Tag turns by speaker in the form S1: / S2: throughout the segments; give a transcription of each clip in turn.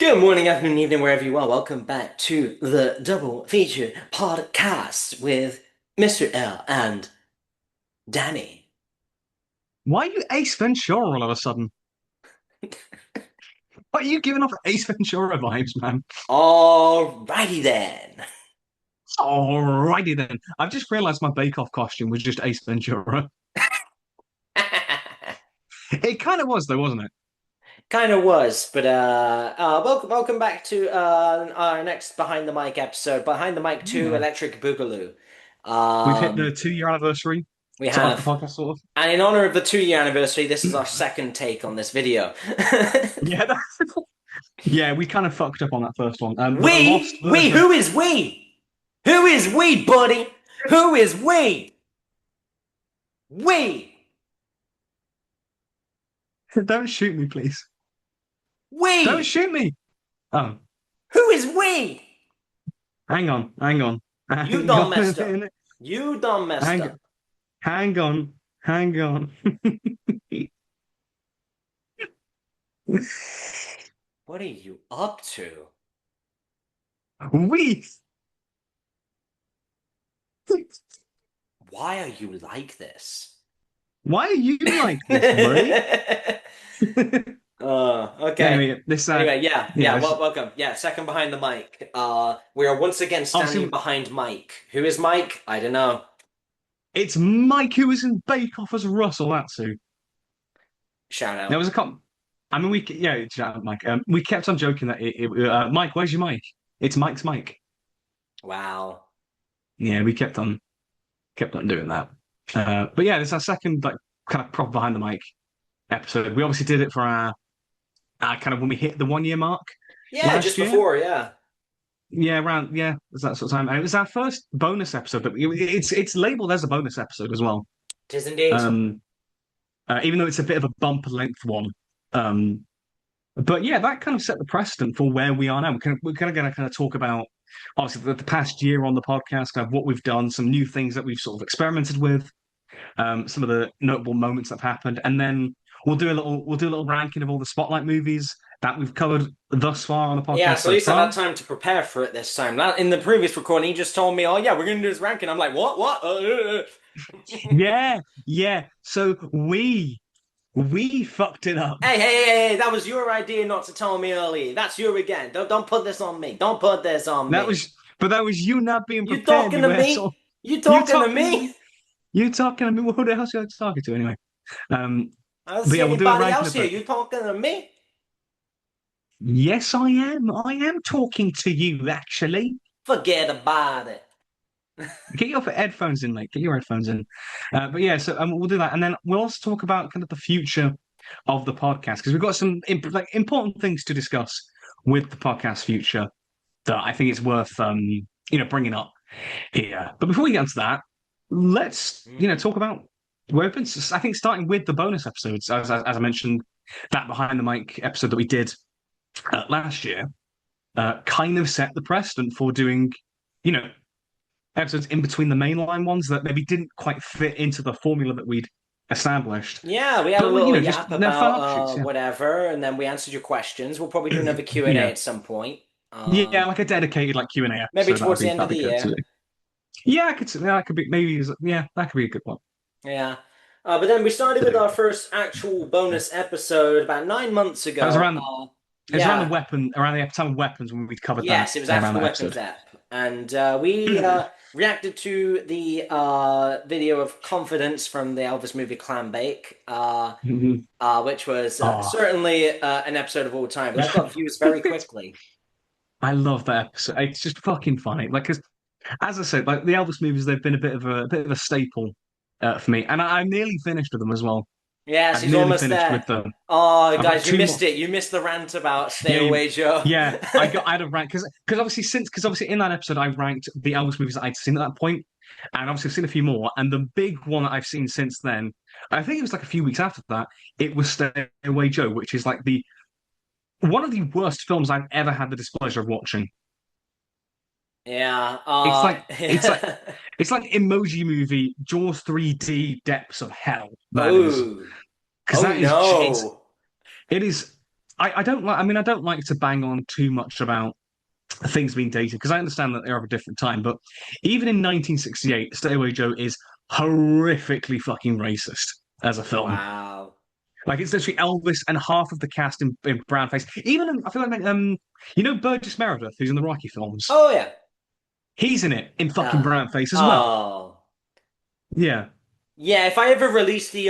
S1: Good morning, afternoon, evening, wherever you are. Welcome back to the Double Feature Podcast with Mr. L and Danny.
S2: Why are you Ace Ventura all of a sudden? Why are you giving off Ace Ventura vibes, man?
S1: Alrighty then.
S2: Alrighty then. I've just realised my Bake Off costume was just Ace Ventura. It kind of was, though, wasn't it?
S1: Kind of was, but welcome back to our next Behind the Mic episode, Behind the Mic 2
S2: Yeah.
S1: Electric Boogaloo.
S2: We've hit the
S1: Um,
S2: 2 year anniversary
S1: we
S2: of the
S1: have,
S2: podcast, sort of.
S1: and in honor of the 2 year anniversary, this is our second take on this video.
S2: Yeah, yeah, we kind of fucked up on that first one. The lost
S1: We,
S2: version.
S1: who is we? Who is we, buddy? Who is we? We,
S2: Don't shoot me, please. Don't
S1: we.
S2: shoot me. Oh,
S1: Who is we?
S2: hang on, hang on,
S1: You
S2: hang
S1: done messed up.
S2: on,
S1: You done messed
S2: hang,
S1: up.
S2: hang on, hang on.
S1: What are you up to?
S2: We.
S1: Why are you like this?
S2: Why are you like this, buddy?
S1: Okay.
S2: Anyway, this
S1: Anyway, yeah,
S2: yeah,
S1: well, welcome. Yeah, second behind the mic. We are once again standing
S2: obviously
S1: behind Mike. Who is Mike? I don't know.
S2: it's Mike who was in Bake Off as Russell. That's who.
S1: Shout
S2: There
S1: out.
S2: was a cop. I mean, shout out, Mike. We kept on joking that Mike, where's your mic? It's Mike's mic.
S1: Wow.
S2: Yeah, we kept on doing that. But yeah, this is our second like kind of proper behind the mic episode. We obviously did it for our kind of when we hit the 1 year mark
S1: Yeah,
S2: last
S1: just
S2: year.
S1: before, yeah.
S2: Yeah, around it was that sort of time. And it was our first bonus episode, but it's labeled as a bonus episode as well.
S1: Tis indeed.
S2: Um, even though it's a bit of a bumper length one. Um, but yeah, that kind of set the precedent for where we are now. We're going to kind of talk about obviously the past year on the podcast, kind of what we've done, some new things that we've sort of experimented with, some of the notable moments that have happened, and then we'll do a little ranking of all the spotlight movies that we've covered thus far on the
S1: Yeah,
S2: podcast
S1: so at
S2: so
S1: least I've had
S2: far.
S1: time to prepare for it this time. In the previous recording, he just told me, "Oh yeah, we're gonna do this ranking." I'm like, "What? What?"
S2: Yeah, yeah. So we fucked it up.
S1: Hey! That was your idea not to tell me early. That's you again. Don't put this on me. Don't put this on
S2: That
S1: me.
S2: was, but that was you not being
S1: You
S2: prepared.
S1: talking
S2: You
S1: to
S2: were sort
S1: me?
S2: of,
S1: You
S2: you
S1: talking to
S2: talking to
S1: me?
S2: me. You talking to me. Who the hell's you talking to anyway? Um,
S1: I don't
S2: but
S1: see
S2: yeah, we'll do a
S1: anybody
S2: ranking
S1: else
S2: of
S1: here.
S2: both.
S1: You talking to me?
S2: Yes, I am. I am talking to you actually.
S1: Forget about it.
S2: Get your headphones in, mate. Get your headphones in. But yeah, so we'll do that, and then we'll also talk about kind of the future of the podcast because we've got some important things to discuss with the podcast future that I think it's worth bringing up here. But before we get into that, let's
S1: Mhm.
S2: talk about where we've been. I think starting with the bonus episodes, as I mentioned, that behind the mic episode that we did last year kind of set the precedent for doing, you know, episodes in between the mainline ones that maybe didn't quite fit into the formula that we'd established.
S1: Yeah, we had a
S2: But
S1: little
S2: just
S1: yap
S2: they're fun
S1: about
S2: offshoots, yeah.
S1: whatever, and then we answered your questions. We'll probably do another Q&A
S2: Yeah,
S1: at some point.
S2: yeah, like a dedicated like Q&A
S1: Maybe
S2: episode.
S1: towards the end of
S2: That'd
S1: the
S2: be good
S1: year.
S2: too. Yeah, I could. Yeah, that could be maybe. Yeah, that could be a good one.
S1: Yeah. But then we started with our first actual bonus episode about 9 months
S2: That was
S1: ago.
S2: around. It was
S1: Yeah,
S2: around the time of weapons when we'd covered that
S1: yes, it was after
S2: around
S1: the
S2: that
S1: weapons
S2: episode.
S1: app. And we reacted to the video of Confidence from the Elvis movie Clambake,
S2: Mhm.
S1: which was
S2: Oh,
S1: certainly an episode of all time. But that got views very quickly.
S2: I love that episode. It's just fucking funny. Like, 'cause, as I said, like the Elvis movies, they've been a bit of a staple for me, and I'm nearly finished with them as well.
S1: Yes,
S2: I've
S1: he's
S2: nearly
S1: almost
S2: finished
S1: there.
S2: with them.
S1: Oh,
S2: I've got
S1: guys, you
S2: two
S1: missed
S2: more.
S1: it. You missed the rant about Stay
S2: Yeah,
S1: Away Joe.
S2: yeah. I had a rank because obviously in that episode I ranked the Elvis movies that I'd seen at that point, and obviously I've seen a few more. And the big one that I've seen since then, I think it was like a few weeks after that, it was Stay Away Joe, which is like the one of the worst films I've ever had the displeasure of watching.
S1: Yeah.
S2: It's like it's like it's like Emoji Movie, Jaws 3D depths of hell. That is
S1: Oh.
S2: because
S1: Oh
S2: that is it's
S1: no.
S2: it is. I don't like. I mean, I don't like to bang on too much about things being dated because I understand that they're of a different time. But even in 1968, Stay Away Joe is horrifically fucking racist as a film.
S1: Wow.
S2: Like it's literally Elvis and half of the cast in brown face. Even I feel like you know Burgess Meredith, who's in the Rocky films.
S1: Oh yeah.
S2: He's in it in fucking
S1: Uh,
S2: brown face as well.
S1: oh.
S2: Yeah.
S1: Yeah, if I ever release the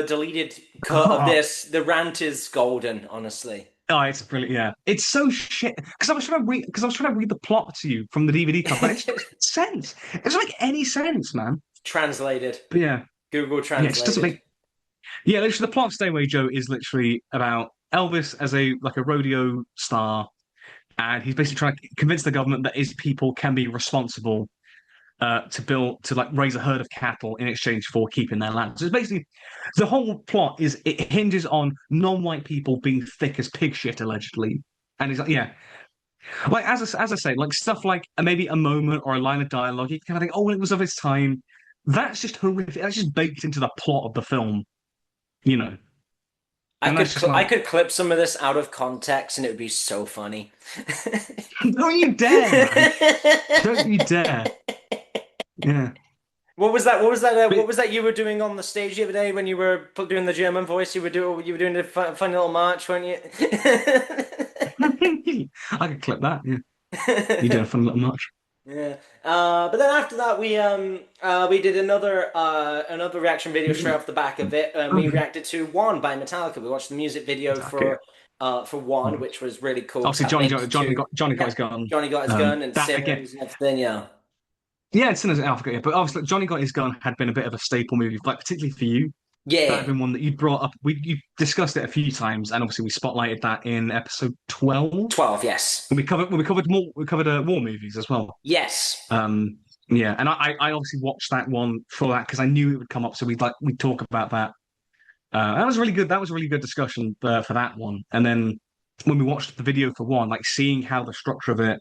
S1: deleted cut of this, the rant is golden, honestly.
S2: Oh, it's brilliant. Yeah, it's so shit. Because I was trying to read the plot to you from the DVD cover, and it just doesn't make sense. It doesn't make any sense, man.
S1: Translated.
S2: But yeah,
S1: Google
S2: yeah, it just doesn't
S1: translated.
S2: make. Yeah, literally, the plot of Stay Away Joe is literally about Elvis as a like a rodeo star, and he's basically trying to convince the government that his people can be responsible to like raise a herd of cattle in exchange for keeping their land. So it's basically the whole plot is it hinges on non-white people being thick as pig shit allegedly, and it's like yeah, like as I say, like stuff like maybe a moment or a line of dialogue, you kind of think, oh, well, it was of its time. That's just horrific. That's just baked into the plot of the film, you know, and that's just
S1: I
S2: like,
S1: could clip some of this out of context and it would be so funny.
S2: don't you dare, man, don't you dare, yeah.
S1: What was that? What was that?
S2: But
S1: What was that you were doing on the stage the other day when you were doing the German voice? You were doing a funny little march, weren't you?
S2: I could clip that. Yeah, you do a fun little march.
S1: Yeah. But then after that we did another reaction video straight off the back of it. We reacted to One by Metallica. We watched the music video
S2: Okay.
S1: for One, which was really cool because
S2: Obviously,
S1: that linked to
S2: Johnny got
S1: yeah,
S2: his gun.
S1: Johnny got his gun and
S2: That again,
S1: Simmons and everything. Yeah.
S2: yeah, it's Sinners in Africa, yeah. But obviously, Johnny got his gun had been a bit of a staple movie, like particularly for you. That
S1: Yeah.
S2: had been one that you brought up. You discussed it a few times, and obviously we spotlighted that in episode 12.
S1: 12, yes.
S2: And we covered war movies as well.
S1: Yes.
S2: Um, yeah, and I obviously watched that one for that because I knew it would come up, so we'd talk about that. That was really good. That was a really good discussion for that one. And then when we watched the video for One, like seeing how the structure of it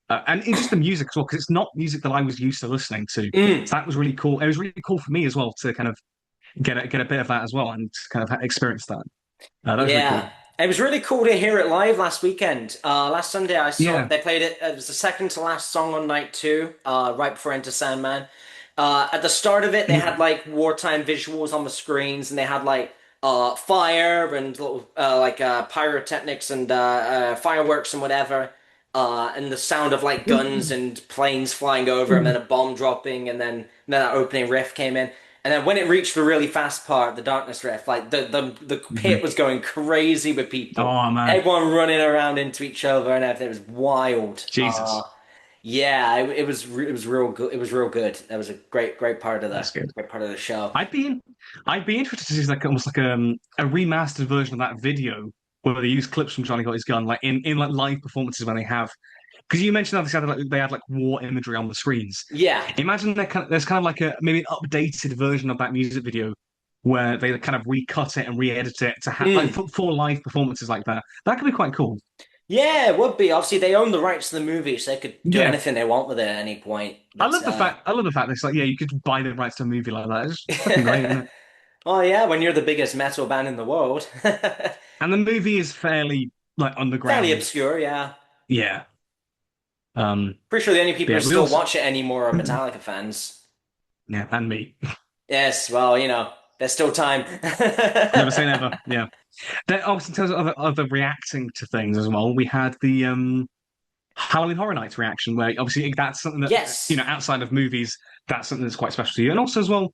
S2: and it's just the music as well, because it's not music that I was used to listening to.
S1: Mm.
S2: So that was really cool. It was really cool for me as well to kind of get a bit of that as well and kind of experience that. That was really
S1: Yeah.
S2: cool.
S1: It was really cool to hear it live last weekend. Last Sunday I saw
S2: Yeah.
S1: they played it. It was the second to last song on night two, right before Enter Sandman. At the start of it, they had like wartime visuals on the screens, and they had like fire and little pyrotechnics and fireworks and whatever, and the sound of like guns and planes flying over, and then a bomb dropping, and then that opening riff came in. And then when it reached the really fast part, the darkness riff, like the pit was going crazy with people,
S2: Oh man,
S1: everyone running around into each other and everything. It was wild.
S2: Jesus,
S1: Yeah, it was real good. It was real good. That was a great part of
S2: that's good.
S1: the show.
S2: I'd be in, I'd be interested to see like almost like a remastered version of that video where they use clips from Johnny Got His Gun, like in like live performances when they have. Because you mentioned that they had like war imagery on the screens.
S1: Yeah.
S2: Imagine there's kind of like a maybe an updated version of that music video where they kind of recut it and re-edit it to have like
S1: Mm.
S2: for live performances like that. That could be quite cool.
S1: Yeah, it would be. Obviously, they own the rights to the movie, so they could do
S2: Yeah,
S1: anything they want with it at any point. But
S2: I love the fact that it's like yeah, you could buy the rights to a movie like that. It's fucking great, isn't it?
S1: oh yeah, when you're the biggest metal band in the world.
S2: And the movie is fairly like
S1: Fairly
S2: underground.
S1: obscure, yeah.
S2: Yeah. Um.
S1: Pretty sure the only people
S2: Yeah.
S1: who
S2: We
S1: still
S2: also
S1: watch it anymore are Metallica fans.
S2: yeah, and me.
S1: Yes, well, there's still time.
S2: Never say never. Yeah. Then also in terms of other reacting to things as well, we had the Halloween Horror Nights reaction, where obviously that's something that you know
S1: Yes.
S2: outside of movies, that's something that's quite special to you, and also as well,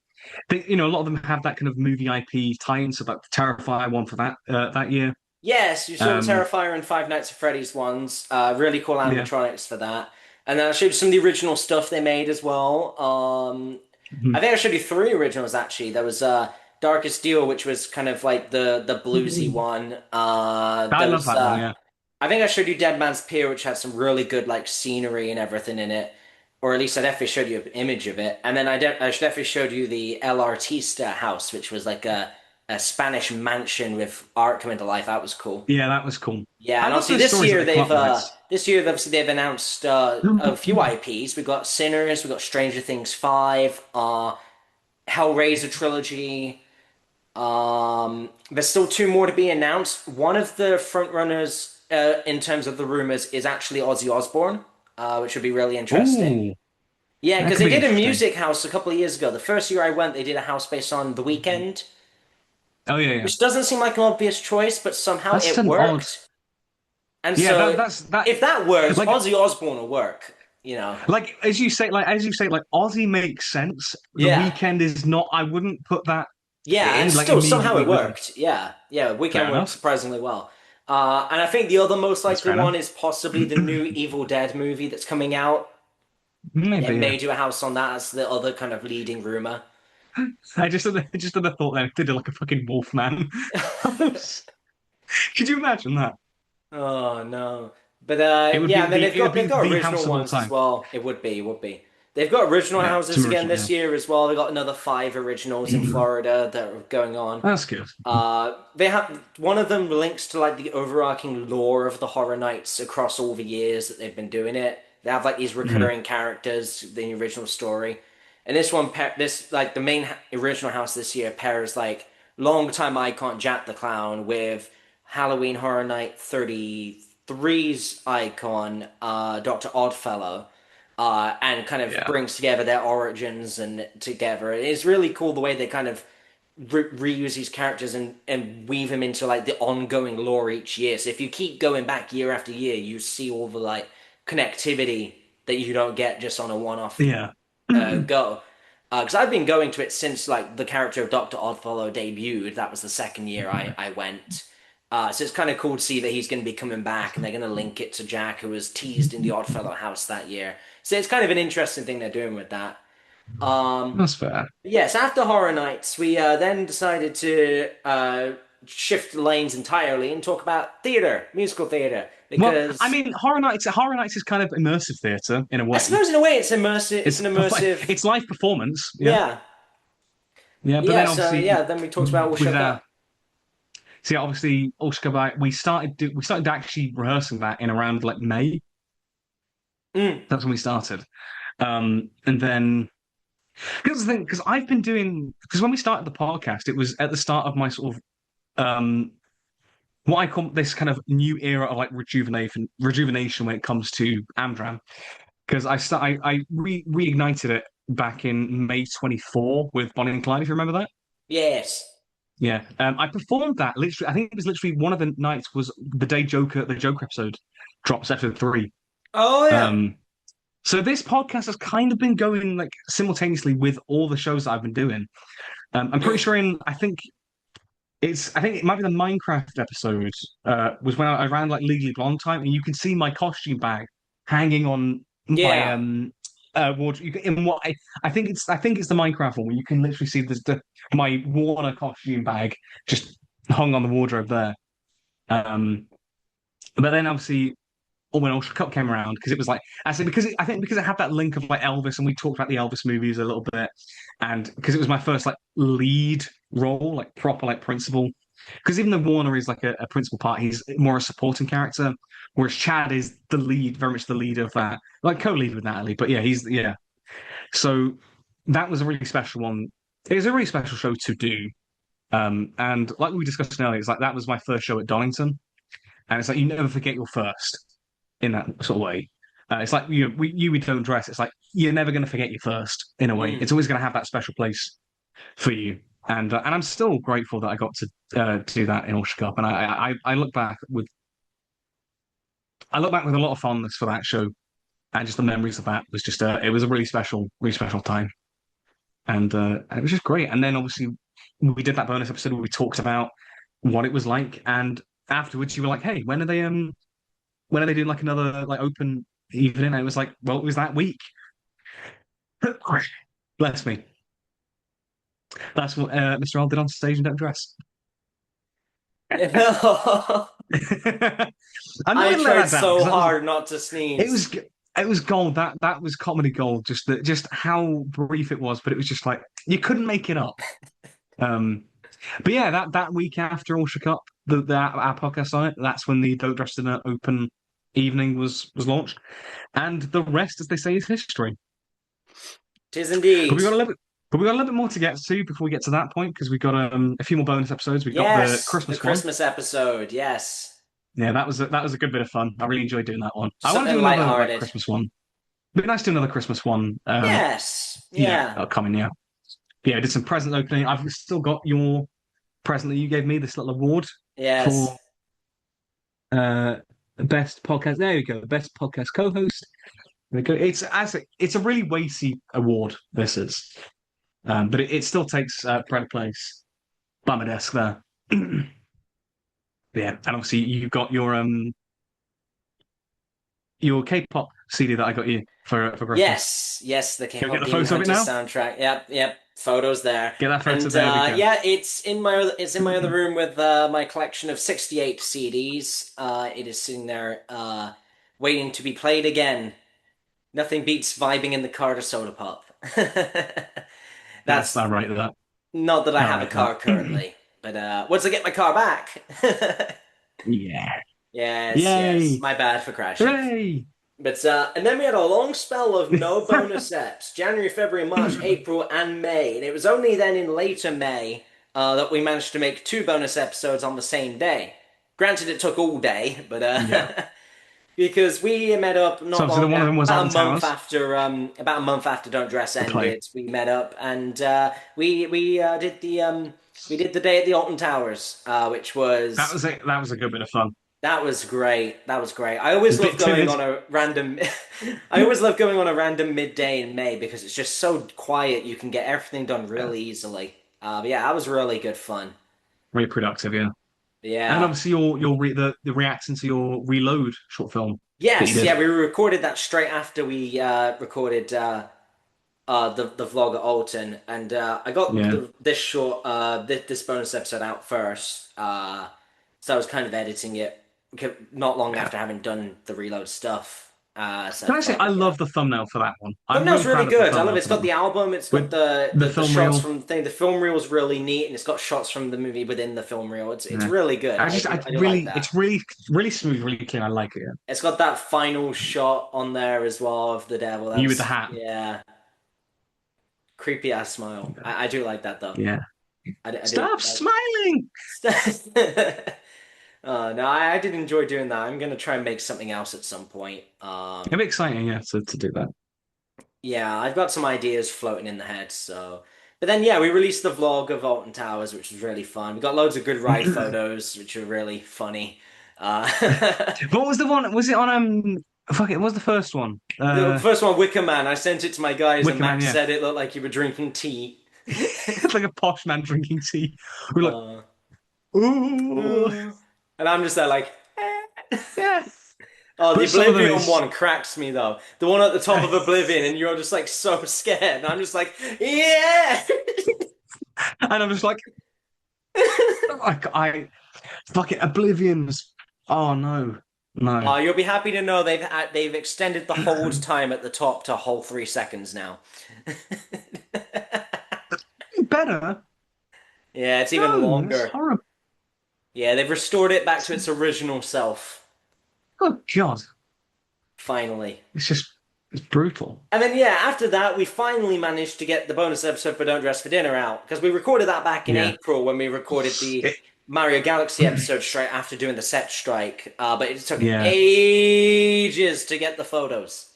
S2: a lot of them have that kind of movie IP tie-in, so like the Terrifier one for that year.
S1: Yes, you saw the
S2: Um,
S1: Terrifier and Five Nights at Freddy's ones. Really cool
S2: yeah.
S1: animatronics for that. And then I showed you some of the original stuff they made as well. I
S2: Mhm.
S1: think I showed you three originals actually. There was Darkest Deal, which was kind of like the bluesy one.
S2: I
S1: There
S2: love
S1: was
S2: that one. Yeah.
S1: I think I showed you Dead Man's Pier, which had some really good like scenery and everything in it. Or at least I definitely showed you an image of it. And then I definitely showed you the El Artista house, which was like a Spanish mansion with art coming to life. That was cool.
S2: Yeah, that was cool.
S1: Yeah,
S2: I
S1: and
S2: love
S1: obviously
S2: those stories that they come up with.
S1: obviously they've announced a few IPs. We've got Sinners, we've got Stranger Things 5, Hellraiser trilogy. There's still two more to be announced. One of the frontrunners, in terms of the rumors, is actually Ozzy Osbourne, which would be really interesting.
S2: Ooh,
S1: Yeah,
S2: that
S1: because
S2: could
S1: they
S2: be
S1: did a
S2: interesting.
S1: music house a couple of years ago. The first year I went, they did a house based on The Weeknd,
S2: Oh yeah, yeah.
S1: which doesn't seem like an obvious choice, but somehow
S2: That's
S1: it
S2: an odd.
S1: worked. And
S2: Yeah,
S1: so,
S2: that's that.
S1: if that works,
S2: Like,
S1: Ozzy Osbourne will work. You know?
S2: as you say, like Aussie makes sense. The
S1: Yeah,
S2: weekend is not. I wouldn't put that
S1: yeah, and
S2: in like
S1: still somehow
S2: immediately
S1: it
S2: with them.
S1: worked. Yeah, yeah,
S2: Fair
S1: Weekend worked
S2: enough.
S1: surprisingly well. And I think the other most
S2: That's
S1: likely
S2: fair enough.
S1: one is possibly the new Evil Dead movie that's coming out. They
S2: Maybe, yeah.
S1: may do a house on that as the other kind of leading rumor.
S2: I just had the thought that they did like a fucking Wolfman. Could you imagine that?
S1: Oh no. But
S2: It would
S1: yeah,
S2: be
S1: and then
S2: the it would
S1: they've
S2: be
S1: got
S2: the
S1: original
S2: house of all
S1: ones as
S2: time.
S1: well. It would be. They've got original
S2: Yeah,
S1: houses
S2: some
S1: again
S2: original.
S1: this year as well. They got another five originals in
S2: Yeah,
S1: Florida that are going on.
S2: that's good.
S1: They have one of them links to like the overarching lore of the Horror Nights across all the years that they've been doing it. They have like these
S2: Mhm.
S1: recurring characters in the original story, and this one, this like the main original house this year pairs like longtime icon Jack the Clown with Halloween Horror Night 33's icon Dr. Oddfellow, and kind of
S2: Yeah,
S1: brings together their origins and together. It's really cool the way they kind of reuse these characters and weave them into like the ongoing lore each year. So if you keep going back year after year, you see all the like connectivity that you don't get just on a one-off
S2: yeah.
S1: go. Because I've been going to it since like the character of Doctor Oddfellow debuted. That was the second year I went. So it's kind of cool to see that he's going to be coming back, and they're going to link it to Jack, who was teased in the Oddfellow house that year. So it's kind of an interesting thing they're doing with that. Um,
S2: That's fair.
S1: Yes, after Horror Nights, we then decided to shift lanes entirely and talk about theater, musical theater,
S2: Well, I
S1: because
S2: mean, Horror Nights is kind of immersive theatre in a
S1: I
S2: way.
S1: suppose in a way it's immersive. It's
S2: It's
S1: an immersive,
S2: it's live performance, yeah,
S1: yeah,
S2: yeah. But
S1: yeah.
S2: then
S1: So
S2: obviously
S1: yeah, then we talked about All
S2: with
S1: Shook Up.
S2: see, obviously Ushkabay, we started actually rehearsing that in around like May.
S1: Mm,
S2: That's when we started. And then because the thing, because I've been doing because when we started the podcast, it was at the start of my sort of what I call this kind of new era of like rejuvenation when it comes to Amdram. Because I reignited it back in May 24 with Bonnie and Clyde, if you remember that.
S1: yes.
S2: Yeah. I performed that literally. I think it was literally one of the nights was the day the Joker episode drops episode 3.
S1: Oh yeah.
S2: Um, so this podcast has kind of been going like simultaneously with all the shows that I've been doing. I'm pretty sure I think it might be the Minecraft episode, was when I around like Legally Blonde time, and you can see my costume bag hanging on my
S1: Yeah.
S2: wardrobe. In what I think it's the Minecraft one where you can literally see my Warner costume bag just hung on the wardrobe there. Um, but then obviously when Ultra Cup came around, because it was like I said, I think because it had that link of like Elvis, and we talked about the Elvis movies a little bit, and because it was my first like lead role, like proper like principal. Because even though Warner is like a principal part, he's more a supporting character, whereas Chad is the lead, very much the lead of that, like co-lead with Natalie. But yeah, he's yeah. So that was a really special one. It was a really special show to do. And like we discussed earlier, it's like that was my first show at Donington, and it's like you never forget your first in that sort of way. It's like we don't dress. It's like you're never going to forget your first in a way.
S1: Mm.
S2: It's always going to have that special place for you. And I'm still grateful that I got to do that in Ulster Cup. And I look back with a lot of fondness for that show, and just the memories of that was just it was a really special time, and it was just great. And then obviously we did that bonus episode where we talked about what it was like, and afterwards you were like, hey, when are they doing like another like open evening? And it was like, well, it was that week. Bless me. That's what Mr. Old did on stage and don't dress. I'm not
S1: I
S2: gonna let
S1: tried
S2: that down
S1: so
S2: because
S1: hard not to
S2: it
S1: sneeze.
S2: was it was gold. That was comedy gold. Just how brief it was, but it was just like you couldn't make it up. Um, but yeah, that week after Ultra Cup, our podcast on it, that's when the Don't Dress Dinner open evening was launched, and the rest, as they say, is history.
S1: Tis
S2: But
S1: indeed.
S2: we got to live it. But we've got a little bit more to get to before we get to that point because we've got a few more bonus episodes. We've got the
S1: Yes, the
S2: Christmas one.
S1: Christmas episode. Yes,
S2: Yeah, that was a good bit of fun. I really enjoyed doing that one. I want to
S1: something
S2: do another like
S1: lighthearted.
S2: Christmas one. It'd be nice to do another Christmas one.
S1: Yes, yeah,
S2: Coming. Yeah, yeah. I did some present opening. I've still got your present that you gave me. This little award
S1: yes.
S2: for uh best podcast. There you go, best podcast co-host. There we go. It's a really weighty award. This is, but it still takes pride of place by my desk there. Yeah, and obviously you've got your K-pop CD that I got you for Christmas.
S1: Yes, yes, the
S2: Go get
S1: K-pop
S2: the
S1: Demon
S2: photo of it
S1: Hunter
S2: now.
S1: soundtrack. Yep, yep, photos there.
S2: Get that photo.
S1: And
S2: There we go.
S1: yeah, it's in my other room with my collection of 68 CDs. It is sitting there waiting to be played again. Nothing beats vibing in the car to Soda Pop.
S2: Yes,
S1: That's
S2: I write that.
S1: not that I
S2: I
S1: have a
S2: write that.
S1: car currently, but once I get my car back.
S2: Yeah.
S1: Yes, yes,
S2: Yay!
S1: my bad for crashing.
S2: Hooray!
S1: But and then we had a long spell of no bonus eps, January, February, March, April, and May. And it was only then in later May that we managed to make two bonus episodes on the same day. Granted, it took all day, but
S2: Yeah.
S1: because we met up
S2: So
S1: not
S2: obviously the
S1: long
S2: one of them
S1: after,
S2: was Alton Towers,
S1: about a month after Don't Dress
S2: the play.
S1: ended. We met up and we did the day at the Alton Towers, which
S2: That
S1: was
S2: was it. That was a good bit of fun.
S1: that was great. That was great. I
S2: A
S1: always love
S2: bit
S1: going
S2: timid.
S1: on a random. I always love going on a random midday in May because it's just so quiet. You can get everything done
S2: Yeah.
S1: really easily. But yeah, that was really good fun.
S2: Very productive, yeah. And
S1: Yeah.
S2: obviously the reacting to your Reload short film that you
S1: Yes.
S2: did.
S1: Yeah. We recorded that straight after we recorded the vlog at Alton, and I got
S2: Yeah.
S1: this short this bonus episode out first. So I was kind of editing it not long
S2: Yeah.
S1: after having done the reload stuff. So I
S2: Can I say
S1: thought,
S2: I
S1: yeah.
S2: love the thumbnail for that one. I'm
S1: Thumbnail's
S2: really
S1: really
S2: proud of the
S1: good. I love it.
S2: thumbnail
S1: It's
S2: for that
S1: got
S2: one.
S1: the album. It's got
S2: With the
S1: the
S2: film
S1: shots
S2: reel.
S1: from the thing. The film reel is really neat, and it's got shots from the movie within the film reel. It's
S2: Yeah.
S1: really good. I do like that.
S2: It's really smooth, really clean. I like it. Yeah.
S1: It's got that final shot on there as well of the devil.
S2: You with the
S1: That's
S2: hat.
S1: yeah, creepy ass smile. I do like that though.
S2: Yeah.
S1: I do.
S2: Stop smiling.
S1: No, I did enjoy doing that. I'm gonna try and make something else at some point.
S2: It'd be exciting, yeah, to do that.
S1: Yeah, I've got some ideas floating in the head, so. But then, yeah, we released the vlog of Alton Towers, which was really fun. We got loads of good ride photos, which were really funny.
S2: What was the one? Was it on fuck it, what was the first one?
S1: The first one, Wicker Man, I sent it to my guys, and
S2: Wicker Man,
S1: Max
S2: yeah.
S1: said it looked like you were drinking tea.
S2: It's like a posh man drinking tea. We're like,
S1: Uh,
S2: ooh,
S1: and I'm just there like, eh.
S2: yeah.
S1: Oh, the
S2: But some of them
S1: Oblivion
S2: is
S1: one cracks me though. The one at the top of Oblivion, and you're just like so scared, and I'm just like, yeah.
S2: and I'm just like I fuck it, Oblivions. Oh no. No.
S1: You'll be happy to know they've extended the hold time at the top to a whole 3 seconds now.
S2: Better?
S1: Yeah, it's even
S2: No, it's
S1: longer.
S2: horrible.
S1: Yeah, they've restored it back to its original self,
S2: Oh God.
S1: finally.
S2: It's brutal.
S1: And then yeah, after that, we finally managed to get the bonus episode for Don't Dress for Dinner out because we recorded that back in
S2: Yeah.
S1: April when we recorded the
S2: It-
S1: Mario Galaxy episode straight after doing the set strike. But it took
S2: yeah.
S1: ages to get the photos.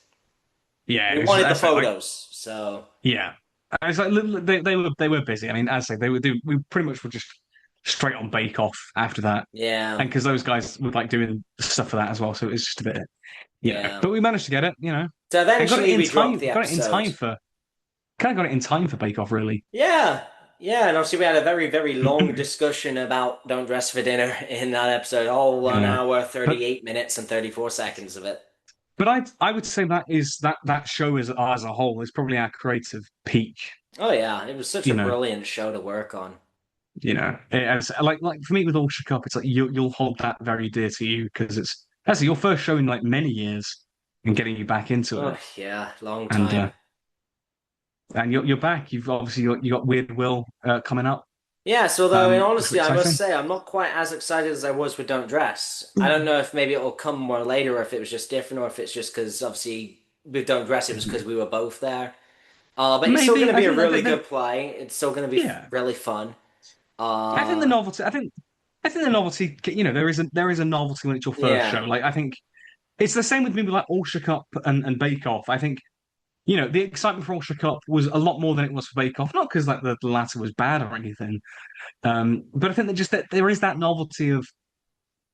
S2: Yeah.
S1: We
S2: It was,
S1: wanted the
S2: I say, like,
S1: photos, so
S2: yeah. And it's like they were busy. I mean, as I say, we pretty much were just straight on Bake Off after that.
S1: yeah,
S2: And because those guys were like doing stuff for that as well, so it was just a bit,
S1: yeah.
S2: But we managed to get it,
S1: So
S2: I got it
S1: eventually
S2: in
S1: we
S2: time.
S1: dropped the
S2: Got it in time
S1: episode.
S2: for. Kind of got it in time for Bake Off, really.
S1: Yeah, yeah, and obviously we had a very, very long discussion about Don't Dress for Dinner in that episode. All 1 hour,
S2: But
S1: 38 minutes, and 34 seconds of it.
S2: but I would say that show as a whole is probably our creative peak.
S1: Oh yeah, it was such
S2: You
S1: a
S2: know,
S1: brilliant show to work on.
S2: like for me with All Shook Up, it's like you'll hold that very dear to you because it's actually your first show in like many years and getting you back into
S1: Oh
S2: it,
S1: yeah, long
S2: and
S1: time.
S2: you're back. You've obviously you got Weird Will coming up.
S1: Yeah, so though, and
S2: Which is
S1: honestly, I must
S2: exciting.
S1: say, I'm not quite as excited as I was with Don't Dress. I don't know if maybe it'll come more later, or if it was just different, or if it's just because obviously with Don't Dress, it was because we were both there. But it's still going
S2: Maybe
S1: to
S2: I
S1: be a
S2: think that,
S1: really good play. It's still going to be
S2: yeah,
S1: really fun.
S2: I think the
S1: Uh,
S2: novelty. I think the novelty. There is a novelty when it's your first
S1: yeah,
S2: show. Like I think it's the same with maybe like All Shook Up and Bake Off. I think the excitement for All Shook Up was a lot more than it was for Bake Off. Not because like the latter was bad or anything, but I think that there is that novelty of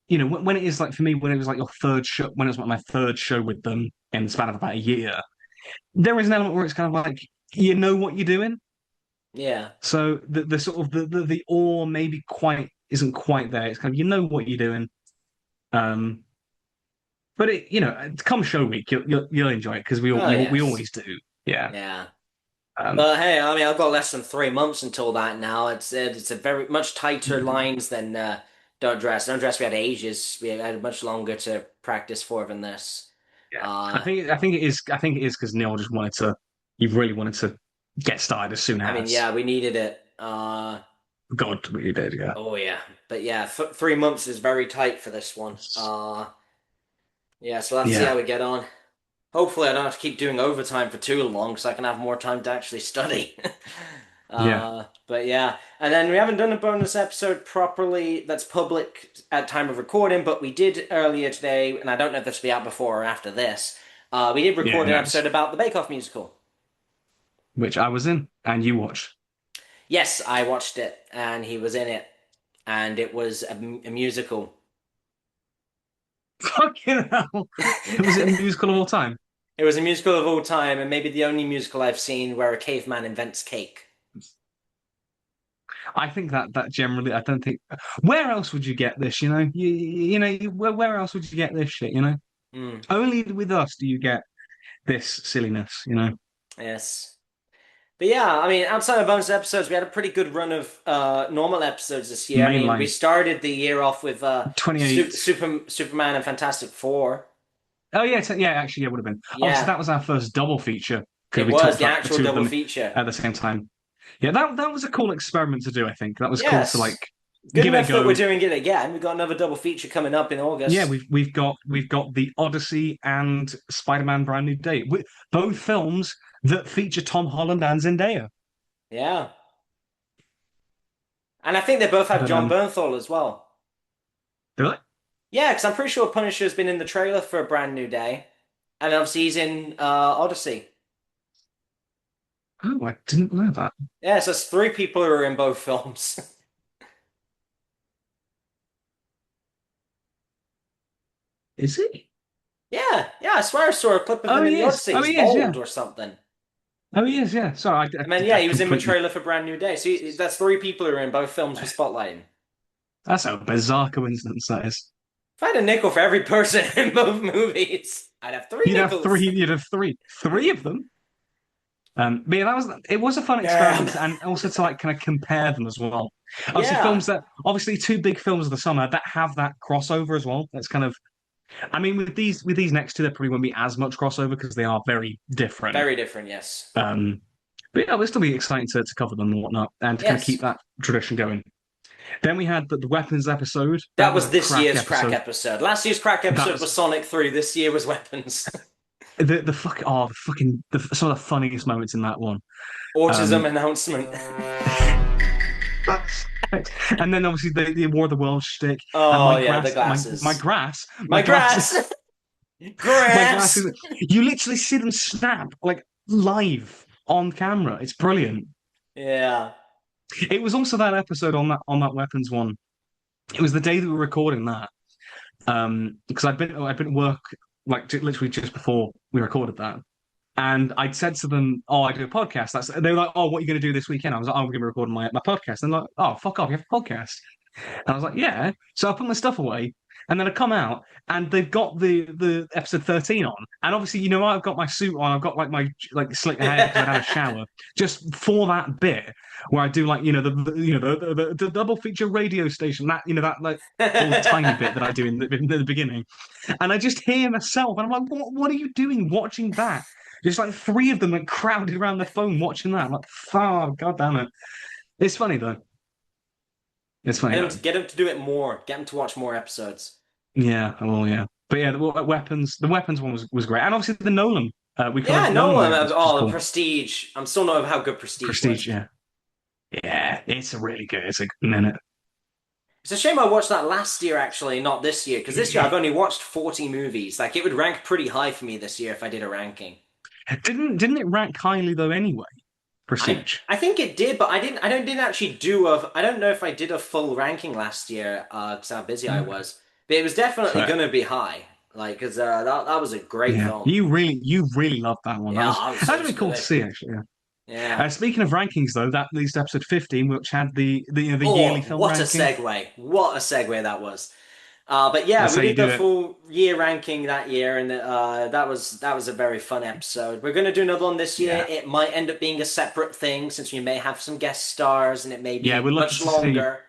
S2: when it is like for me when it was like your third show when it was like my third show with them in the span of about a year. There is an element where it's kind of like you know what you're doing.
S1: yeah,
S2: So the sort of the awe maybe quite isn't quite there. It's kind of you know what you're doing. Um, but come show week, you'll enjoy it because
S1: oh
S2: we
S1: yes,
S2: always do. Yeah.
S1: yeah.
S2: Um,
S1: But hey, I mean, I've got less than 3 months until that now. It's a very much tighter lines than Don't Dress. Don't Dress we had ages. We had much longer to practice for than this.
S2: yeah.
S1: Uh,
S2: I think it is. I think it is because Neil just wanted to. He really wanted to get started as soon
S1: I mean,
S2: as.
S1: yeah, we needed it.
S2: God, we did. Yeah.
S1: Oh yeah, but yeah, th 3 months is very tight for this one. Yeah, so let's see how
S2: Yeah.
S1: we get on. Hopefully, I don't have to keep doing overtime for too long, so I can have more time to actually study.
S2: Yeah.
S1: But yeah, and then we haven't done a bonus episode properly that's public at time of recording, but we did earlier today, and I don't know if this will be out before or after this. We did
S2: Yeah.
S1: record an episode
S2: Nice.
S1: about the Bake Off musical.
S2: Which I was in, and you watched.
S1: Yes, I watched it, and he was in it, and it was a musical.
S2: Fucking hell! Was it a musical of all time?
S1: It was a musical of all time, and maybe the only musical I've seen where a caveman invents cake.
S2: I think that generally, I don't think. Where else would you get this? Where else would you get this shit?
S1: Hmm.
S2: Only with us do you get this silliness.
S1: Yes. But yeah, I mean, outside of bonus episodes, we had a pretty good run of normal episodes this year. I mean, we
S2: Mainline
S1: started the year off with
S2: '28.
S1: Superman and Fantastic Four.
S2: Oh yeah, yeah. Actually, it would have been. Obviously,
S1: Yeah,
S2: that was our first double feature because
S1: it
S2: we
S1: was
S2: talked
S1: the
S2: about the
S1: actual
S2: two of
S1: double
S2: them
S1: feature.
S2: at the same time. Yeah, that was a cool experiment to do. I think that was cool to like
S1: Yes. Good
S2: give it a
S1: enough that we're
S2: go.
S1: doing it again. We've got another double feature coming up in
S2: Yeah,
S1: August.
S2: we've got the Odyssey and Spider-Man: Brand New Day, both films that feature Tom Holland and Zendaya.
S1: Yeah. And I think they both have
S2: But
S1: John Bernthal as well.
S2: really?
S1: Yeah, because I'm pretty sure Punisher's been in the trailer for A Brand New Day. And obviously he's in Odyssey.
S2: Oh, I didn't know that.
S1: Yeah, so it's three people who are in both films.
S2: Is he?
S1: Yeah, yeah, I swear I saw a clip of
S2: Oh,
S1: him in
S2: he
S1: the
S2: is.
S1: Odyssey.
S2: Oh,
S1: He's
S2: he is. Yeah.
S1: bald or something.
S2: Oh, he is. Yeah. Sorry,
S1: And then, yeah,
S2: I
S1: he was in the
S2: completely.
S1: trailer for Brand New Day. So that's three people who are in both films with Spotlight.
S2: That's a bizarre coincidence. That is.
S1: If I had a nickel for every person in both movies, I'd have three
S2: You'd have three.
S1: nickels.
S2: You'd have three of them. But yeah, it was a fun
S1: Damn.
S2: experiment, and also to like kind of compare them as well. Obviously,
S1: Yeah,
S2: films that obviously two big films of the summer that have that crossover as well. That's kind of. I mean, with these next two, there probably won't be as much crossover because they are very different.
S1: very different, yes.
S2: Um, but yeah, it'll still be exciting to cover them and whatnot, and to kind of keep
S1: Yes.
S2: that tradition going. Then we had the weapons episode.
S1: That
S2: That was
S1: was
S2: a
S1: this
S2: crack
S1: year's crack
S2: episode.
S1: episode. Last year's crack
S2: That
S1: episode
S2: was
S1: was Sonic 3. This year was Weapons.
S2: some of the funniest moments in that one.
S1: Autism
S2: Um,
S1: announcement.
S2: and then obviously the War of the World shtick and
S1: Oh, yeah, the glasses. My
S2: my grass
S1: grass.
S2: my grass
S1: Grass.
S2: is you literally see them snap like live on camera. It's brilliant.
S1: Yeah.
S2: It was also that episode on that weapons one. It was the day that we were recording that. Because I'd been at work like literally just before we recorded that. And I'd said to them, "Oh, I do a podcast." They were like, "Oh, what are you going to do this weekend?" I was like, "Oh, I'm going to be recording my podcast." And they're like, "Oh, fuck off, you have a podcast?" And I was like, "Yeah." So I put my stuff away, and then I come out, and they've got the episode 13 on, and obviously, I've got my suit on, I've got like my like slick hair because I'd had a shower just for that bit where I do like the double feature radio station that like little tiny bit that I do in the beginning, and I just hear myself, and I'm like, "What are you doing watching that?" Just like three of them like crowded around the phone watching that. I'm like, oh, god damn it. It's funny though. It's funny though.
S1: Get him to do it more. Get him to watch more episodes.
S2: Yeah, well, yeah. But yeah, the weapons one was great. And obviously the Nolan We
S1: Yeah,
S2: covered
S1: no,
S2: Nolan movies, which is
S1: oh,
S2: cool.
S1: Prestige. I'm still not over how good Prestige
S2: Prestige,
S1: was.
S2: yeah, yeah, it's a really good. It's a good minute.
S1: It's a shame I watched that last year, actually, not this year, because this year I've only watched 40 movies. Like, it would rank pretty high for me this year if I did a ranking.
S2: Didn't it rank highly though? Anyway, Prestige.
S1: I think it did, but didn't actually I don't know if I did a full ranking last year, 'cause how busy I
S2: Okay.
S1: was. But it was definitely
S2: Fair.
S1: gonna be high. Like, 'cause that was a great
S2: Yeah,
S1: film.
S2: you really loved that one.
S1: Yeah, I was
S2: That
S1: so
S2: was really cool to
S1: good.
S2: see, actually. Yeah.
S1: Yeah.
S2: Speaking of rankings, though, that leads to episode 15, which had the yearly
S1: Oh,
S2: film
S1: what a
S2: ranking.
S1: segue. What a segue that was. But yeah,
S2: That's
S1: we
S2: how you
S1: did the
S2: do it.
S1: full year ranking that year, and that was a very fun episode. We're gonna do another one this year.
S2: Yeah,
S1: It might end up being a separate thing since we may have some guest stars, and it may
S2: yeah,
S1: be much longer.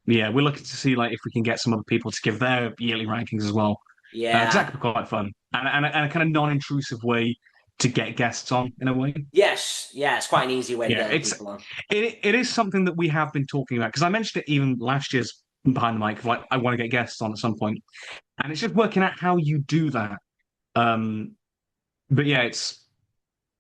S2: we're looking to see like if we can get some other people to give their yearly rankings as well. 'Cause that
S1: Yeah.
S2: could be quite fun and a kind of non-intrusive way to get guests on in a way.
S1: Yes. Yeah. It's quite an easy way to
S2: Yeah,
S1: get other people on.
S2: it is something that we have been talking about because I mentioned it even last year's behind the mic of like I want to get guests on at some point, and it's just working out how you do that. Um, but yeah,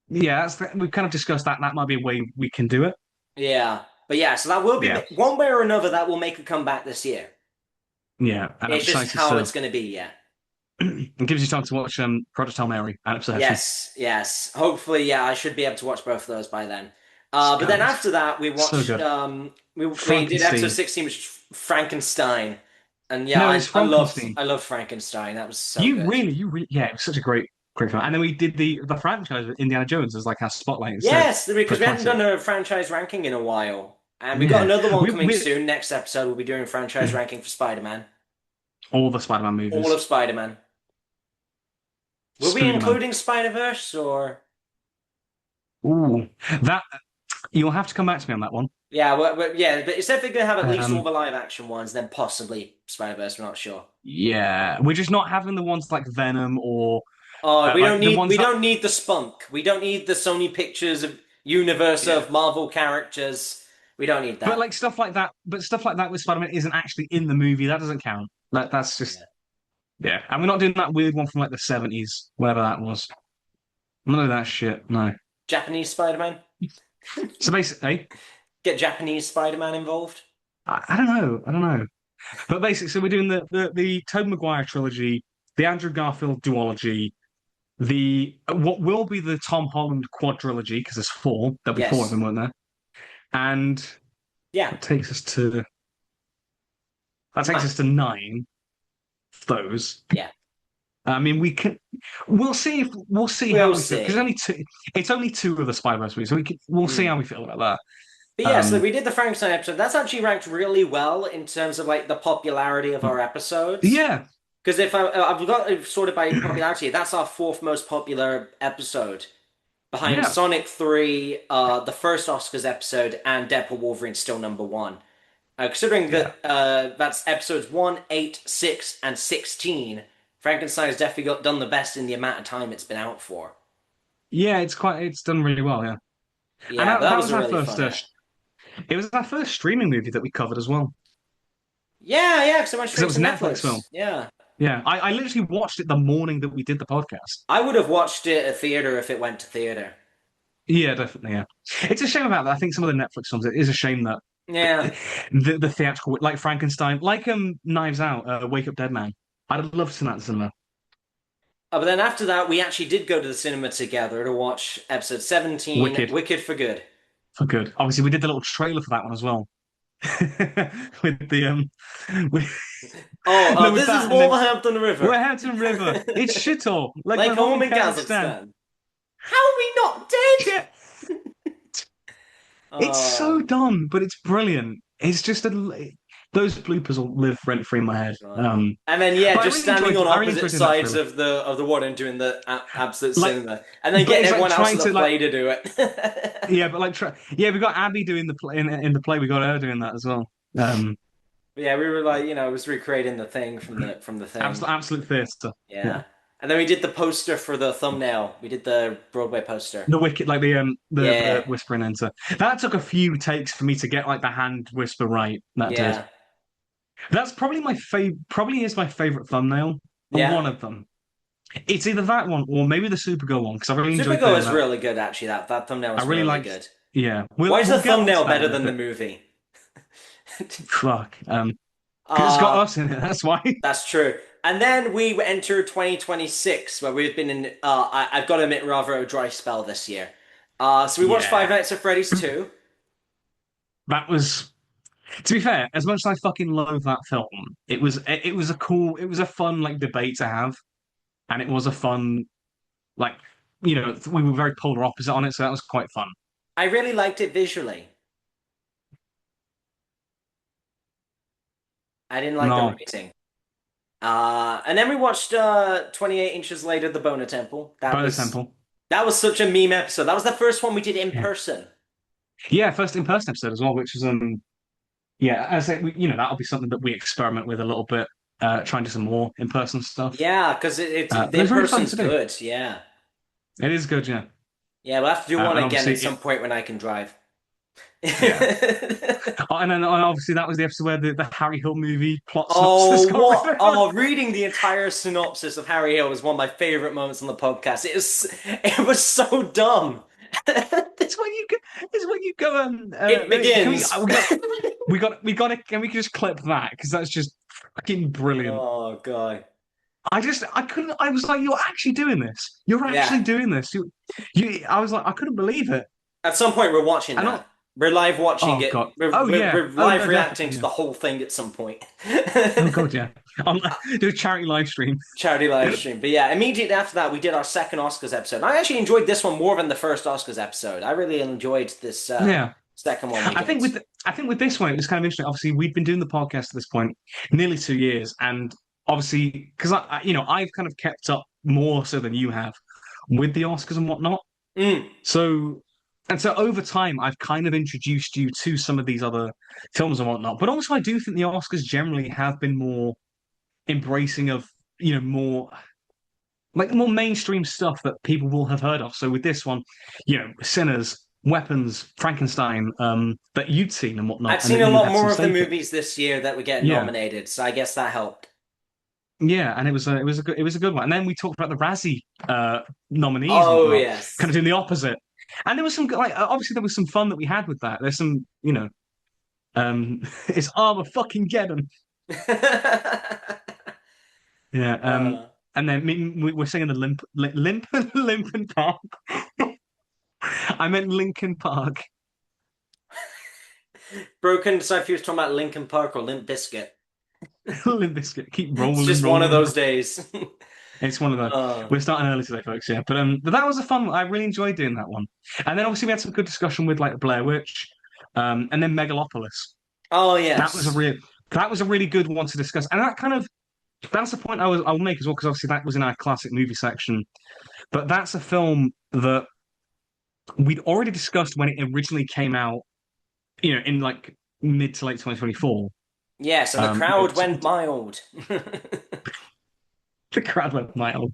S2: we've kind of discussed that. That might be a way we can do it.
S1: Yeah. But yeah, so that will be
S2: Yeah,
S1: one way or another that will make a comeback this year.
S2: yeah, and I'm
S1: It's just
S2: excited
S1: how
S2: to.
S1: it's going to be. Yeah.
S2: It gives you time to watch Project Hail Mary and Obsession.
S1: Yes, yes. Hopefully, yeah, I should be able to watch both of those by then. But then
S2: God,
S1: after that,
S2: so good.
S1: we did episode
S2: Frankenstein.
S1: 16, which is Frankenstein, and yeah,
S2: No, it's Frankenstein.
S1: I loved Frankenstein. That was so good.
S2: Yeah, it was such a great film. And then we did the franchise with Indiana Jones as like our spotlight instead
S1: Yes,
S2: for
S1: because we hadn't done
S2: classic.
S1: a franchise ranking in a while, and we got
S2: Yeah,
S1: another one coming
S2: we
S1: soon. Next episode, we'll be doing franchise ranking for Spider-Man,
S2: all the Spider-Man
S1: all of
S2: movies.
S1: Spider-Man. Will we be
S2: Spooderman.
S1: including Spider-Verse or?
S2: Ooh, that you'll have to come back to me on that one.
S1: Yeah, yeah, but it's definitely gonna have at least all
S2: Um,
S1: the live action ones, then possibly Spider-Verse. We're not sure.
S2: yeah, we're just not having the ones like Venom or
S1: Oh,
S2: like the ones
S1: we
S2: that.
S1: don't need the spunk. We don't need the Sony Pictures of universe
S2: Yeah,
S1: of Marvel characters. We don't need
S2: but
S1: that.
S2: like stuff like that. But stuff like that with Spider-Man isn't actually in the movie. That doesn't count. That's
S1: Yeah.
S2: just yeah. And we're not doing that weird one from like the 70s, whatever that was. None of that shit. No.
S1: Japanese Spider-Man?
S2: So basically,
S1: Get Japanese Spider-Man involved?
S2: I don't know. I don't know. But basically, so we're doing the Tobey Maguire trilogy, the Andrew Garfield duology, the what will be the Tom Holland quadrilogy because there's four. There'll be four of
S1: Yes.
S2: them, won't there? And
S1: Yeah.
S2: that takes us to that takes
S1: Fine.
S2: us to nine of those.
S1: Yeah.
S2: I mean, we'll see how
S1: We'll
S2: we feel because
S1: see.
S2: it's only two of the Spider-Verse movies, so we'll see
S1: Hmm.
S2: how we feel about
S1: But
S2: that.
S1: yeah, so we did the Frankenstein episode. That's actually ranked really well in terms of like the popularity of our episodes.
S2: Yeah,
S1: Because if I've got it sorted by popularity, that's our fourth most popular episode, behind
S2: yeah,
S1: Sonic 3, the first Oscars episode, and Deadpool Wolverine still number one. Considering
S2: yeah.
S1: that that's episodes 1, 8, 6, and 16, Frankenstein's definitely done the best in the amount of time it's been out for.
S2: Yeah, it's done really well, yeah. And
S1: Yeah, that
S2: that
S1: was
S2: was
S1: a
S2: our
S1: really
S2: first
S1: fun ep.
S2: it was our first streaming movie that we covered as well.
S1: Yeah, yeah, because I went
S2: Because it
S1: straight
S2: was
S1: to
S2: a Netflix film.
S1: Netflix. Yeah.
S2: Yeah. I literally watched it the morning that we did the podcast.
S1: I would have watched it at theater if it went to theater.
S2: Yeah, definitely, yeah. It's a shame about that. I think some of the Netflix films, it is a shame that
S1: Yeah.
S2: the theatrical like Frankenstein, like Knives Out, Wake Up Dead Man. I'd have loved to see that in the cinema.
S1: But then after that, we actually did go to the cinema together to watch episode 17,
S2: Wicked
S1: Wicked for Good.
S2: for good. Obviously we did the little trailer for that one as well. With the with, no, with
S1: This is
S2: that and then
S1: Wolverhampton River.
S2: Wolverhampton River. It's shithole, like
S1: Like
S2: my home
S1: home
S2: in
S1: in
S2: Kazakhstan.
S1: Kazakhstan. How are we not dead?
S2: Shit. It's so
S1: Oh,
S2: dumb, but it's brilliant. It's just those bloopers will live rent free in my head.
S1: God. And then yeah,
S2: But
S1: just standing on
S2: I really
S1: opposite
S2: enjoyed doing that
S1: sides
S2: trailer.
S1: of the water and doing the absolute
S2: Like,
S1: cinema, and then
S2: but
S1: getting
S2: it's like
S1: everyone else
S2: trying
S1: in the
S2: to like,
S1: play to do it.
S2: yeah, but like, yeah, we got Abby doing the play in the play. We got her doing that as well. Um,
S1: But yeah, we were like, it was recreating the thing from the thing.
S2: absolute theatre. Yeah,
S1: Yeah. And then we did the poster for the thumbnail. We did the Broadway poster.
S2: the wicked, like the
S1: Yeah.
S2: whispering enter. That took a few takes for me to get like the hand whisper right. That did.
S1: Yeah.
S2: That's probably my favorite. Probably is my favorite thumbnail. Or
S1: Yeah.
S2: one of them. It's either that one or maybe the Supergirl one because I really enjoyed
S1: Supergirl is really good, actually. That thumbnail
S2: I
S1: is
S2: really
S1: really
S2: liked.
S1: good.
S2: Yeah,
S1: Why is the
S2: we'll get onto
S1: thumbnail
S2: that
S1: better
S2: in a
S1: than the
S2: bit.
S1: movie?
S2: Fuck. Because it's got
S1: Uh,
S2: us in it. That's why.
S1: that's true. And then we enter 2026, where we've been in, I've got to admit, rather a dry spell this year. So we watched Five
S2: Yeah,
S1: Nights at Freddy's 2.
S2: that was. To be fair, as much as I fucking love that film, it was a cool, it was a fun like debate to have, and it was a fun like we were very polar opposite on it, so that was quite fun.
S1: I really liked it visually. I didn't like the
S2: No,
S1: writing. And then we watched 28 Inches Later, The Boner Temple.
S2: by the temple.
S1: That was such a meme episode. That was the first one we did in
S2: Yeah,
S1: person.
S2: yeah, first in person episode as well, which is yeah, as I say, that'll be something that we experiment with a little bit, try and do some more in person stuff.
S1: Yeah, because it's
S2: But
S1: the
S2: it
S1: in
S2: was really fun
S1: person's
S2: to do.
S1: good. Yeah,
S2: It is good, yeah.
S1: yeah. We'll have to do one
S2: And
S1: again
S2: obviously,
S1: at some point when I can drive.
S2: yeah. Oh, and then obviously that was the episode where the Harry Hill movie plot synopsis
S1: Oh,
S2: got
S1: what?
S2: rid of.
S1: Oh, reading the entire synopsis of Harry Hill was one of my favorite moments on the podcast. It was so dumb.
S2: It's when you go. It's when you go.
S1: It
S2: Can we?
S1: begins.
S2: Can we just clip that because that's just fucking brilliant.
S1: Oh God.
S2: I couldn't. I was like, you're actually doing this. You're
S1: Yeah.
S2: actually doing this. I was like, I couldn't believe it.
S1: At some point, we're watching
S2: And not.
S1: that. We're live watching
S2: Oh
S1: it.
S2: God. Oh yeah.
S1: We're
S2: Oh
S1: live
S2: no,
S1: reacting
S2: definitely.
S1: to
S2: Yeah.
S1: the whole thing at some point.
S2: Oh God, yeah. On do a charity live stream.
S1: Charity live stream. But yeah, immediately after that, we did our second Oscars episode. I actually enjoyed this one more than the first Oscars episode. I really enjoyed this
S2: Yeah.
S1: second one we
S2: I think
S1: did.
S2: with this one, it was kind of interesting. Obviously, we've been doing the podcast at this point nearly 2 years, and obviously, because I've kind of kept up more so than you have with the Oscars and whatnot.
S1: Mm.
S2: So, and so over time, I've kind of introduced you to some of these other films and whatnot. But also, I do think the Oscars generally have been more embracing of more like more mainstream stuff that people will have heard of. So with this one, Sinners, Weapons, Frankenstein, that you'd seen and
S1: I've
S2: whatnot, and
S1: seen
S2: that
S1: a
S2: you
S1: lot
S2: had some
S1: more of the
S2: stake in.
S1: movies this year that were getting
S2: Yeah,
S1: nominated, so I guess that helped.
S2: yeah, and it was a good one. And then we talked about the Razzie nominees and
S1: Oh
S2: whatnot, kind
S1: yes.
S2: of doing the opposite. And there was some like obviously there was some fun that we had with that. There's some it's Armor fucking get 'em. Yeah,
S1: uh,
S2: and then we're singing the Lincoln Park. I meant Lincoln Park.
S1: Broken, so if you was talking about Linkin Park or Limp Bizkit.
S2: Limp Bizkit, keep
S1: It's
S2: rolling,
S1: just one of
S2: rolling.
S1: those days.
S2: It's one of the.
S1: uh,
S2: We're starting early today, folks. Yeah, but that was a fun one. I really enjoyed doing that one. And then obviously we had some good discussion with like Blair Witch, and then Megalopolis.
S1: oh
S2: That was a
S1: yes.
S2: real. That was a really good one to discuss, and that's the point I'll make as well because obviously that was in our classic movie section. But that's a film that we'd already discussed when it originally came out. In like mid to late 2024.
S1: Yes, and the
S2: Um,
S1: crowd went mild.
S2: the crowd went wild.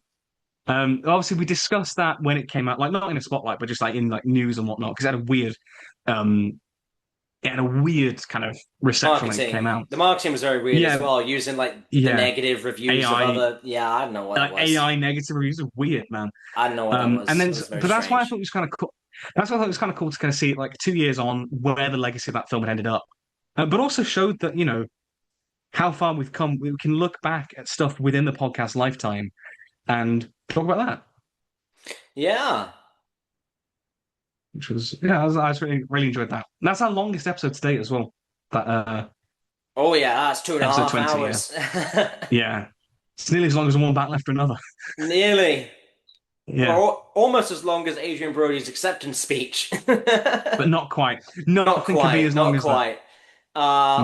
S2: Obviously, we discussed that when it came out, like not in a spotlight, but just like in like news and whatnot, because um, it had a weird kind of reception when it came
S1: Marketing.
S2: out.
S1: The marketing was very weird as
S2: Yeah,
S1: well, using like the
S2: yeah.
S1: negative reviews of
S2: AI,
S1: other. Yeah, I don't know what it
S2: like
S1: was.
S2: AI negative reviews are weird, man.
S1: I don't know what that
S2: And
S1: was.
S2: then,
S1: It was very
S2: but that's why I thought
S1: strange.
S2: it was kind of cool. That's why I thought it was kind of cool to kind of see it like 2 years on where the legacy of that film had ended up, but also showed that how far we've come. We can look back at stuff within the podcast lifetime and talk about that.
S1: Yeah.
S2: Which was I was really really enjoyed that. That's our longest episode to date as well. That
S1: Oh yeah, that's two and a
S2: episode
S1: half
S2: 20, yeah.
S1: hours.
S2: Yeah. It's nearly as long as one back left for another.
S1: Nearly.
S2: Yeah.
S1: Or almost as long as Adrian Brody's acceptance speech.
S2: But not quite.
S1: Not
S2: Nothing can be
S1: quite,
S2: as long
S1: not
S2: as that.
S1: quite.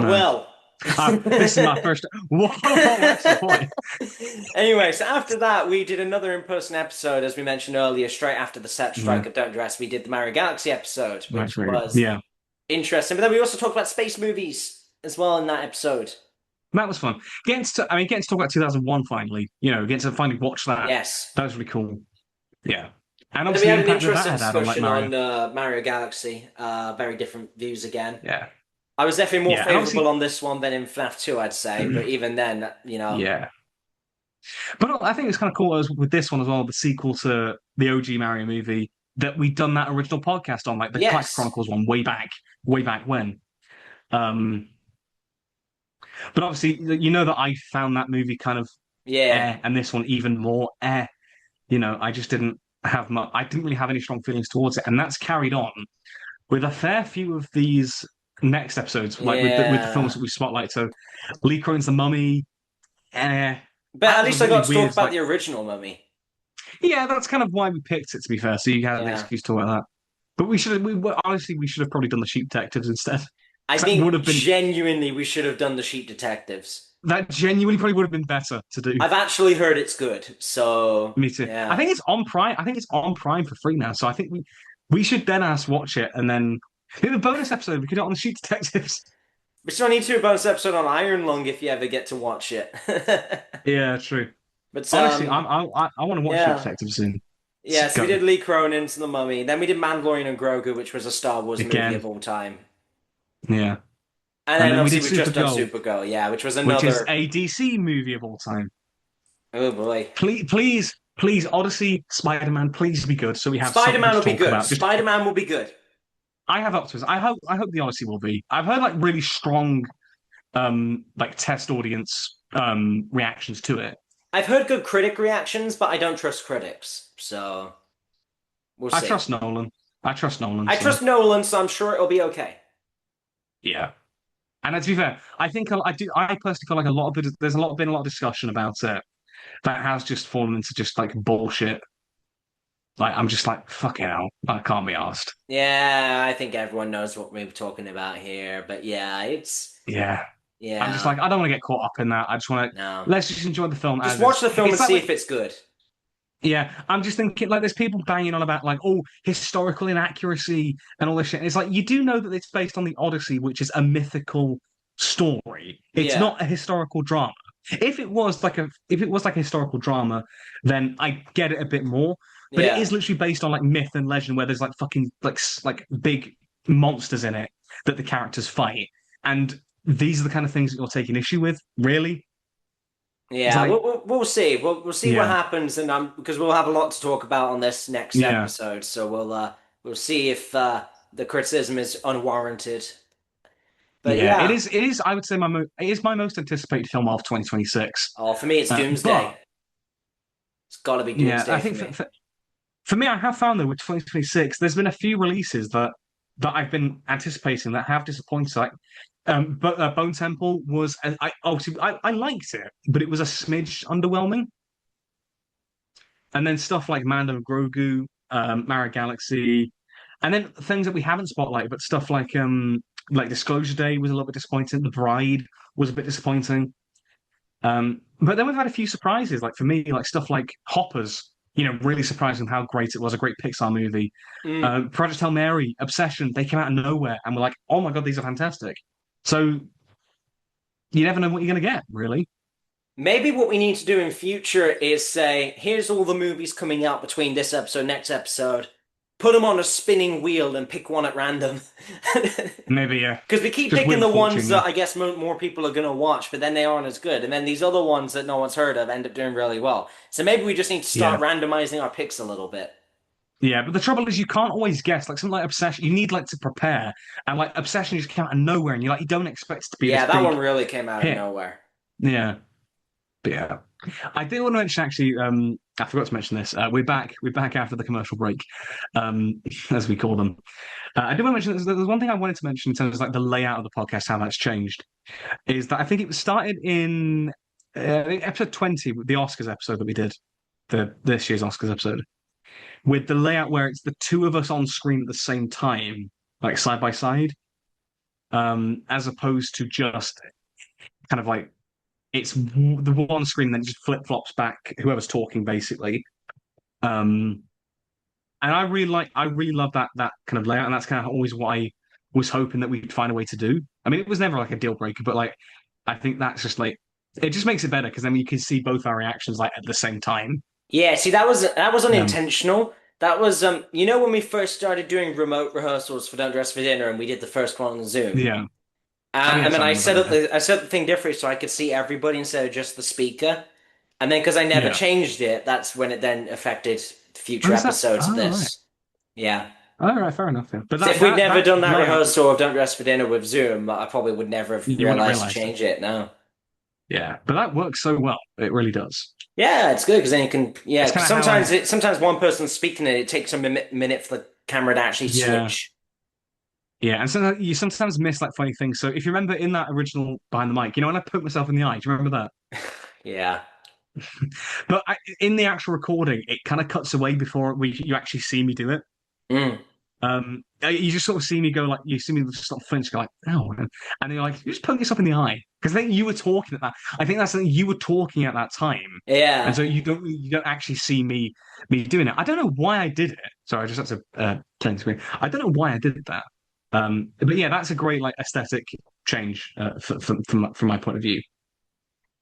S2: No.
S1: Well.
S2: This is my first. Whoa, that's the point.
S1: Anyway, so after that, we did another in-person episode, as we mentioned earlier, straight after the set
S2: Yeah,
S1: strike of Don't Dress. We did the Mario Galaxy episode,
S2: that's
S1: which
S2: very good.
S1: was
S2: Yeah,
S1: interesting. But then we also talked about space movies as well in that episode.
S2: that was fun. Getting to talk about 2001 finally. Getting to finally watch that.
S1: Yes.
S2: That was really cool. Yeah, and
S1: And then we
S2: obviously the
S1: had an
S2: impact that
S1: interesting
S2: had on like
S1: discussion
S2: Mario.
S1: on Mario Galaxy. Very different views again.
S2: Yeah,
S1: I was definitely more
S2: yeah, and
S1: favorable
S2: obviously,
S1: on this one than in FNAF 2, I'd say. But even then,
S2: yeah. But I think it's kind of cool as with this one as well, the sequel to the OG Mario movie, that we'd done that original podcast on, like the Galactic
S1: Yes.
S2: Chronicles one, way back when. Um, but obviously, you know that I found that movie kind of
S1: Yeah.
S2: and this one even more eh. I just didn't have much. I didn't really have any strong feelings towards it, and that's carried on with a fair few of these next episodes, like with the films
S1: Yeah.
S2: that we spotlight. So, Lee Cronin's The Mummy. Eh,
S1: But
S2: that
S1: at
S2: was a
S1: least I
S2: really
S1: got to talk
S2: weird.
S1: about the original Mummy.
S2: Yeah, that's kind of why we picked it. To be fair, so you had an
S1: Yeah.
S2: excuse to talk about that. But honestly, we should have probably done the Sheep Detectives instead,
S1: I
S2: because that would
S1: think
S2: have been
S1: genuinely we should have done the Sheep Detectives.
S2: that genuinely probably would have been better to do.
S1: I've actually heard it's good, so
S2: Me too. I
S1: yeah.
S2: think it's on Prime. I think it's on Prime for free now. So I think we should then ask watch it and then do the bonus episode. We could do it on the Sheep Detectives.
S1: We still need to do a bonus episode on Iron Lung if you ever get to watch it.
S2: Yeah, true.
S1: But
S2: Honestly, I want to watch Sheep
S1: yeah.
S2: Detectives soon.
S1: Yeah, so we
S2: Go
S1: did Lee Cronin's The Mummy. Then we did Mandalorian and Grogu, which was a Star Wars movie
S2: again.
S1: of all time.
S2: Yeah,
S1: And
S2: and
S1: then
S2: then we
S1: obviously
S2: did
S1: we've just done
S2: Supergirl,
S1: Supergirl, yeah, which was
S2: which is
S1: another.
S2: a DC movie of all time.
S1: Oh boy.
S2: Please, Odyssey, Spider-Man, please be good, so we have something
S1: Spider-Man
S2: to
S1: will be
S2: talk
S1: good.
S2: about. Just
S1: Spider-Man will be good.
S2: I have optimism. I hope the Odyssey will be. I've heard like really strong like test audience reactions to it.
S1: I've heard good critic reactions, but I don't trust critics, so we'll
S2: I
S1: see.
S2: trust Nolan. I trust Nolan,
S1: I
S2: so
S1: trust Nolan, so I'm sure it'll be okay.
S2: yeah. And to be fair, I think I do. I personally feel like there's been a lot of discussion about it that has just fallen into just like bullshit. Like I'm just like fucking hell, I can't be asked.
S1: Yeah, I think everyone knows what we're talking about here, but yeah,
S2: Yeah, I'm just
S1: yeah,
S2: like I don't want to get caught up in that. I just want to
S1: no.
S2: let's just enjoy the film
S1: Just
S2: as
S1: watch
S2: is.
S1: the film
S2: It's
S1: and
S2: like
S1: see
S2: when
S1: if it's good.
S2: yeah, I'm just thinking like there's people banging on about like historical inaccuracy and all this shit. And it's like you do know that it's based on the Odyssey, which is a mythical story. It's
S1: Yeah,
S2: not a historical drama. If it was like a historical drama, then I get it a bit more. But it
S1: yeah.
S2: is literally based on like myth and legend, where there's like fucking like big monsters in it that the characters fight, and these are the kind of things that you're taking issue with. Really, it's
S1: Yeah,
S2: like
S1: we'll see. We'll see what
S2: yeah,
S1: happens, and because we'll have a lot to talk about on this next
S2: yeah.
S1: episode. So we'll see if the criticism is unwarranted. But
S2: Yeah, it
S1: yeah,
S2: is. It is. I would say it is my most anticipated film of 2026.
S1: oh, for me it's
S2: But
S1: Doomsday. It's got to be
S2: yeah,
S1: Doomsday
S2: I
S1: for
S2: think
S1: me.
S2: for me, I have found though with 2026, there's been a few releases that I've been anticipating that have disappointed. Like, but Bone Temple was. I obviously I liked it, but it was a smidge underwhelming. And then stuff like Mando and Grogu, Mario Galaxy, and then things that we haven't spotlighted, but stuff like Disclosure Day was a little bit disappointing. The Bride was a bit disappointing. But then we've had a few surprises, like for me, like stuff like Hoppers, really surprising how great it was, a great Pixar movie.
S1: Mm.
S2: Project Hail Mary, Obsession, they came out of nowhere and we're like, oh my God, these are fantastic. So you never know what you're going to get, really.
S1: Maybe what we need to do in future is say, here's all the movies coming out between this episode, next episode. Put them on a spinning wheel and pick one at random.
S2: Maybe, yeah.
S1: Because we keep
S2: Just
S1: picking
S2: Wheel
S1: the
S2: of
S1: ones
S2: Fortune, yeah.
S1: that I guess more people are going to watch, but then they aren't as good. And then these other ones that no one's heard of end up doing really well. So maybe we just need to start
S2: Yeah.
S1: randomizing our picks a little bit.
S2: Yeah, but the trouble is you can't always guess. Like something like Obsession, you need like to prepare. And like Obsession just came out of nowhere and you don't expect it to be this
S1: Yeah, that one
S2: big
S1: really came out of
S2: hit.
S1: nowhere.
S2: Yeah. But yeah. I did want to mention actually, I forgot to mention this. We're back after the commercial break, as we call them. I did want to mention there's one thing I wanted to mention in terms of like the layout of the podcast, how that's changed, is that I think it was started in episode 20, the Oscars episode that we did, this year's Oscars episode, with the layout where it's the two of us on screen at the same time, like side by side, as opposed to just kind of like the one screen then just flip flops back whoever's talking basically. Um, and I really love that kind of layout, and that's kind of always what I was hoping that we'd find a way to do. I mean, it was never like a deal breaker, but like I think that's just like it just makes it better because then you can see both our reactions like at the same time.
S1: Yeah, see, that was
S2: Um,
S1: unintentional. That was when we first started doing remote rehearsals for Don't Dress for Dinner, and we did the first one on Zoom.
S2: yeah. Oh
S1: And
S2: yes,
S1: then
S2: I remember that. Yeah,
S1: I set up the thing differently so I could see everybody instead of just the speaker. And then because I never
S2: Yeah.
S1: changed it, that's when it then affected
S2: Oh,
S1: future
S2: is that?
S1: episodes of
S2: Oh, right.
S1: this. Yeah.
S2: All right, fair enough. Yeah. But
S1: So
S2: that
S1: if we'd
S2: that
S1: never
S2: that
S1: done that
S2: layout,
S1: rehearsal of Don't Dress for Dinner with Zoom, I probably would never have
S2: you wouldn't have
S1: realized to
S2: realized it.
S1: change it. No.
S2: Yeah, but that works so well. It really does.
S1: Yeah, it's good because then you can. Yeah,
S2: It's
S1: 'cause
S2: kind of how I.
S1: sometimes one person's speaking and it takes a minute for the camera to actually
S2: Yeah,
S1: switch.
S2: yeah, and so you sometimes miss like funny things. So if you remember in that original Behind the Mic, when I poked myself in the eye, do you remember that?
S1: Yeah.
S2: But in the actual recording, it kind of cuts away before you actually see me do it.
S1: Mm.
S2: You just sort of see me go like you see me just sort of flinch, go like, "Oh," and you're like, "You just poke yourself in the eye," because I think you were talking at that. I think that's something you were talking at that time, and
S1: Yeah.
S2: so you don't actually see me doing it. I don't know why I did it. Sorry, I just had to change the screen. I don't know why I did that. But yeah, that's a great like aesthetic change from my point of view.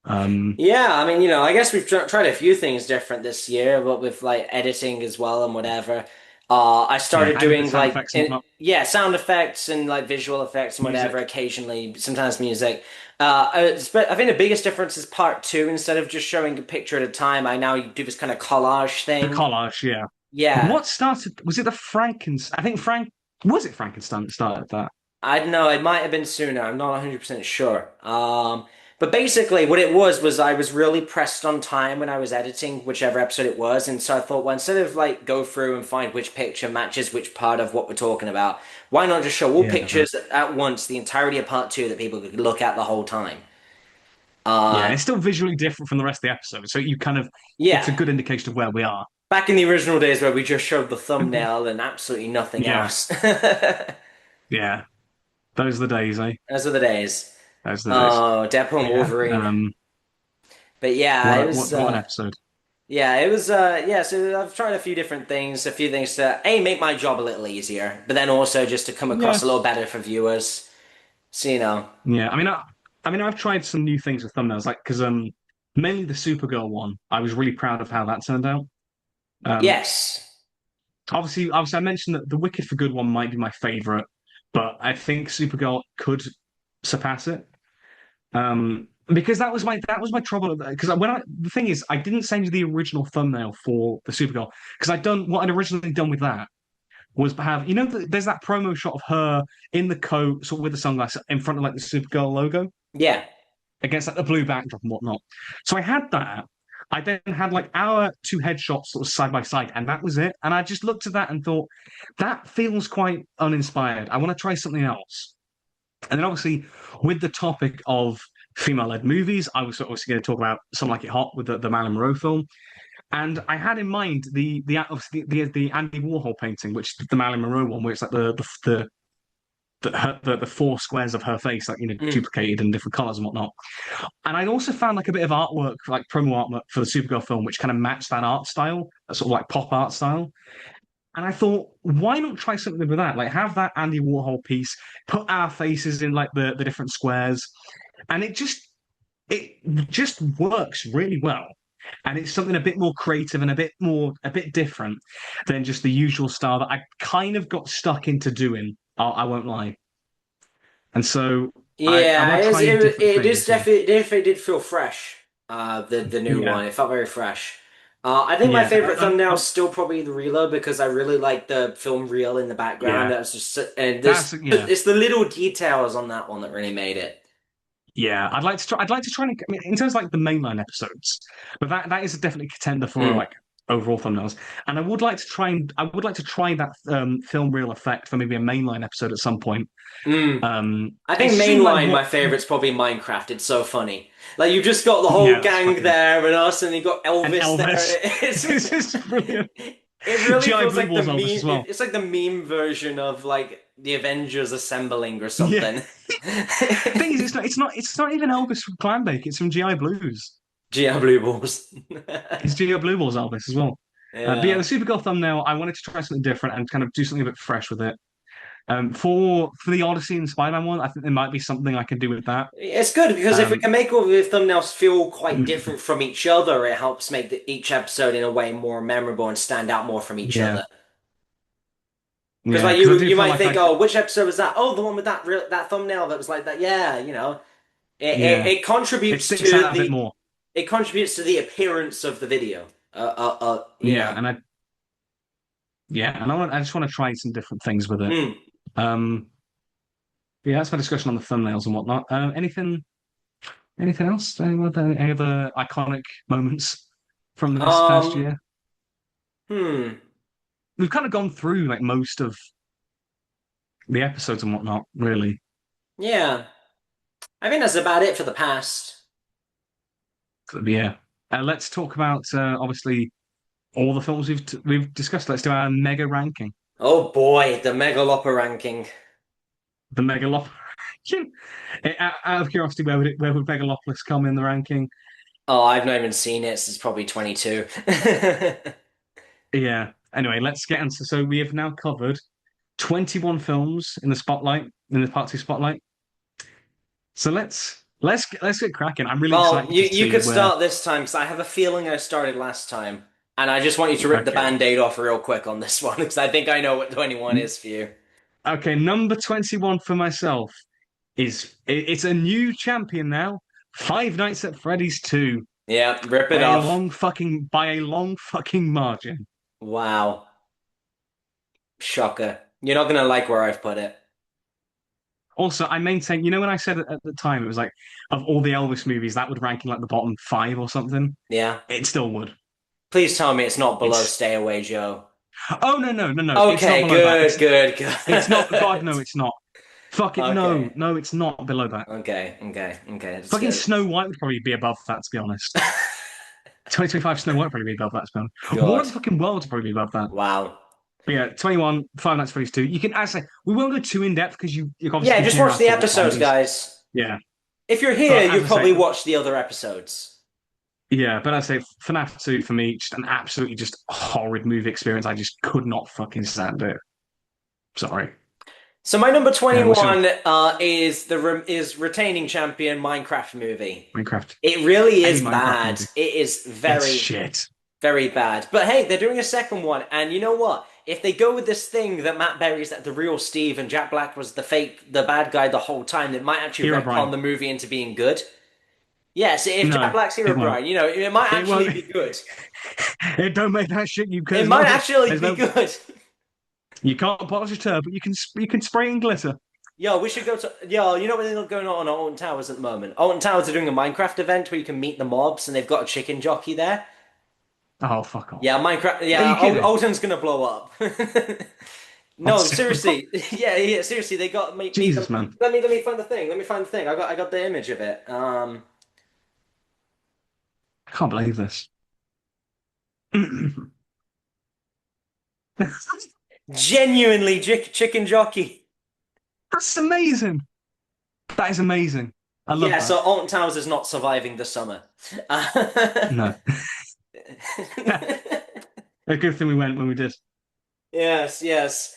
S2: Um,
S1: Yeah, I mean, I guess we've tried a few things different this year, but with like editing as well and whatever. I
S2: yeah,
S1: started
S2: add a bit of
S1: doing
S2: sound
S1: like
S2: effects and whatnot.
S1: yeah, sound effects and like visual effects and whatever,
S2: Music,
S1: occasionally, sometimes music. But I think the biggest difference is part two. Instead of just showing a picture at a time, I now do this kind of collage
S2: the
S1: thing.
S2: collage, yeah.
S1: Yeah.
S2: What started? Was it the Frankenstein? I think Frank was it Frankenstein that started that?
S1: I don't know, it might have been sooner. I'm not 100% sure. But basically, what it was I was really pressed on time when I was editing whichever episode it was, and so I thought, well, instead of like go through and find which picture matches which part of what we're talking about, why not just show all
S2: Yeah.
S1: pictures at once, the entirety of part two that people could look at the whole time?
S2: Yeah, and
S1: Uh,
S2: it's still visually different from the rest of the episode, so you kind of it's
S1: yeah.
S2: a good indication of where we are.
S1: Back in the original days where we just showed the thumbnail and absolutely nothing
S2: Yeah,
S1: else.
S2: yeah. Those are the days, eh?
S1: Those were the days.
S2: Those are the days.
S1: Oh, Deadpool and
S2: Yeah.
S1: Wolverine. But yeah,
S2: What
S1: it
S2: a,
S1: was
S2: what an episode.
S1: yeah, it was yeah, so I've tried a few things to A, make my job a little easier, but then also just to come
S2: Yeah.
S1: across a little better for viewers. So,
S2: Yeah. I mean, I've tried some new things with thumbnails, like because mainly the Supergirl one. I was really proud of how that turned out. Um,
S1: yes.
S2: obviously, I mentioned that the Wicked for Good one might be my favorite, but I think Supergirl could surpass it. Because that was my trouble because the thing is I didn't send you the original thumbnail for the Supergirl because I'd done what I'd originally done with that was have there's that promo shot of her in the coat sort of with the sunglasses in front of like the Supergirl logo
S1: Yeah.
S2: against like the blue backdrop and whatnot. So I had that. I then had like our two headshots sort of side by side, and that was it. And I just looked at that and thought that feels quite uninspired. I want to try something else. And then obviously with the topic of female-led movies, I was obviously going to talk about Some Like It Hot with the Marilyn Monroe film, and I had in mind obviously the Andy Warhol painting, which is the Marilyn Monroe one, where it's like the four squares of her face, like
S1: Mm.
S2: duplicated in different colors and whatnot. And I'd also found like a bit of artwork, like promo artwork for the Supergirl film, which kind of matched that art style, that sort of like pop art style. And I thought, why not try something with that? Like have that Andy Warhol piece, put our faces in like the different squares, and it just works really well. And it's something a bit more creative and a bit different than just the usual style that I kind of got stuck into doing. I won't lie. And so I
S1: Yeah,
S2: want to try different
S1: it is
S2: things. Yeah.
S1: definitely did feel fresh. The new
S2: Yeah.
S1: one, it felt very fresh. I think my
S2: Yeah.
S1: favorite thumbnail is still probably the reeler because I really like the film reel in the background.
S2: Yeah.
S1: That's just and
S2: That's
S1: this
S2: yeah.
S1: it's the little details on that one that really made it.
S2: Yeah, I'd like to try and I mean, in terms of like the mainline episodes, but that is definitely a contender for
S1: Mm.
S2: like overall thumbnails. And I would like to try that film reel effect for maybe a mainline episode at some point.
S1: Mm. I
S2: It
S1: think
S2: seemed like
S1: mainline,
S2: what
S1: my favorite's probably Minecraft. It's so funny. Like you've just got the whole
S2: yeah, that's
S1: gang
S2: funny.
S1: there and us, and you got
S2: And
S1: Elvis there.
S2: Elvis.
S1: It's
S2: This is brilliant.
S1: it really
S2: GI
S1: feels
S2: Blue
S1: like the
S2: Balls
S1: meme.
S2: Elvis as well.
S1: It's like the meme version of like the Avengers assembling or
S2: Yeah.
S1: something.
S2: Thing is, it's not even Elvis from Clambake. It's from GI Blues.
S1: GI Blue Balls.
S2: It's GI Blue Balls Elvis as well. But yeah, the
S1: Yeah.
S2: Supergirl thumbnail, I wanted to try something different and kind of do something a bit fresh with it. For the Odyssey and Spider-Man one, I think there might be something I can do with that.
S1: It's good because if we
S2: Um,
S1: can make all the thumbnails feel quite different from each other, it helps make each episode in a way more memorable and stand out more from each
S2: yeah,
S1: other. Because
S2: yeah,
S1: like
S2: because I do
S1: you
S2: feel
S1: might
S2: like
S1: think, oh, which episode was that? Oh, the one with that thumbnail that was like that. Yeah, it
S2: yeah,
S1: it
S2: it
S1: contributes
S2: sticks
S1: to
S2: out a bit more.
S1: it contributes to the appearance of the video. You
S2: Yeah,
S1: know.
S2: and I just want to try some different things with it.
S1: Mm.
S2: Um, yeah, that's my discussion on the thumbnails and whatnot. Anything else? Any other iconic moments from this past
S1: Um,
S2: year?
S1: hmm.
S2: We've kind of gone through like most of the episodes and whatnot, really.
S1: Yeah. I think that's about it for the past.
S2: But yeah. Let's talk about obviously all the films we've discussed. Let's do our mega ranking.
S1: Oh boy, the Megalopa ranking.
S2: The Megalop. Out of curiosity, where would Megalopolis come in the ranking?
S1: Oh, I've not even seen it since probably 22.
S2: Yeah. Anyway, let's get into. So we have now covered 21 films in the spotlight, in the part two spotlight. So let's get cracking. I'm really
S1: Well,
S2: excited
S1: you
S2: to
S1: you
S2: see
S1: could
S2: where.
S1: start this time because I have a feeling I started last time, and I just want you to rip the
S2: Okay.
S1: band-aid off real quick on this one because I think I know what 21 is for you.
S2: Okay, number 21 for myself it's a new champion now. Five Nights at Freddy's 2
S1: Yeah, rip it off.
S2: by a long fucking margin.
S1: Wow, shocker. You're not gonna like where I've put it.
S2: Also, I maintain, when I said at the time it was like of all the Elvis movies that would rank in like the bottom five or something,
S1: Yeah.
S2: it still would.
S1: Please tell me it's not below
S2: It's
S1: Stay Away Joe.
S2: oh no, it's not
S1: Okay,
S2: below that.
S1: good, good,
S2: It's not. God,
S1: good.
S2: no, it's not. Fuck it, no,
S1: Okay,
S2: no, it's not below that.
S1: okay, that's
S2: Fucking
S1: good.
S2: Snow White would probably be above that, to be honest. 2025 Snow White would probably be above that, to be honest. War of
S1: God.
S2: the fucking Worlds would probably be above that.
S1: Wow.
S2: But yeah, 21, Five Nights at Freddy's 2. You can actually, we won't go too in depth because you obviously
S1: Yeah, just
S2: compare
S1: watch
S2: our
S1: the
S2: thoughts on
S1: episodes,
S2: these.
S1: guys.
S2: Yeah.
S1: If you're here,
S2: But
S1: you
S2: as I say,
S1: probably watched the other episodes.
S2: but I say FNAF 2 for me, just an absolutely just horrid movie experience. I just could not fucking stand it. Sorry.
S1: So my number
S2: Yeah, what's your
S1: 21 is retaining champion Minecraft movie.
S2: Minecraft?
S1: It really
S2: Any
S1: is
S2: Minecraft
S1: bad.
S2: movie?
S1: It is
S2: It's
S1: very,
S2: shit.
S1: very bad. But hey, they're doing a second one, and you know what? If they go with this thing that Matt Berry's the real Steve and Jack Black was the bad guy the whole time, it might actually
S2: Hero
S1: retcon
S2: Brian.
S1: the movie into being good. Yes, if Jack
S2: No,
S1: Black's
S2: it
S1: Hero
S2: won't.
S1: Brian, it might
S2: It
S1: actually
S2: won't.
S1: be good.
S2: It don't make that shit. You
S1: It
S2: because
S1: might actually
S2: there's
S1: be
S2: no.
S1: good.
S2: You can't polish a turd, but you can spray and glitter.
S1: Yo, we should go to. Yo, you know what they're going on at Alton Towers at the moment? Alton Towers are doing a Minecraft event where you can meet the mobs, and they've got a chicken jockey there.
S2: Oh fuck off!
S1: Yeah, Minecraft.
S2: Are
S1: Yeah,
S2: you kidding?
S1: Alton's gonna blow up. No,
S2: That's-
S1: seriously. Yeah, seriously. They got meet them.
S2: Jesus, man.
S1: Let me find the thing. Let me find the thing. I got the image of it.
S2: I can't believe this.
S1: Genuinely chicken jockey.
S2: That's amazing. That is amazing. I love
S1: Yeah, so
S2: that.
S1: Alton Towers is not surviving the summer.
S2: No. A good thing we went when we did.
S1: Yes, yes.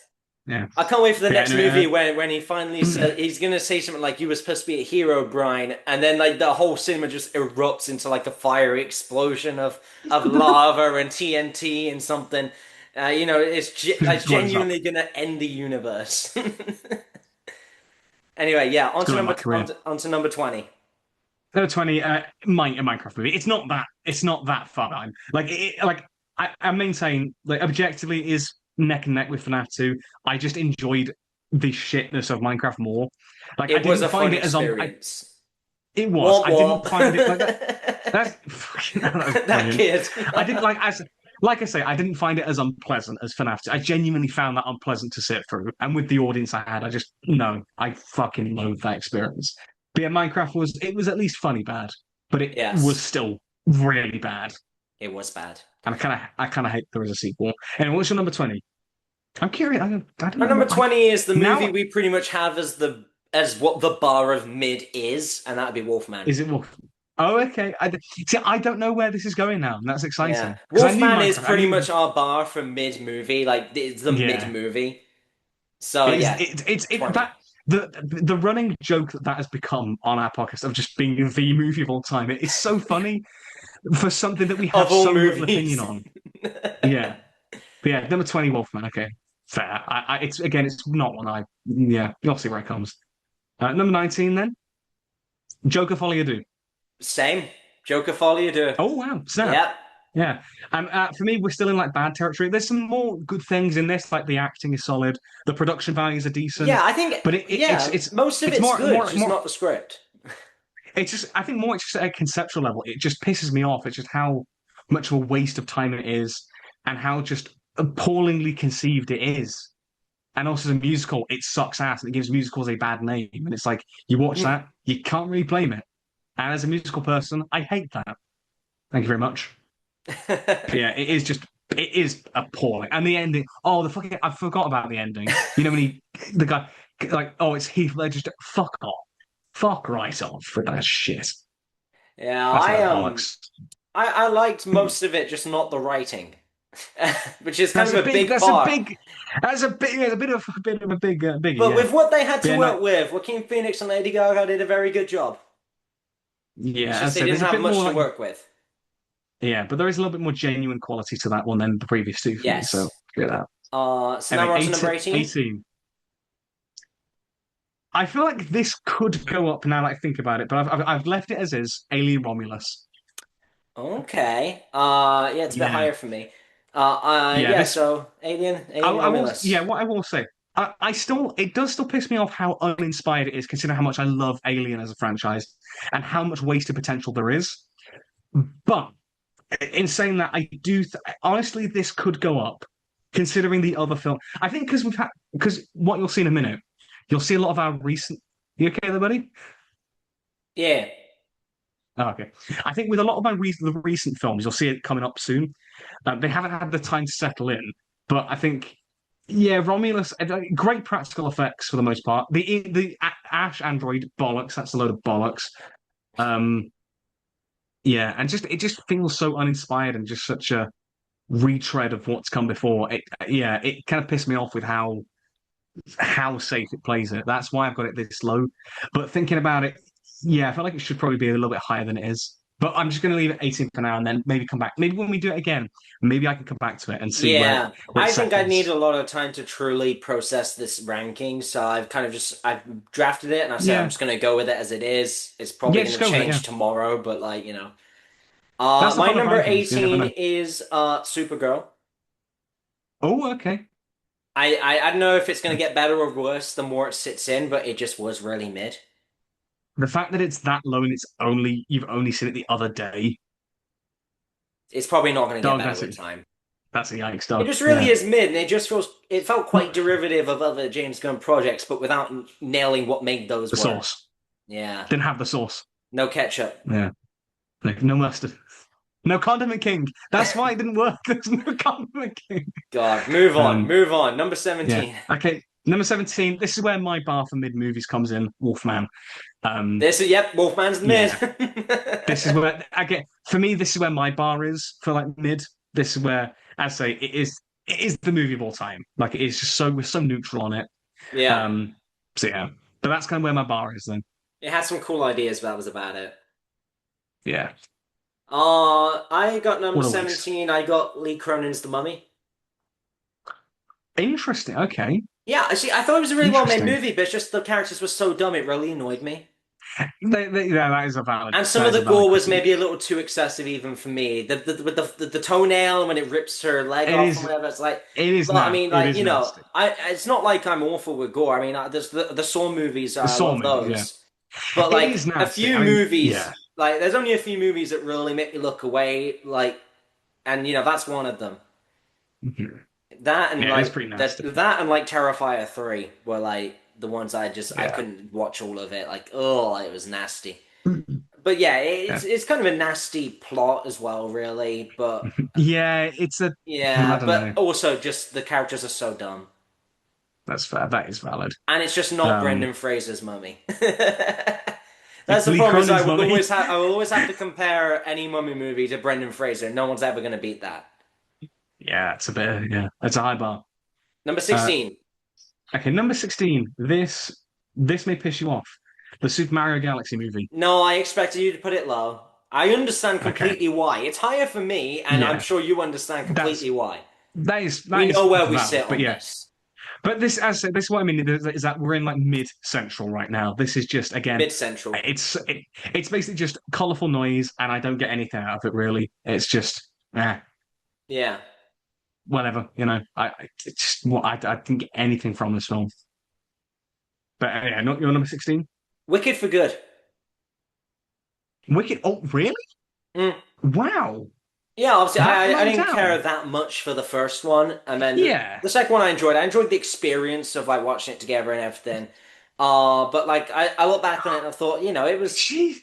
S2: Yeah.
S1: I can't wait for the
S2: But yeah,
S1: next
S2: anyway,
S1: movie when he finally said he's gonna say something like you were supposed to be a hero, Brian, and then like the whole cinema just erupts into like a fiery explosion of lava and TNT and something. It's
S2: blows up.
S1: genuinely gonna end the universe. Anyway, yeah, on
S2: It's
S1: to
S2: going to
S1: number
S2: my
S1: t-
S2: career.
S1: on to number 20.
S2: Number 20, a Minecraft movie. It's not that fun. I maintain, like, objectively, it is neck and neck with FNAF 2. I just enjoyed the shitness of Minecraft more. Like, I
S1: It was
S2: didn't
S1: a fun
S2: find it as
S1: experience.
S2: it was.
S1: Womp
S2: I didn't
S1: womp.
S2: find it like that. That's that was
S1: That
S2: brilliant.
S1: kid.
S2: I didn't like I say, I didn't find it as unpleasant as FNAF 2. I genuinely found that unpleasant to sit through. And with the audience I had, I just no, I fucking loathed that experience. But yeah, Minecraft was at least funny bad, but it was
S1: Yes,
S2: still really bad.
S1: it was bad.
S2: And I kinda hate there was a sequel. Anyway, what's your number 20? I'm curious. I don't
S1: My
S2: know
S1: number
S2: what
S1: 20 is the movie
S2: now
S1: we pretty much have as what the bar of mid is, and that'd be Wolfman.
S2: is it more. Oh, okay. See, I don't know where this is going now, and that's
S1: Yeah.
S2: exciting. Because I knew
S1: Wolfman is
S2: Minecraft. I
S1: pretty
S2: knew
S1: much our bar for mid movie. Like it's the mid
S2: yeah.
S1: movie. So
S2: It is.
S1: yeah,
S2: It
S1: 20.
S2: that the running joke that has become on our podcast of just being the movie of all time. It is so funny for something that we have
S1: Of all
S2: so little opinion
S1: movies.
S2: on. Yeah, but yeah, number 20, Wolfman. Okay, fair. It's not one I. Yeah, you'll see where it comes. Number 19, then Joker Folie à Deux.
S1: Same. Joker Folie à Deux.
S2: Oh wow, snap.
S1: Yep.
S2: Yeah. And for me, we're still in like bad territory. There's some more good things in this, like the acting is solid, the production values are
S1: Yeah,
S2: decent,
S1: I think
S2: but
S1: yeah, most of
S2: it's
S1: it's
S2: more
S1: good,
S2: more
S1: just
S2: more.
S1: not the script.
S2: It's just I think more it's just at a conceptual level. It just pisses me off. It's just how much of a waste of time it is, and how just appallingly conceived it is. And also as a musical, it sucks ass and it gives musicals a bad name. And it's like you watch that, you can't really blame it. And as a musical person, I hate that. Thank you very much. But yeah, it is appalling. And the ending, oh the fucking I forgot about the ending. You know when the guy like, oh it's Heath Ledger, fuck off. Fuck right off for that shit.
S1: Yeah,
S2: That's a load of bollocks.
S1: I liked most of it, just not the writing, which is kind
S2: That's
S1: of
S2: a
S1: a
S2: big
S1: big
S2: that's a
S1: part.
S2: big that's a bit of a big biggie,
S1: But
S2: yeah.
S1: with what they had
S2: But
S1: to
S2: yeah,
S1: work
S2: no,
S1: with, Joaquin Phoenix and Lady Gaga did a very good job. It's
S2: yeah,
S1: just
S2: as I
S1: they
S2: said,
S1: didn't
S2: there's a
S1: have
S2: bit more
S1: much to
S2: like
S1: work with.
S2: yeah, but there is a little bit more genuine quality to that one than the previous two for me. So
S1: Yes.
S2: get that.
S1: So now
S2: Anyway,
S1: we're on to number 18.
S2: 18. I feel like this could go up now that I think about it, but I've left it as is. Alien Romulus.
S1: Okay. Yeah, it's a bit
S2: Yeah,
S1: higher for me.
S2: yeah.
S1: Yeah,
S2: This
S1: so Alien
S2: I will. Yeah,
S1: Romulus.
S2: what I will say. I still, it does still piss me off how uninspired it is, considering how much I love Alien as a franchise and how much wasted potential there is. But in saying that, I do honestly, this could go up, considering the other film. I think because what you'll see in a minute, you'll see a lot of our recent. You okay there, buddy?
S1: Yeah.
S2: Oh, okay. I think with a lot of the recent films, you'll see it coming up soon. They haven't had the time to settle in, but I think, yeah, Romulus, great practical effects for the most part. The Ash android bollocks. That's a load of bollocks. Um, yeah, and just it just feels so uninspired and just such a retread of what's come before. Yeah, it kind of pissed me off with how safe it plays it. That's why I've got it this low. But thinking about it, yeah, I feel like it should probably be a little bit higher than it is. But I'm just going to leave it 18 for now and then maybe come back. Maybe when we do it again, maybe I can come back to it and see
S1: Yeah.
S2: where it
S1: I think I need
S2: settles.
S1: a lot of time to truly process this ranking, so I've kind of just I've drafted it and I said I'm
S2: Yeah,
S1: just gonna go with it as it is. It's probably
S2: yeah,
S1: gonna
S2: just go with it. Yeah,
S1: change tomorrow, but like,
S2: that's the
S1: My
S2: fun of
S1: number
S2: rankings. You never
S1: 18
S2: know.
S1: is Supergirl.
S2: Oh, okay.
S1: I don't know if it's gonna get better or worse the more it sits in, but it just was really mid.
S2: The fact that it's that low and you've only seen it the other day,
S1: It's probably not gonna get
S2: dog.
S1: better with time.
S2: That's a yikes,
S1: It
S2: dog.
S1: just really
S2: Yeah,
S1: is mid, and it felt quite derivative of other James Gunn projects, but without nailing what made those
S2: the
S1: work.
S2: sauce
S1: Yeah.
S2: didn't have the sauce.
S1: No ketchup.
S2: Yeah, like no mustard. No Condiment King. That's why it didn't work. There's no Condiment King.
S1: God, move on,
S2: Um,
S1: move on. Number
S2: yeah.
S1: 17.
S2: Okay. Number 17. This is where my bar for mid movies comes in. Wolfman. Um,
S1: This is, yep, Wolfman's the mid.
S2: yeah. This is where I get for me. This is where my bar is for like mid. This is where I say it is the movie of all time. Like it is just so we're so neutral on it.
S1: Yeah,
S2: Um, so yeah. But that's kind of where my bar is then.
S1: it had some cool ideas, but that was about it.
S2: Yeah.
S1: I got number
S2: What a waste.
S1: 17. I got Lee Cronin's The Mummy.
S2: Interesting. Okay.
S1: Yeah, see, I thought it was a really well-made
S2: Interesting.
S1: movie, but it's just the characters were so dumb, it really annoyed me.
S2: Yeah, that is a valid.
S1: And some
S2: That
S1: of
S2: is
S1: the
S2: a valid
S1: gore was
S2: critique.
S1: maybe a little too excessive even for me. The townnail when it rips her leg
S2: It
S1: off and
S2: is.
S1: whatever, it's like,
S2: It is
S1: but I
S2: now.
S1: mean,
S2: It
S1: like,
S2: is nasty.
S1: it's not like I'm awful with gore. I mean, there's the Saw movies,
S2: The
S1: I
S2: Saw
S1: love
S2: movies. Yeah.
S1: those. But
S2: It
S1: like
S2: is
S1: a
S2: nasty.
S1: few
S2: I mean, yeah.
S1: movies, like there's only a few movies that really make me look away, like, and that's one of them.
S2: Mhm.
S1: That and
S2: Yeah, it is
S1: like
S2: pretty nasty.
S1: that and like Terrifier 3 were like the ones I
S2: Yeah.
S1: couldn't watch all of it. Like, oh, it was nasty.
S2: Mhm.
S1: But yeah,
S2: Yeah.
S1: it's kind of a nasty plot as well, really. But
S2: Yeah, it's a. I
S1: yeah,
S2: don't
S1: but
S2: know.
S1: also just the characters are so dumb,
S2: That's fair. That is valid.
S1: and it's just not
S2: Um,
S1: Brendan Fraser's Mummy. That's
S2: it's
S1: the
S2: Lee
S1: problem is
S2: Cronin's mummy.
S1: I will always have to compare any Mummy movie to Brendan Fraser. No one's ever going to beat that.
S2: Yeah, it's a bit. Yeah, it's a high bar.
S1: Number
S2: Uh,
S1: 16.
S2: okay, number 16. This may piss you off. The Super Mario Galaxy movie.
S1: No, I expected you to put it low. I understand
S2: Okay.
S1: completely why. It's higher for me, and I'm
S2: Yeah,
S1: sure you understand
S2: that's
S1: completely why.
S2: that is
S1: We
S2: that is
S1: know where we
S2: valid.
S1: sit
S2: But
S1: on
S2: yeah,
S1: this.
S2: But this, as I said, this is what I mean is that we're in like mid-central right now. This is just again,
S1: Mid Central.
S2: it's basically just colorful noise, and I don't get anything out of it really. It's just
S1: Yeah.
S2: whatever, it's just what I didn't get anything from this film. But yeah, not your number 16.
S1: Wicked for Good.
S2: Wicked. Oh, really?
S1: Mm.
S2: Wow,
S1: Yeah, obviously,
S2: that
S1: I
S2: low
S1: didn't care
S2: down.
S1: that much for the first one, and then
S2: Yeah.
S1: the second one I enjoyed. I enjoyed the experience of like watching it together and everything. But like I look back on it and I thought,
S2: Jeez.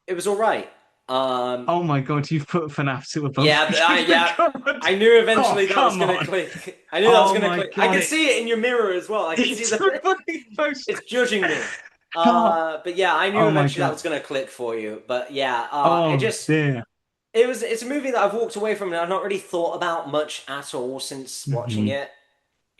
S1: it was all right. Um,
S2: Oh my God, you've put FNAF 2 above
S1: yeah,
S2: Wicked for Good.
S1: I knew
S2: Oh,
S1: eventually that was
S2: come
S1: gonna
S2: on.
S1: click. I knew that was
S2: Oh
S1: gonna
S2: my
S1: click. I
S2: God,
S1: could see it in your mirror as well. I could see
S2: it's
S1: the
S2: fucking close.
S1: it's judging me.
S2: Oh,
S1: But yeah, I knew
S2: oh my
S1: eventually that
S2: God.
S1: was gonna click for you. But yeah,
S2: Oh dear.
S1: it's a movie that I've walked away from and I've not really thought about much at all since watching
S2: Mhm.
S1: it.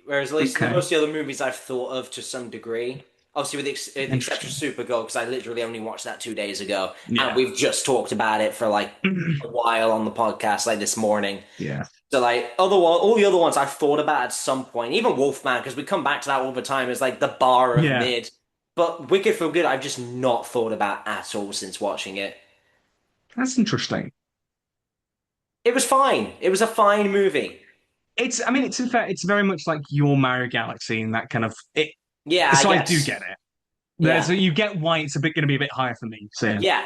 S1: Whereas at least
S2: Okay.
S1: most of the other movies I've thought of to some degree. Obviously, with the exception of
S2: Interesting.
S1: Supergirl, because I literally only watched that 2 days ago, and
S2: Yeah.
S1: we've just talked about it for like a while on the podcast, like this morning.
S2: Yeah.
S1: So like all the other ones I've thought about at some point, even Wolfman, because we come back to that all the time as like the bar of
S2: Yeah.
S1: mid. But Wicked Feel Good, I've just not thought about at all since watching it.
S2: That's interesting.
S1: It was fine. It was a fine movie.
S2: I mean, it's in fact, it's very much like your Mario Galaxy and that kind of it.
S1: Yeah, I
S2: So I do
S1: guess.
S2: get it. So
S1: Yeah.
S2: you get why it's a bit going to be a bit higher for me. So yeah.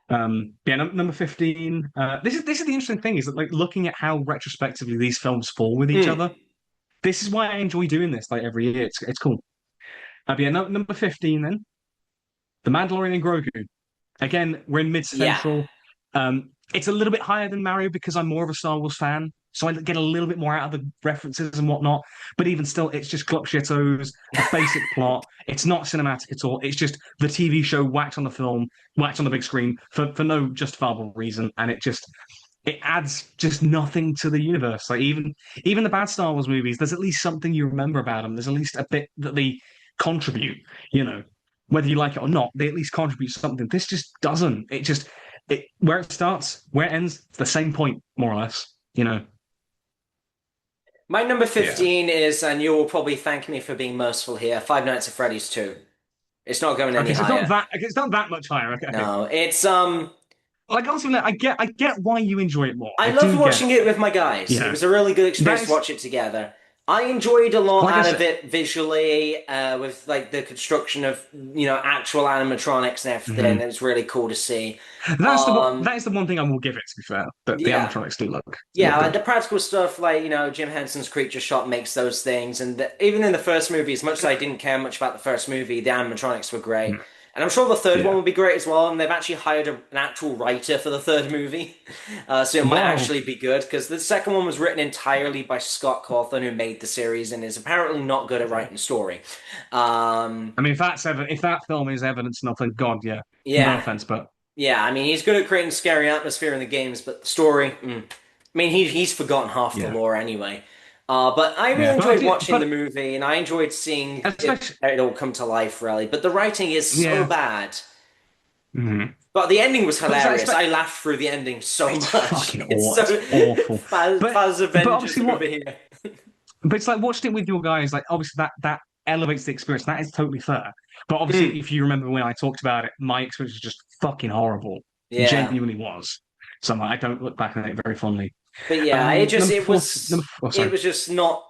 S1: Yeah.
S2: Yeah, number 15. This is the interesting thing is that like looking at how retrospectively these films fall with each
S1: Mm.
S2: other. This is why I enjoy doing this like every year. It's cool. Yeah, number 15 then. The Mandalorian and Grogu. Again, we're in
S1: Yeah.
S2: mid-central. It's a little bit higher than Mario because I'm more of a Star Wars fan, so I get a little bit more out of the references and whatnot. But even still, it's just Cluck Shitos, a basic plot. It's not cinematic at all. It's just the TV show whacked on the film, whacked on the big screen for no justifiable reason, and it adds just nothing to the universe. Like even the bad Star Wars movies, there's at least something you remember about them. There's at least a bit that they contribute. You know, whether you like it or not, they at least contribute something. This just doesn't. It where it starts, where it ends, it's the same point, more or less. You know.
S1: My number
S2: Yeah.
S1: 15 is, and you will probably thank me for being merciful here, Five Nights at Freddy's 2. It's not going any
S2: Okay, so
S1: higher.
S2: it's not that much higher. Okay.
S1: No, it's
S2: Like also, I get why you enjoy it more.
S1: I
S2: I
S1: loved
S2: do get
S1: watching it
S2: it.
S1: with my guys.
S2: You
S1: It
S2: know,
S1: was a really good experience
S2: that
S1: to
S2: is
S1: watch it together. I enjoyed a lot
S2: like I
S1: out of
S2: said.
S1: it visually, with like the construction of, actual animatronics and everything. It
S2: Mhm.
S1: was really cool to see. Um,
S2: That is the one thing I will give it. To be fair, that the
S1: yeah.
S2: animatronics do
S1: Yeah,
S2: look
S1: like
S2: good.
S1: the practical stuff, like, Jim Henson's Creature Shop makes those things. And even in the first movie, as much as I didn't care much about the first movie, the animatronics were great.
S2: Mhm.
S1: And I'm sure the third one
S2: Yeah.
S1: will be great as well. And they've actually hired an actual writer for the third movie. So it might
S2: Whoa.
S1: actually be good because the second one was written entirely by Scott Cawthon, who made the series and is apparently not good at
S2: Okay.
S1: writing story. Um,
S2: I mean, if that film is evidence enough, then God, yeah. No
S1: yeah.
S2: offense, but
S1: Yeah, I mean, he's good at creating scary atmosphere in the games, but the story, I mean, he's forgotten half the
S2: yeah,
S1: lore anyway. But I really
S2: yeah. But I
S1: enjoyed
S2: do,
S1: watching the
S2: but
S1: movie, and I enjoyed seeing
S2: especially
S1: it all come to life, really. But the writing is so
S2: yeah.
S1: bad.
S2: Mhm.
S1: But the ending was
S2: But
S1: hilarious. I laughed through the ending so
S2: it's
S1: much.
S2: fucking
S1: It's
S2: aw.
S1: so
S2: It's awful.
S1: Faz
S2: But
S1: Avengers
S2: obviously,
S1: over here.
S2: it's like watching it with your guys. Like obviously that elevates the experience. That is totally fair. But
S1: Mm,
S2: obviously, if you remember when I talked about it, my experience was just fucking horrible.
S1: yeah.
S2: Genuinely was. So I don't look back on it very fondly.
S1: But yeah,
S2: Number 40,
S1: it
S2: sorry.
S1: was just not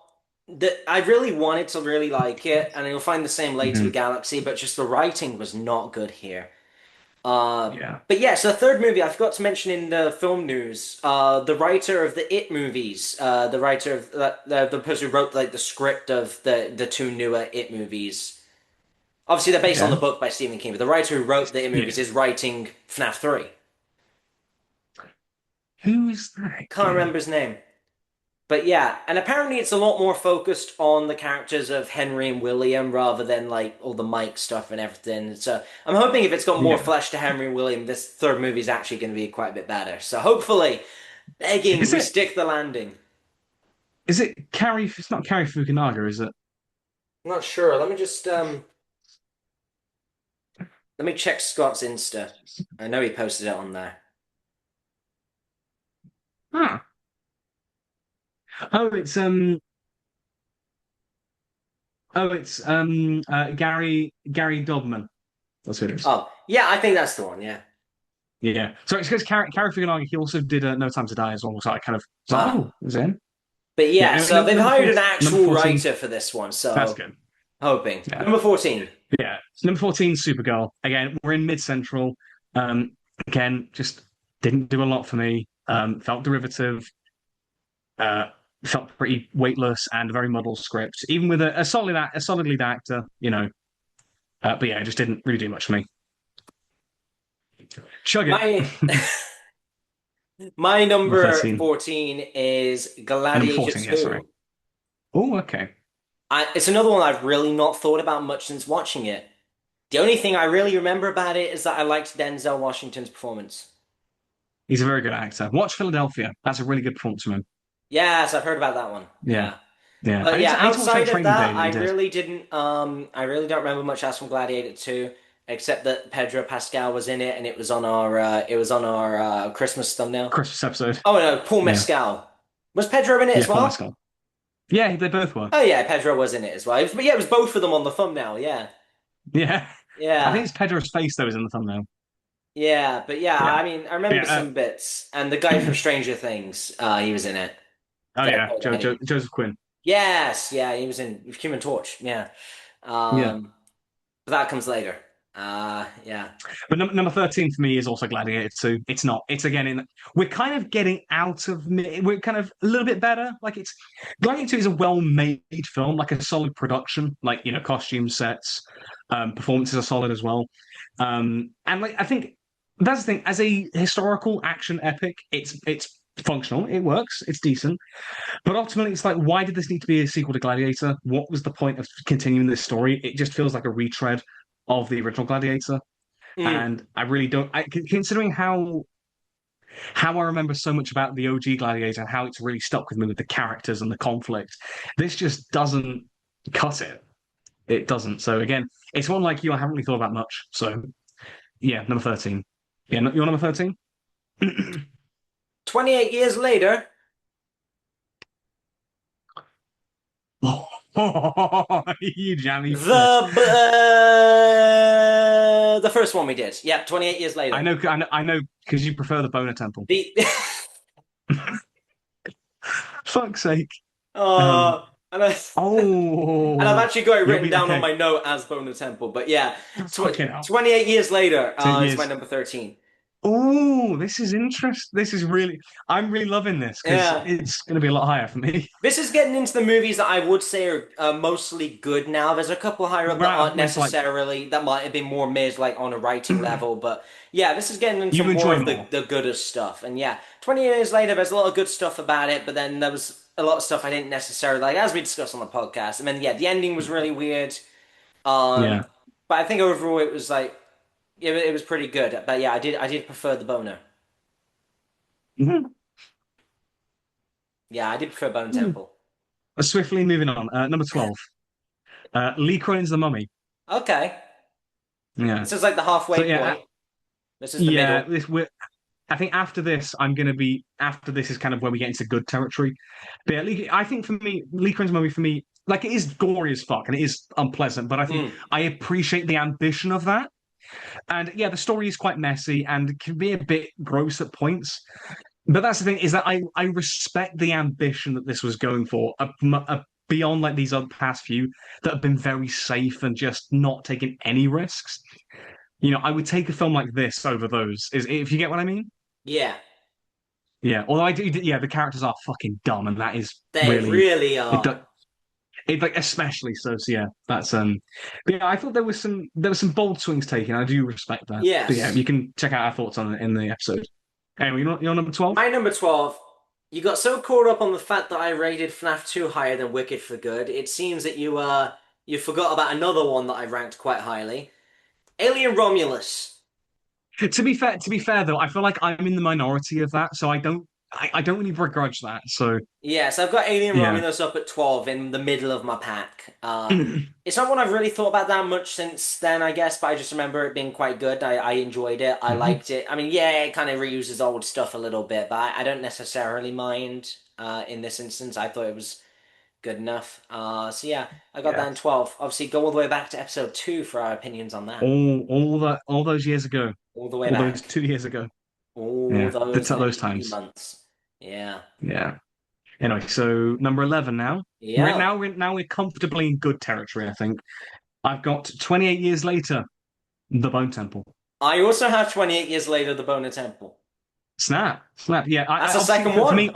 S1: that I really wanted to really like it, and you'll find the same later
S2: Hmm.
S1: with Galaxy, but just the writing was not good here. Uh,
S2: Yeah.
S1: but yeah, so the third movie I forgot to mention in the film news, the writer of the It movies, the writer of the person who wrote like the script of the two newer It movies. Obviously, they're based on the
S2: Yeah.
S1: book by Stephen King, but the writer who wrote the It movies
S2: Yeah.
S1: is writing FNAF 3.
S2: Who is that
S1: Can't
S2: again?
S1: remember his name. But yeah, and apparently it's a lot more focused on the characters of Henry and William rather than like all the Mike stuff and everything. So I'm hoping if it's got more
S2: Yeah.
S1: flesh to Henry and William, this third movie is actually going to be quite a bit better. So hopefully, begging,
S2: Is
S1: we
S2: it
S1: stick the landing.
S2: is it Carrie? It's not Carrie Fukunaga, is it?
S1: I'm not sure. Let me check Scott's Insta. I know he posted it on there.
S2: Ah. Oh, it's. Oh, it's Gary Dogman. That's who it is.
S1: Oh, yeah, I think that's the one. Yeah.
S2: Yeah. So it's because Cary Fukunaga, he also did No Time to Die as well. So I kind of was like,
S1: Ah,
S2: oh, is it him?
S1: but yeah,
S2: Yeah.
S1: so they've
S2: Number
S1: hired
S2: four,
S1: an
S2: number
S1: actual
S2: 14.
S1: writer for this one.
S2: That's
S1: So
S2: good.
S1: hoping
S2: Yeah.
S1: number 14.
S2: Yeah. Number 14, Supergirl. Again, we're in mid-central. Um, again, just didn't do a lot for me. Felt derivative. Uh, felt pretty weightless and a very muddled script. Even with a solid lead actor, you know. But yeah, it just didn't really do much for me. Chug it.
S1: My my
S2: Number
S1: number
S2: 13.
S1: 14 is
S2: Number
S1: Gladiator
S2: 14, yeah, sorry.
S1: 2.
S2: Oh, okay.
S1: It's another one I've really not thought about much since watching it. The only thing I really remember about it is that I liked Denzel Washington's performance.
S2: He's a very good actor. Watch Philadelphia. That's a really good performance from him.
S1: Yes, I've heard about that one.
S2: Yeah.
S1: Yeah.
S2: Yeah.
S1: But yeah,
S2: I need to watch that
S1: outside of
S2: Training Day
S1: that,
S2: that he did.
S1: I really don't remember much else from Gladiator 2, except that Pedro Pascal was in it and it was on our Christmas thumbnail.
S2: Christmas episode.
S1: Oh no, Paul
S2: Yeah.
S1: Mescal. Was Pedro in it
S2: Yeah,
S1: as
S2: Paul
S1: well?
S2: Mescal. Yeah, they both were.
S1: Oh yeah, Pedro was in it as well. But yeah, it was both of them on the thumbnail, yeah.
S2: Yeah. I think
S1: Yeah.
S2: it's Pedro's face that was in the thumbnail.
S1: Yeah, but yeah,
S2: Yeah.
S1: I mean, I remember
S2: Yeah.
S1: some bits. And the guy from Stranger Things, he was in it.
S2: Oh
S1: Guy
S2: yeah,
S1: called Eddie.
S2: Joseph Quinn.
S1: Yes, yeah, he was in Human Torch. Yeah.
S2: Yeah.
S1: Um, but that comes later. Yeah.
S2: But number 13 for me is also Gladiator 2. It's not. It's again in we're kind of getting out of we're kind of a little bit better. Like it's Gladiator 2 is a well-made film, like a solid production, like costume sets, performances are solid as well. And like I think that's the thing, as a historical action epic, it's functional, it works, it's decent. But ultimately it's like, why did this need to be a sequel to Gladiator? What was the point of continuing this story? It just feels like a retread of the original Gladiator.
S1: Mm,
S2: And I really don't. Considering how I remember so much about the OG Gladiator and how it's really stuck with me with the characters and the conflict, this just doesn't cut it. It doesn't. So again, it's one like you I haven't really thought about much. So yeah, number 13. Yeah, you're number 13.
S1: 28 years later,
S2: You jammy prick.
S1: the first one we did. Yeah, 28 years
S2: I
S1: later.
S2: know, I know, because you prefer the Boner Temple.
S1: The
S2: Fuck's sake. Um.
S1: uh, and I, and I've
S2: Oh,
S1: actually got it
S2: you'll
S1: written
S2: be
S1: down on
S2: okay.
S1: my note as Boner Temple. But yeah,
S2: Fucking hell.
S1: 28 years later,
S2: 10
S1: is my
S2: years.
S1: number 13.
S2: Oh, this is interesting. This is really, I'm really loving this because
S1: Yeah.
S2: it's going to be a lot higher for me.
S1: This is getting into the movies that I would say are mostly good now. There's a couple higher up that
S2: Right,
S1: aren't
S2: it's like
S1: necessarily, that might have been more mid, like on a writing level. But yeah, this is getting into
S2: you
S1: more
S2: enjoy
S1: of
S2: more.
S1: the gooder stuff. And yeah, 20 years later, there's a lot of good stuff about it, but then there was a lot of stuff I didn't necessarily like, as we discussed on the podcast. And then yeah, the ending was really weird. Um,
S2: Yeah.
S1: but I think overall it was like, yeah, it was pretty good. But yeah, I did prefer the boner.
S2: Mhm.
S1: Yeah, I did prefer Bone Temple.
S2: Swiftly moving on. Number 12. Lee Cronin's The Mummy.
S1: Okay.
S2: Yeah.
S1: This is like the
S2: So
S1: halfway
S2: yeah,
S1: point. This is the
S2: yeah.
S1: middle.
S2: I think after this, after this is kind of where we get into good territory. But yeah, I think for me, Lee Cronin's Mummy for me, like it is gory as fuck and it is unpleasant, but I think
S1: Mm.
S2: I appreciate the ambition of that. And yeah, the story is quite messy and can be a bit gross at points. But that's the thing is that I respect the ambition that this was going for, beyond like these other past few that have been very safe and just not taking any risks. I would take a film like this over those. Is if you get what I mean?
S1: Yeah,
S2: Yeah. Although I do, yeah, the characters are fucking dumb, and that is
S1: they
S2: really
S1: really
S2: it.
S1: are.
S2: It like especially so. So yeah, that's. But yeah, I thought there was some bold swings taken. I do respect that. But yeah,
S1: Yes.
S2: you can check out our thoughts on it in the episode. Anyway, you're number 12.
S1: My number 12, you got so caught up on the fact that I rated FNAF 2 higher than Wicked for Good, it seems that you forgot about another one that I ranked quite highly. Alien Romulus.
S2: To be fair though, I feel like I'm in the minority of that, so I don't really begrudge that. So
S1: Yes, I've got Alien
S2: yeah,
S1: Romulus up at 12 in the middle of my pack. It's not one I've really thought about that much since then, I guess, but I just remember it being quite good. I enjoyed it. I
S2: Mhm.
S1: liked it. I mean, yeah, it kind of reuses old stuff a little bit, but I don't necessarily mind in this instance. I thought it was Good enough. So yeah, I got that
S2: Yeah,
S1: in 12. Obviously, go all the way back to episode 2 for our opinions on that.
S2: all those years ago,
S1: All the way
S2: all those
S1: back.
S2: 2 years ago.
S1: All
S2: Yeah,
S1: those
S2: those
S1: many
S2: times.
S1: months. Yeah.
S2: Yeah. Anyway, so number 11 now.
S1: Yeah.
S2: We're comfortably in good territory, I think. I've got 28 years later, The Bone Temple.
S1: I also have 28 years later, The Boner Temple.
S2: Snap. Yeah,
S1: That's
S2: I
S1: the
S2: obviously
S1: second
S2: for
S1: one.
S2: me,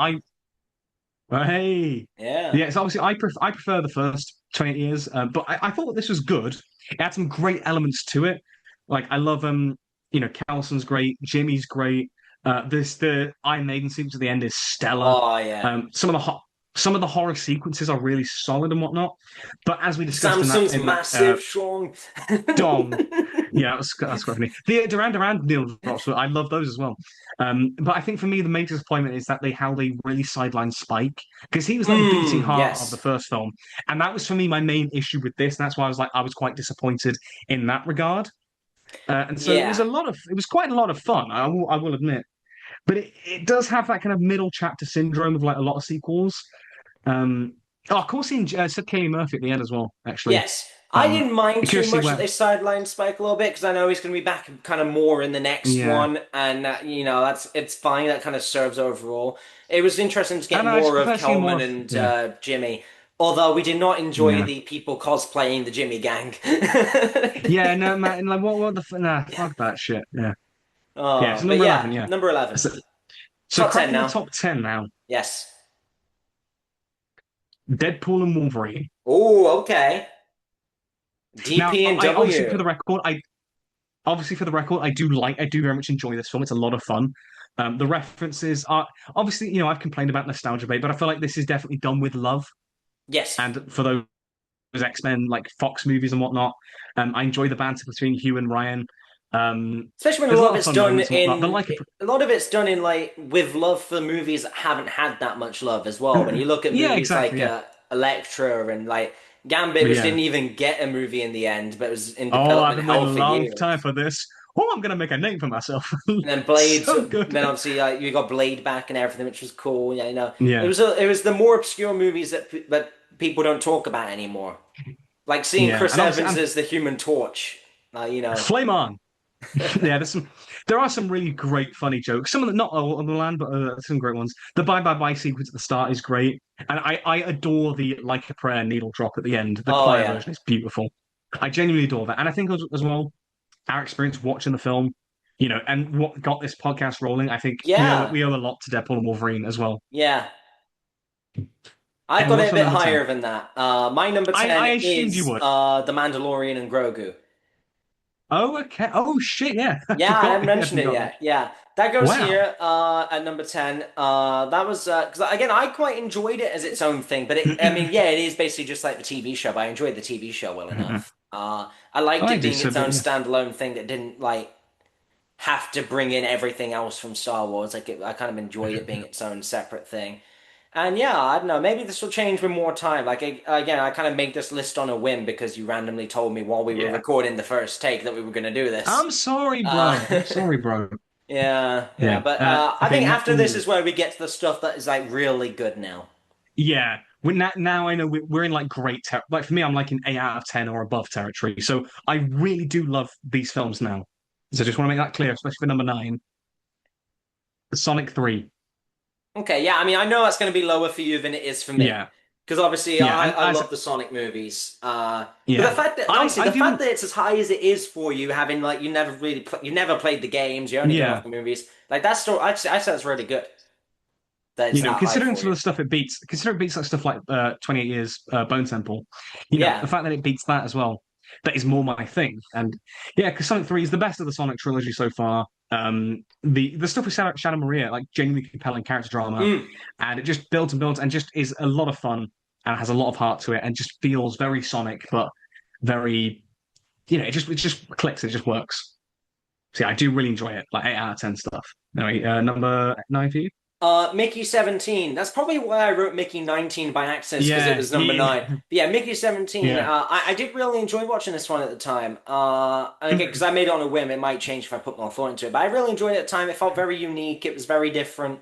S2: hey,
S1: Yeah.
S2: yeah. So obviously, I prefer the first 20 years, but I thought this was good. It had some great elements to it. Like I love Callson's great, Jimmy's great. The Iron Maiden sequence at the end is stellar.
S1: Oh, yeah.
S2: Some of the horror sequences are really solid and whatnot. But as we discussed
S1: Samsung's
S2: in that
S1: massive, strong.
S2: Dong. Yeah, that's quite funny. The Duran Duran needle drops, I love those as well. But I think for me, the major disappointment is that how they really sidelined Spike because he was like the beating heart of the
S1: Yes.
S2: first film, and that was for me my main issue with this. And that's why I was quite disappointed in that regard. And so
S1: Yeah.
S2: it was quite a lot of fun. I will admit, but it does have that kind of middle chapter syndrome of like a lot of sequels. Um, oh, of course, he said Katie Murphy at the end as well. Actually,
S1: Yes. I didn't mind too
S2: curious to see
S1: much that
S2: where.
S1: they sidelined Spike a little bit because I know he's going to be back kind of more in the next
S2: Yeah.
S1: one, and it's fine. That kind of serves overall. It was interesting to get
S2: And I just
S1: more of
S2: prefer seeing more
S1: Kelman
S2: of,
S1: and
S2: yeah,
S1: Jimmy, although we did not enjoy
S2: yeah,
S1: the people cosplaying the Jimmy gang.
S2: yeah. No, man, like nah, fuck that shit. Yeah, yeah. So
S1: But
S2: number
S1: yeah,
S2: 11, yeah.
S1: number 11.
S2: So, so
S1: Top 10
S2: cracking the
S1: now.
S2: top 10 now.
S1: Yes.
S2: Deadpool and Wolverine.
S1: Oh, okay.
S2: Now,
S1: DP and
S2: I obviously for
S1: W.
S2: the record, I do very much enjoy this film. It's a lot of fun. The references are obviously, I've complained about nostalgia bait, but I feel like this is definitely done with love.
S1: Yes.
S2: And for those X-Men like Fox movies and whatnot, I enjoy the banter between Hugh and Ryan.
S1: Especially when a
S2: There's a
S1: lot
S2: lot
S1: of
S2: of
S1: it's
S2: fun
S1: done
S2: moments and whatnot.
S1: in a lot of it's done in like with love for movies that haven't had that much love as well. When you look at
S2: Yeah,
S1: movies like
S2: exactly. Yeah,
S1: Elektra and like Gambit, which
S2: yeah.
S1: didn't even get a movie in the end, but was in
S2: Oh, I've
S1: development
S2: been
S1: hell
S2: waiting a
S1: for
S2: long time
S1: years.
S2: for this. Oh, I'm gonna make a name for myself.
S1: And then Blades,
S2: So good.
S1: then obviously you got Blade back and everything, which was cool. Yeah,
S2: Yeah,
S1: it was the more obscure movies that people don't talk about anymore. Like seeing
S2: yeah,
S1: Chris
S2: and obviously,
S1: Evans as the Human Torch.
S2: flame on. Yeah, there are some really great funny jokes. Some of them not all on the land, but some great ones. The bye bye bye sequence at the start is great, and I adore the like a prayer needle drop at the end. The
S1: Oh
S2: choir
S1: yeah,
S2: version is beautiful. I genuinely adore that, and I think as well our experience watching the film, and what got this podcast rolling. I think
S1: yeah,
S2: we owe a lot to Deadpool and Wolverine as well.
S1: yeah. I've
S2: And
S1: got it
S2: what's
S1: a
S2: your
S1: bit
S2: number 10?
S1: higher than that. My number
S2: I
S1: 10
S2: assumed you
S1: is
S2: would.
S1: The Mandalorian and Grogu.
S2: Oh, okay. Oh, shit. Yeah. I
S1: Yeah, I
S2: forgot.
S1: haven't
S2: I
S1: mentioned it
S2: forgot that.
S1: yet. Yeah, that goes
S2: Wow.
S1: here at number 10. That was because again, I quite enjoyed it as its own thing, but I mean, yeah, it is basically just like the TV show, but I enjoyed the TV show well enough. I liked
S2: I
S1: it
S2: do
S1: being
S2: so,
S1: its
S2: but
S1: own
S2: yeah.
S1: standalone thing that didn't like have to bring in everything else from Star Wars. I kind of enjoyed it being its own separate thing. And yeah, I don't know. Maybe this will change with more time. Again, I kind of made this list on a whim because you randomly told me while we were
S2: Yeah.
S1: recording the first take that we were going to do this.
S2: I'm sorry, bro. I'm
S1: Uh,
S2: sorry, bro.
S1: yeah.
S2: Yeah.
S1: But I
S2: Okay.
S1: think after this is where we get to the stuff that is like really good now.
S2: Yeah. Now I know we're in like great like for me, I'm like in 8 out of 10 or above territory. So I really do love these films now. So I just want to make that clear, especially for number 9, Sonic 3.
S1: Okay, yeah. I mean, I know that's going to be lower for you than it is for me
S2: Yeah.
S1: because obviously
S2: Yeah. And
S1: I
S2: as
S1: love the Sonic movies. But the
S2: yeah,
S1: fact that
S2: I
S1: honestly,
S2: I
S1: the fact
S2: do.
S1: that it's as high as it is for you, having like you never played the games, you're only going off
S2: Yeah.
S1: the movies. Like that's still I say that's really good that it's that high
S2: Considering
S1: for
S2: some of
S1: you.
S2: the stuff considering it beats like stuff like 28 Years Bone Temple,
S1: Yeah.
S2: the fact that it beats that as well, that is more my thing. And yeah, because Sonic 3 is the best of the Sonic trilogy so far. The stuff with Shadow Maria, like genuinely compelling character drama,
S1: Mm.
S2: and it just builds and builds and just is a lot of fun and has a lot of heart to it and just feels very Sonic, but very, it just clicks, it just works. So yeah, I do really enjoy it. Like 8 out of 10 stuff. Anyway, number 9 for you?
S1: Mickey 17. That's probably why I wrote Mickey 19 by accident, because it
S2: Yeah,
S1: was number nine. But yeah, Mickey 17.
S2: yeah.
S1: I did really enjoy watching this one at the time. And again, because I made it on a whim, it might change if I put more thought into it. But I really enjoyed it at the time. It felt very unique. It was very different.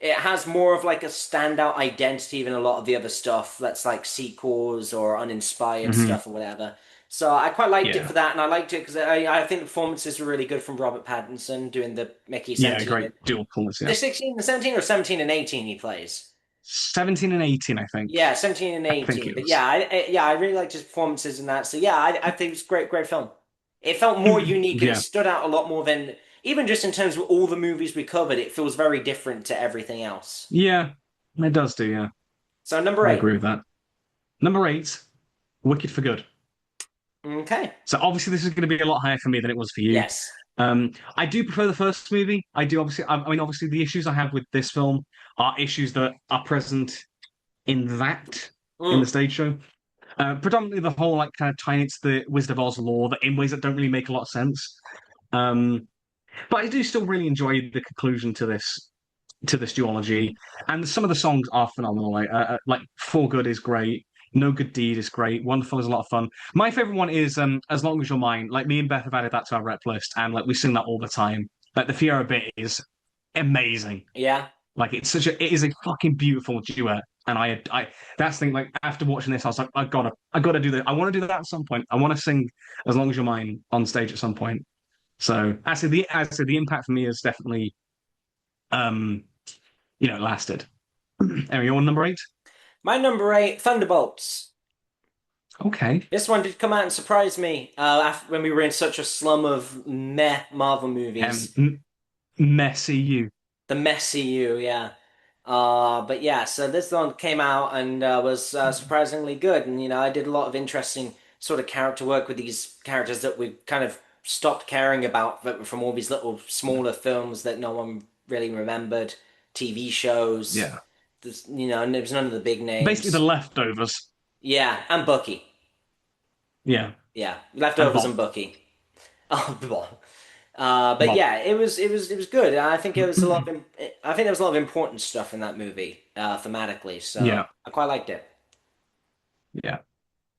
S1: it has more of like a standout identity than a lot of the other stuff that's like sequels or uninspired
S2: Hmm.
S1: stuff or whatever. So I quite liked it for
S2: Yeah.
S1: that, and I liked it because I think the performances were really good from Robert Pattinson doing the Mickey
S2: Yeah,
S1: 17
S2: great
S1: and
S2: dual performance,
S1: the
S2: yeah.
S1: 16 and 17 or 17 and 18 he plays.
S2: 17 and 18, I think.
S1: Yeah, 17 and
S2: I think
S1: 18.
S2: it
S1: But yeah,
S2: was.
S1: I really liked his performances in that. So yeah, I think it was a great film. It felt more unique and it
S2: Yeah.
S1: stood out a lot more than even just in terms of all the movies we covered. It feels very different to everything else.
S2: Yeah, it does do, yeah.
S1: So number
S2: I
S1: eight.
S2: agree with that. Number eight, Wicked for Good.
S1: Okay.
S2: So obviously this is going to be a lot higher for me than it was for you.
S1: Yes.
S2: I do prefer the first movie. I do obviously. I mean, obviously, the issues I have with this film are issues that are present in the
S1: Mm.
S2: stage show. Predominantly the whole like kind of tying into the Wizard of Oz lore that in ways that don't really make a lot of sense. Um, but I do still really enjoy the conclusion to this duology, and some of the songs are phenomenal. Like For Good is great. No Good Deed is great. Wonderful is a lot of fun. My favorite one is As Long as You're Mine. Like me and Beth have added that to our rep list, and like we sing that all the time. Like the Fiera bit is amazing.
S1: Yeah.
S2: Like it is a fucking beautiful duet. And that's the thing. Like after watching this, I was like, I gotta do that. I want to do that at some point. I want to sing "As Long as You're Mine" on stage at some point. So the impact for me is definitely, um, lasted. Anyway, you're on number eight.
S1: My number eight, Thunderbolts.
S2: Okay.
S1: This one did come out and surprise me after, when we were in such a slum of meh Marvel movies.
S2: M Messy you.
S1: The messy you, yeah. But yeah, so this one came out and was surprisingly good, and I did a lot of interesting sort of character work with these characters that we kind of stopped caring about from all these little smaller films that no one really remembered, TV shows.
S2: Yeah.
S1: And there was none of the big
S2: Basically the
S1: names.
S2: leftovers.
S1: Yeah, and Bucky.
S2: Yeah.
S1: Yeah,
S2: And
S1: Leftovers and
S2: Bob.
S1: Bucky. Oh, well. But
S2: Bob.
S1: yeah, it was good. I think it was a lot of I think there was a lot of important stuff in that movie thematically, so
S2: Yeah.
S1: I quite liked it.
S2: Yeah.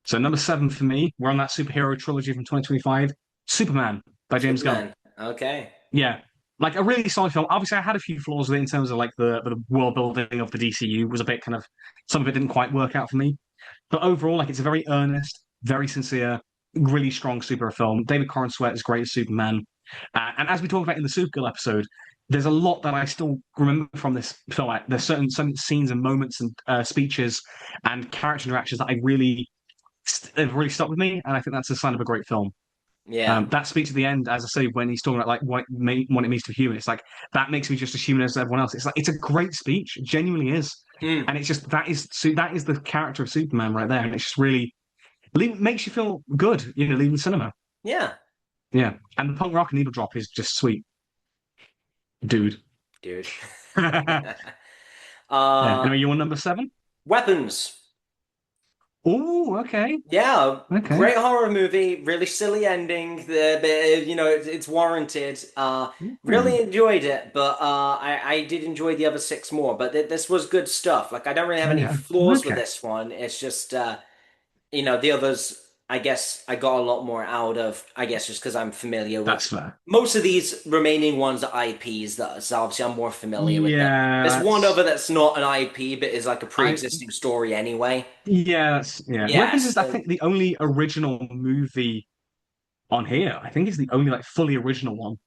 S2: So number seven for me, we're on that superhero trilogy from 2025, Superman by James Gunn.
S1: Superman. Okay.
S2: Yeah. Like a really solid film. Obviously, I had a few flaws with it in terms of like the world building of the DCU was a bit kind of some of it didn't quite work out for me. But overall, like it's a very earnest, very sincere, really strong superhero film. David Corn Sweat is great as Superman. And as we talked about in the Supergirl episode, there's a lot that I still remember from this film. Like, there's some scenes and moments and speeches and character interactions that have really stuck with me, and I think that's a sign of a great film.
S1: Yeah.
S2: That speech at the end, as I say, when he's talking about like what it means to be human, it's like that makes me just as human as everyone else. It's like it's a great speech, it genuinely is,
S1: Mm.
S2: and it's just that is the character of Superman right there, and it's just really makes you feel good, leaving cinema.
S1: Yeah.
S2: Yeah, and the punk rock needle drop is just sweet, dude.
S1: Dude.
S2: Yeah.
S1: Uh,
S2: Anyway, you on number seven?
S1: Weapons.
S2: Oh, okay,
S1: Yeah,
S2: okay.
S1: great horror movie, really silly ending. But it's warranted. Really
S2: Hmm.
S1: enjoyed it, but I did enjoy the other six more. But this was good stuff. Like I don't really have any
S2: Yeah.
S1: flaws with
S2: Okay,
S1: this one. It's just the others. I guess I got a lot more out of. I guess just because I'm familiar with
S2: that's fair.
S1: most of these remaining ones are IPs that so obviously I'm more familiar with them.
S2: Yeah,
S1: There's one
S2: that's
S1: other that's not an IP, but is like a
S2: I.
S1: pre-existing story anyway.
S2: Yeah.
S1: Yeah,
S2: Weapons is, I
S1: so
S2: think, the only original movie on here. I think it's the only like fully original one.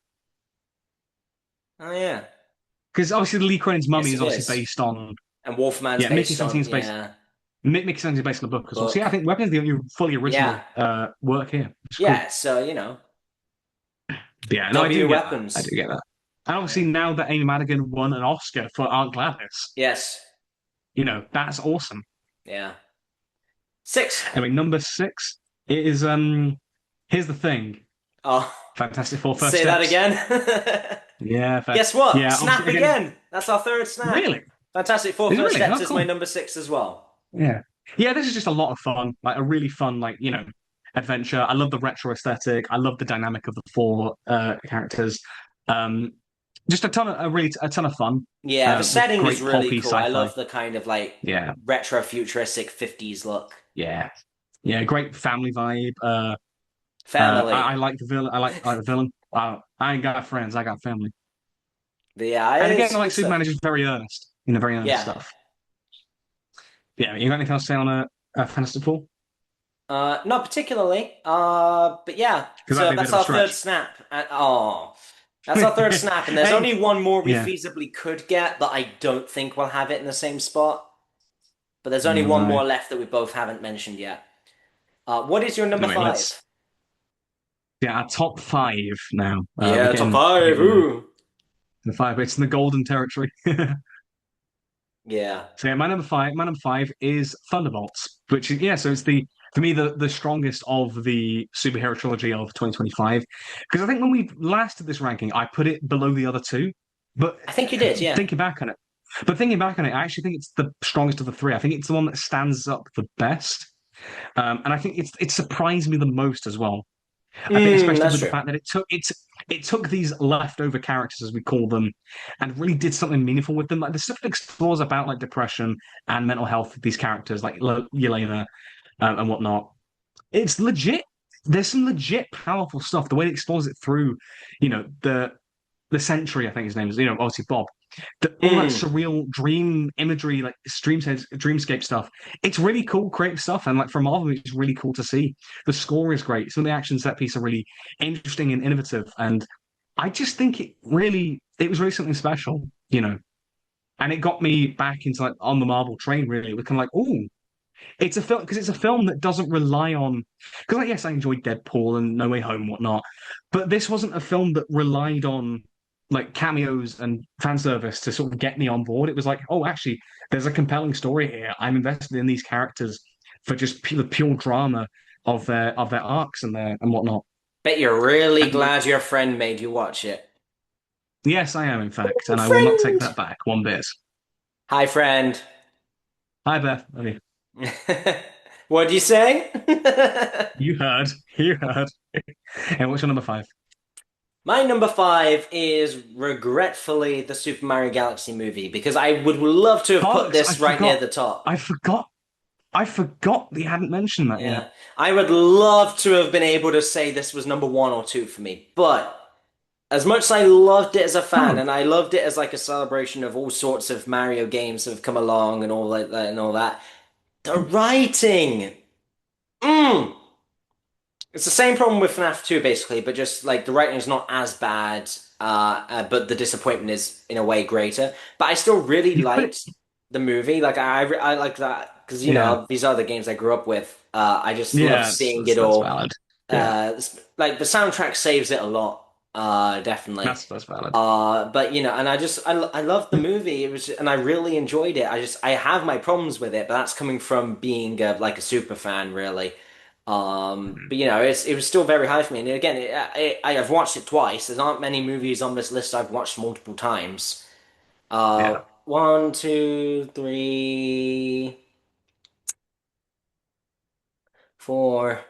S1: oh yeah.
S2: Because obviously, Lee Cronin's Mummy
S1: Yes,
S2: is
S1: it
S2: obviously
S1: is.
S2: based on.
S1: And Wolfman's
S2: Yeah, Mickey
S1: based on,
S2: 17 is based.
S1: yeah,
S2: Mickey 17 is based on the book as well. So yeah, I
S1: book.
S2: think Weapons is the only fully
S1: Yeah.
S2: original work here. It's cool.
S1: Yeah, so,
S2: But yeah, no, I do
S1: W
S2: get that. I do
S1: weapons.
S2: get that. And obviously, now that Amy Madigan won an Oscar for Aunt Gladys,
S1: Yes.
S2: that's awesome.
S1: Yeah. Six.
S2: Anyway, number six is Here's the thing.
S1: Oh,
S2: Fantastic Four First
S1: say that
S2: Steps.
S1: again.
S2: Yeah, fair.
S1: Guess what?
S2: Yeah,
S1: Snap
S2: obviously again.
S1: again. That's our third snap.
S2: Really?
S1: Fantastic Four
S2: Is it
S1: First
S2: really?
S1: Steps
S2: Oh,
S1: is my
S2: cool.
S1: number six as well.
S2: Yeah. Yeah, this is just a lot of fun. Like a really fun, adventure. I love the retro aesthetic. I love the dynamic of the four characters. Um, just a ton of fun.
S1: Yeah, the
S2: With
S1: setting is
S2: great
S1: really
S2: pulpy
S1: cool. I
S2: sci-fi.
S1: love the kind of like
S2: Yeah,
S1: retro futuristic 50s look.
S2: yeah, yeah. Great family vibe. I
S1: Family.
S2: like the villain. I like the villain. I ain't got friends. I got family.
S1: Yeah,
S2: And again,
S1: it's
S2: like
S1: good
S2: Superman
S1: stuff.
S2: is just very earnest, very earnest
S1: Yeah.
S2: stuff. Yeah, you got anything else to say on a Fantastic Four?
S1: Not particularly. But yeah.
S2: Because that'd
S1: So
S2: be a bit
S1: that's
S2: of a
S1: our third
S2: stretch.
S1: snap. That's our third snap, and there's
S2: Hey,
S1: only one more we
S2: yeah.
S1: feasibly could get that I don't think we'll have it in the same spot. But there's only
S2: Oh
S1: one
S2: no.
S1: more left that we both haven't mentioned yet. What is your number
S2: Anyway, let's
S1: five?
S2: yeah, our top five now. We're
S1: Yeah, top
S2: getting
S1: five.
S2: getting
S1: Ooh.
S2: the five. It's in the golden territory.
S1: Yeah.
S2: So yeah, my number five is Thunderbolts, which is so it's the for me the strongest of the superhero trilogy of 2025. Because I think when we last did this ranking, I put it below the other two. But
S1: I think you did, yeah.
S2: thinking back on it, thinking back on it, I actually think it's the strongest of the three. I think it's the one that stands up the best. And I think it surprised me the most as well. I think especially
S1: That's
S2: with the
S1: true.
S2: fact that it took these leftover characters, as we call them, and really did something meaningful with them. Like the stuff it explores about like depression and mental health of these characters, like Yelena and whatnot. It's legit. There's some legit powerful stuff. The way it explores it through, the Sentry, I think his name is, obviously Bob. All that
S1: Mm.
S2: surreal dream imagery, like dreamscape stuff. It's really cool, creative stuff, and like from Marvel, it's really cool to see. The score is great. Some of the action set piece are really interesting and innovative, and I just think it was really something special, and it got me back into like on the Marvel train. Really, we're kind of like, oh, it's a film because it's a film that doesn't rely on because like yes, I enjoyed Deadpool and No Way Home and whatnot, but this wasn't a film that relied on like cameos and fan service to sort of get me on board. It was like, oh, actually, there's a compelling story here. I'm invested in these characters for just the pure drama of their arcs and whatnot.
S1: Bet you're really
S2: And
S1: glad your friend made you watch it.
S2: yes, I am in fact,
S1: Oh,
S2: and I will not take
S1: friend!
S2: that back one bit.
S1: Hi, friend.
S2: Hi, Beth. Okay.
S1: What do you say?
S2: You heard. You heard. And what's your number five?
S1: My number five is regretfully the Super Mario Galaxy movie because I would love to have put
S2: Bollocks!
S1: this right near the top.
S2: I forgot. I forgot that you hadn't mentioned that yet.
S1: Yeah, I would love to have been able to say this was number one or two for me, but as much as I loved it as a fan
S2: No,
S1: and I loved it as like a celebration of all sorts of Mario games that have come along and all like that and all that, the writing. Mm. It's the same problem with FNAF 2, basically, but just like the writing is not as bad, but the disappointment is in a way greater. But I still really
S2: you put it.
S1: liked the movie. Like I like that because
S2: Yeah,
S1: these are the games I grew up with. I just love
S2: yeah,
S1: seeing
S2: that's,
S1: it
S2: that's
S1: all.
S2: valid. Yeah,
S1: Like the soundtrack saves it a lot. Definitely.
S2: that's valid.
S1: But and I loved the movie. It was and I really enjoyed it. I have my problems with it, but that's coming from being like a super fan, really.
S2: Mhm.
S1: But it was still very high for me. And again, I've watched it twice. There aren't many movies on this list I've watched multiple times.
S2: Yeah,
S1: One, two, three, four.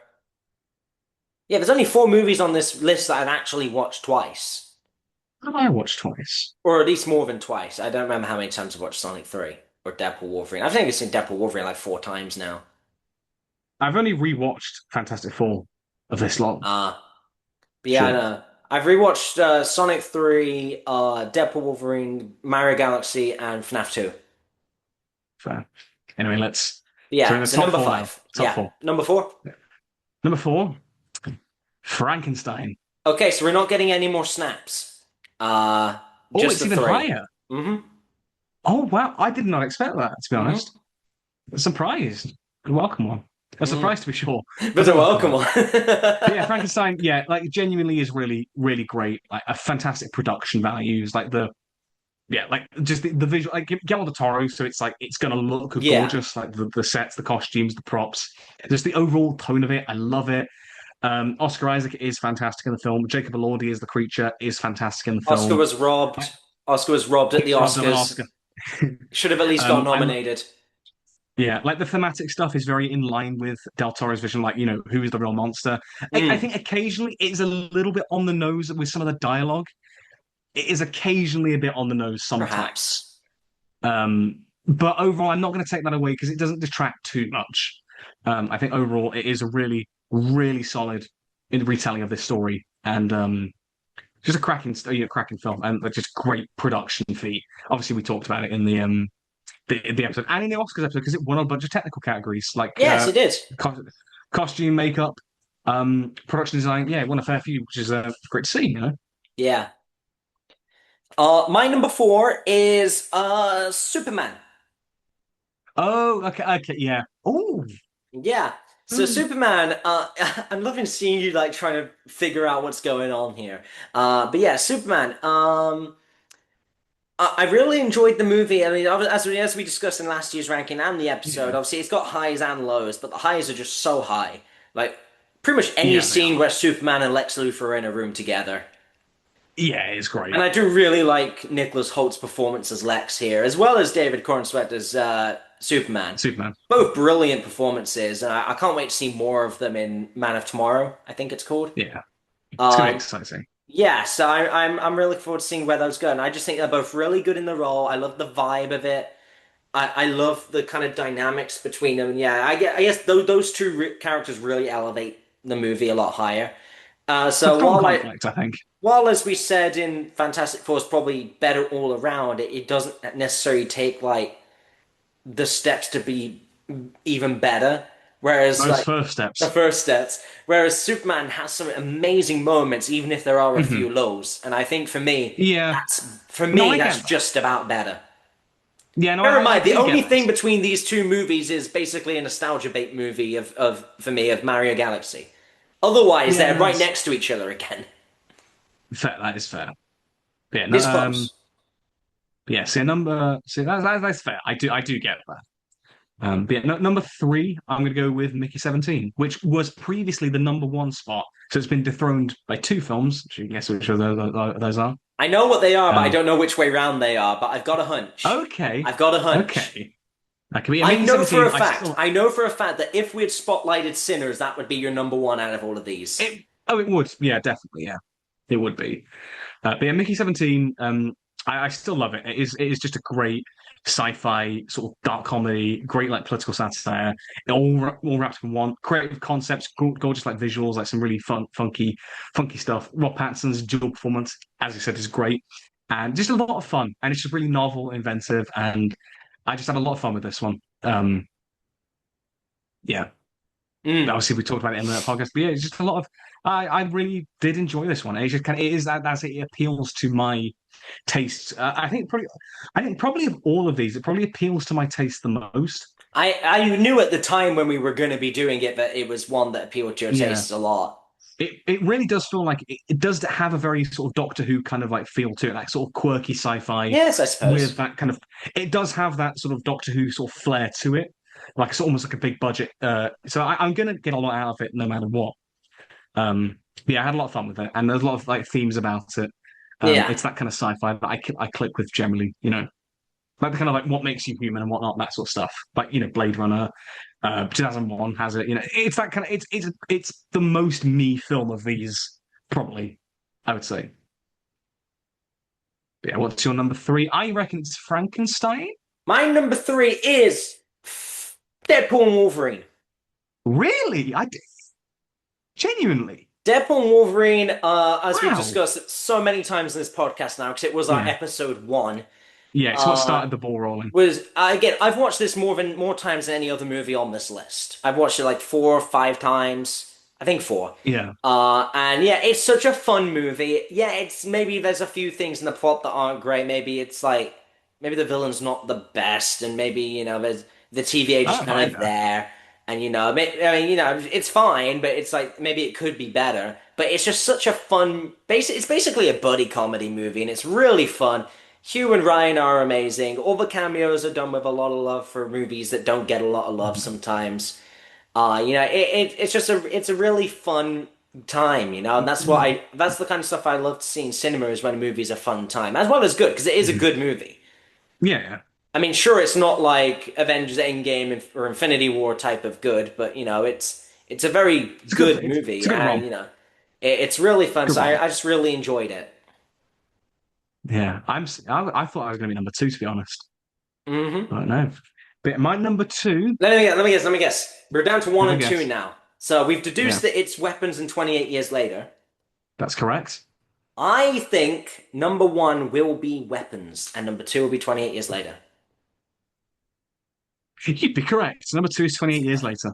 S1: Yeah, there's only four movies on this list that I've actually watched twice,
S2: what have I watched twice?
S1: or at least more than twice. I don't remember how many times I've watched Sonic 3 or Deadpool Wolverine. I think I've seen Deadpool Wolverine like four times now.
S2: I've only rewatched Fantastic Four of this long.
S1: Uh, but yeah, I
S2: Sure,
S1: know. I've rewatched Sonic 3, Deadpool Wolverine, Mario Galaxy, and FNAF 2.
S2: fair. Anyway, let's. So we're
S1: Yeah,
S2: in the
S1: so
S2: top
S1: number
S2: four now.
S1: five.
S2: Top
S1: Yeah,
S2: four.
S1: number four.
S2: Number four, Frankenstein.
S1: Okay, so we're not getting any more snaps. Uh,
S2: Oh,
S1: just
S2: it's
S1: the
S2: even
S1: three.
S2: higher.
S1: Mm-hmm.
S2: Oh wow, I did not expect that. To be
S1: Mm-hmm.
S2: honest, surprised. A welcome one. A surprise to be sure, but
S1: But
S2: a
S1: a
S2: welcome
S1: welcome
S2: one.
S1: one.
S2: But yeah, Frankenstein, yeah, like genuinely is really, really great. Like a fantastic production values, like like just the visual, like Guillermo del Toro, so it's like it's gonna look
S1: Yeah.
S2: gorgeous, like the sets, the costumes, the props, just the overall tone of it. I love it. Oscar Isaac is fantastic in the film. Jacob Elordi as the creature is fantastic in the
S1: Oscar
S2: film.
S1: was robbed. Oscar was robbed at the
S2: He's robbed of an
S1: Oscars.
S2: Oscar.
S1: Should have at least got
S2: I
S1: nominated.
S2: Yeah, like the thematic stuff is very in line with Del Toro's vision, like, who is the real monster? I
S1: Mm,
S2: think occasionally it's a little bit on the nose with some of the dialogue. It is occasionally a bit on the nose sometimes.
S1: perhaps.
S2: But overall, I'm not going to take that away because it doesn't detract too much. I think overall it is a really, really solid in retelling of this story. And just a cracking film, and just great production feat. Obviously, we talked about it in the episode and in the Oscars episode because it won a bunch of technical categories like
S1: Yes, it is.
S2: co- costume, makeup, production design. Yeah, it won a fair few, which is great to see. You know.
S1: Yeah. My number four is Superman.
S2: Oh, okay, okay, yeah. Oh,
S1: Yeah. So
S2: mm,
S1: Superman, I'm loving seeing you like trying to figure out what's going on here. But yeah, Superman. I really enjoyed the movie. I mean, as we discussed in last year's ranking and the episode,
S2: yeah,
S1: obviously it's got highs and lows, but the highs are just so high. Like pretty much any
S2: yeah, they
S1: scene
S2: are.
S1: where Superman and Lex Luthor are in a room together.
S2: Yeah, it's
S1: And
S2: great.
S1: I do really like Nicholas Holt's performance as Lex here, as well as David Cornsweet as Superman.
S2: Superman.
S1: Both brilliant performances, and I can't wait to see more of them in Man of Tomorrow, I think it's called.
S2: Yeah, it's gonna be
S1: Um,
S2: exciting.
S1: yeah, so I'm really looking forward to seeing where those go, and I just think they're both really good in the role. I love the vibe of it. I love the kind of dynamics between them. Yeah, I guess those two characters really elevate the movie a lot higher.
S2: It's a
S1: So
S2: strong conflict, I think.
S1: while as we said in Fantastic Four is probably better all around, it doesn't necessarily take like the steps to be even better. Whereas
S2: Those
S1: like
S2: first
S1: the
S2: steps.
S1: first steps, whereas Superman has some amazing moments, even if there are a few
S2: Hmm.
S1: lows. And I think
S2: Yeah.
S1: for
S2: No,
S1: me
S2: I
S1: that's
S2: get that.
S1: just about better.
S2: Yeah, no,
S1: Bear in
S2: I
S1: mind, the
S2: do
S1: only
S2: get
S1: thing
S2: this.
S1: between these two movies is basically a nostalgia bait movie of for me of Mario Galaxy. Otherwise,
S2: Yeah,
S1: they're
S2: no,
S1: right
S2: it's
S1: next to each other again.
S2: fair. That is fair. Yeah, no,
S1: It's close.
S2: yeah. See, that's fair. I do get that. But yeah, no, number three, I'm going to go with Mickey 17, which was previously the number one spot. So it's been dethroned by two films. So you can guess which of those are.
S1: I know what they are, but I
S2: Um,
S1: don't know which way round they are. But I've got a hunch.
S2: okay,
S1: I've got a hunch.
S2: okay. That could be a Mickey 17.
S1: I know for a fact that if we had spotlighted Sinners, that would be your number one out of all of these.
S2: It would. Yeah, definitely. Yeah, it would be. But yeah, Mickey 17, I still love it. It is just a great sci-fi sort of dark comedy, great like political satire, all wrapped in one. Creative concepts, gorgeous like visuals, like some really funky stuff. Rob Pattinson's dual performance, as I said, is great. And just a lot of fun. And it's just really novel, inventive, and I just had a lot of fun with this one. Yeah.
S1: Mm.
S2: Obviously we talked about it in the podcast, but yeah, it's just a lot of I really did enjoy this one. It just kind of it is that that's it appeals to my tastes. I think probably of all of these, it probably appeals to my taste the most.
S1: I knew at the time when we were going to be doing it that it was one that appealed to your
S2: Yeah.
S1: tastes a lot.
S2: It really does feel like it does have a very sort of Doctor Who kind of like feel to it, like sort of quirky sci-fi
S1: Yes, I
S2: with
S1: suppose.
S2: that kind of it does have that sort of Doctor Who sort of flair to it. Like it's almost like a big budget. So I'm gonna get a lot out of it no matter what. Yeah, I had a lot of fun with it, and there's a lot of like themes about it.
S1: Yeah.
S2: It's that kind of sci-fi that I click with generally, like the kind of like what makes you human and whatnot, that sort of stuff. Like Blade Runner, 2001 has it. It's that kind of it's the most me film of these, probably, I would say. But yeah, what's your number three? I reckon it's Frankenstein.
S1: My number three is Deadpool and Wolverine.
S2: Really? Genuinely.
S1: Deadpool and Wolverine, as we've
S2: Wow.
S1: discussed it so many times in this podcast now, because it was our
S2: Yeah.
S1: episode one.
S2: Yeah, it's what
S1: Uh,
S2: started the ball rolling.
S1: was again, I've watched this more times than any other movie on this list. I've watched it like 4 or 5 times. I think four.
S2: Yeah.
S1: And yeah, it's such a fun movie. Yeah, it's maybe there's a few things in the plot that aren't great. Maybe it's like maybe the villain's not the best, and maybe there's the TVA
S2: I
S1: just
S2: don't
S1: kind
S2: mind
S1: of
S2: that.
S1: there, and I mean it's fine, but it's like maybe it could be better. But it's just such a fun. It's basically a buddy comedy movie, and it's really fun. Hugh and Ryan are amazing. All the cameos are done with a lot of love for movies that don't get a lot of love
S2: Mhm.
S1: sometimes. It's just it's a really fun time, and that's the kind of stuff I love to see in cinema is when a movie's a fun time, as well as good, because it is a
S2: Mhm.
S1: good movie.
S2: Yeah, yeah.
S1: I mean, sure, it's not like Avengers Endgame or Infinity War type of good, but it's a very
S2: It's a good.
S1: good
S2: It's
S1: movie,
S2: a good
S1: and
S2: romp.
S1: it's really fun.
S2: Good
S1: So
S2: romp.
S1: I just really enjoyed it.
S2: Yeah, I thought I was going to be number two, to be honest.
S1: Hmm.
S2: I don't know. But my number two,
S1: Let me guess. We're down to one
S2: have a
S1: and two
S2: guess.
S1: now. So we've
S2: Yeah,
S1: deduced that it's weapons in 28 years later.
S2: that's correct.
S1: I think number one will be Weapons, and number two will be 28 Years Later.
S2: You'd be correct. Number two is 28 years later.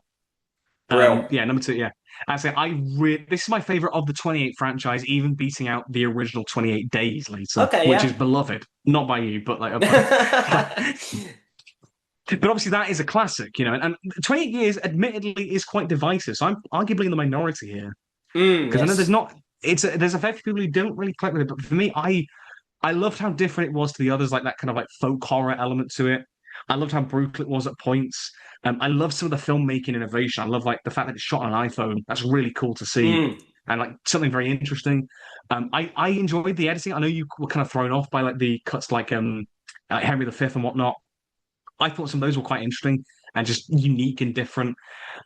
S1: Brill.
S2: Yeah, number two, yeah. I say this is my favorite of the 28 franchise, even beating out the original 28 Days Later,
S1: Okay,
S2: which
S1: yeah.
S2: is beloved, not by you, but like, but obviously that is a classic, you know. And 28 years, admittedly, is quite divisive. So I'm arguably in the minority here because I know there's
S1: Yes.
S2: not. There's a fair few people who don't really click with it, but for me, I loved how different it was to the others, like that kind of like folk horror element to it. I loved how brutal it was at points. I love some of the filmmaking innovation. I love like the fact that it's shot on an iPhone. That's really cool to see,
S1: Mm.
S2: and like something very interesting. I enjoyed the editing. I know you were kind of thrown off by like the cuts, like Henry V and whatnot. I thought some of those were quite interesting and just unique and different.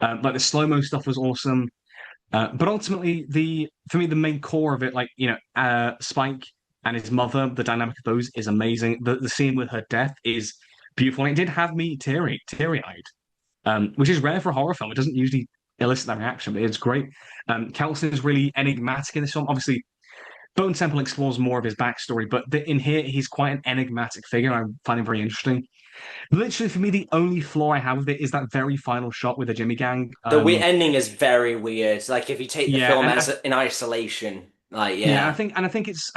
S2: Like the slow mo stuff was awesome. But ultimately, the for me, the main core of it, like Spike and his mother, the dynamic of those is amazing. The scene with her death is beautiful. And it did have me teary-eyed, which is rare for a horror film. It doesn't usually elicit that reaction, but it's great. Kelson is really enigmatic in this film. Obviously, Bone Temple explores more of his backstory, but in here, he's quite an enigmatic figure. I find him very interesting. Literally, for me, the only flaw I have with it is that very final shot with the Jimmy Gang.
S1: The we ending is very weird. Like if you take the
S2: Yeah,
S1: film
S2: and
S1: as in isolation, like
S2: yeah,
S1: yeah.
S2: I think it's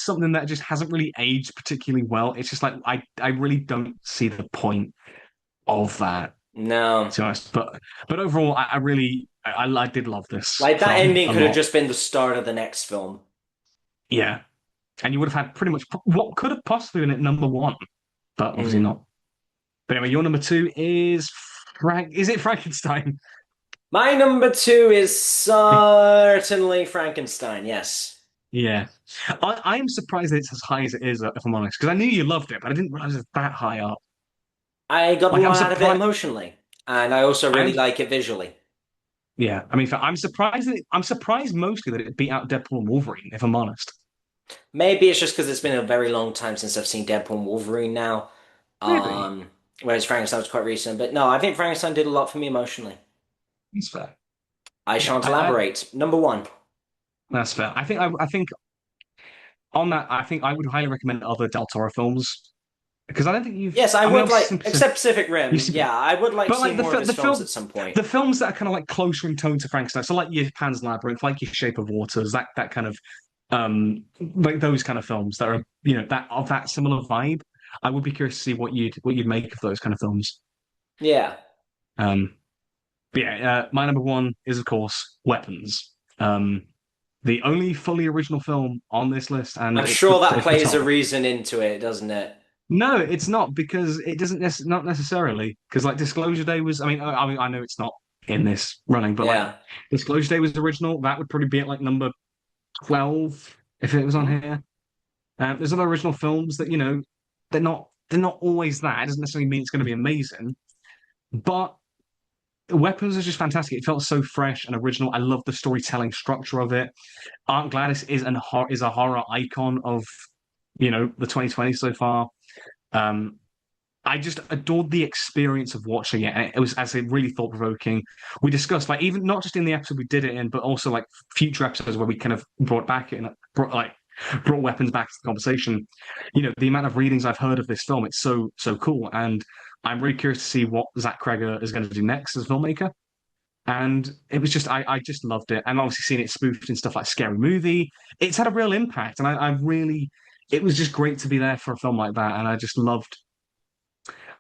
S2: something that just hasn't really aged particularly well. It's just like I really don't see the point of that,
S1: No.
S2: to be honest. But overall, I really I did love this
S1: Like that
S2: film
S1: ending
S2: a
S1: could have
S2: lot.
S1: just been the start of the next film.
S2: Yeah, and you would have had pretty much what could have possibly been at number one, but obviously
S1: Mm.
S2: not. But anyway, your number two is Frank. Is it Frankenstein?
S1: My number two is certainly Frankenstein, yes.
S2: Yeah, I am surprised that it's as high as it is, if I'm honest, because I knew you loved it, but I didn't realize it's that high up.
S1: I got a
S2: Like I'm
S1: lot out of it
S2: surprised.
S1: emotionally, and I also
S2: I'm
S1: really like it visually.
S2: Yeah, I mean, I'm surprised mostly that it beat out Deadpool and Wolverine, if I'm honest.
S1: Maybe it's just because it's been a very long time since I've seen Deadpool and Wolverine now.
S2: Maybe.
S1: Um, Whereas Frankenstein was quite recent. But no, I think Frankenstein did a lot for me emotionally.
S2: That's fair.
S1: I
S2: Yeah,
S1: shan't elaborate. Number one.
S2: that's fair. I think on that, I think I would highly recommend other Del Toro films because I don't think you've.
S1: Yes, I
S2: I mean,
S1: would
S2: obviously,
S1: like, except Pacific
S2: you
S1: Rim.
S2: see,
S1: Yeah, I would like to
S2: but
S1: see
S2: like
S1: more of his films at some point.
S2: the films that are kind of like closer in tone to Frankenstein, so like your Pan's Labyrinth, like your Shape of Waters, that kind of like those kind of films that are that of that similar vibe. I would be curious to see what you'd make of those kind of films.
S1: Yeah.
S2: Um, But yeah, my number one is of course Weapons. The only fully original film on this list, and
S1: I'm sure that
S2: it's the
S1: plays a
S2: top.
S1: reason into it, doesn't it?
S2: No, it's not because it doesn't not necessarily because like Disclosure Day was. I mean, I know it's not in this running, but like
S1: Yeah.
S2: Disclosure Day was original. That would probably be at like number 12 if it was on
S1: Mhm.
S2: here. There's other original films that they're not always that. It doesn't necessarily mean it's going to be amazing, but Weapons is just fantastic. It felt so fresh and original. I love the storytelling structure of it. Aunt Gladys is a horror icon of the 2020s so far. Um, I just adored the experience of watching it, and it was as really thought provoking. We discussed like even not just in the episode we did it in, but also like future episodes where we kind of brought weapons back to the conversation. The amount of readings I've heard of this film, it's so cool, and I'm really curious to see what Zach Cregger is going to do next as a filmmaker. And it was just I just loved it, and obviously seeing it spoofed in stuff like Scary Movie, it's had a real impact, and I really it was just great to be there for a film like that, and I just loved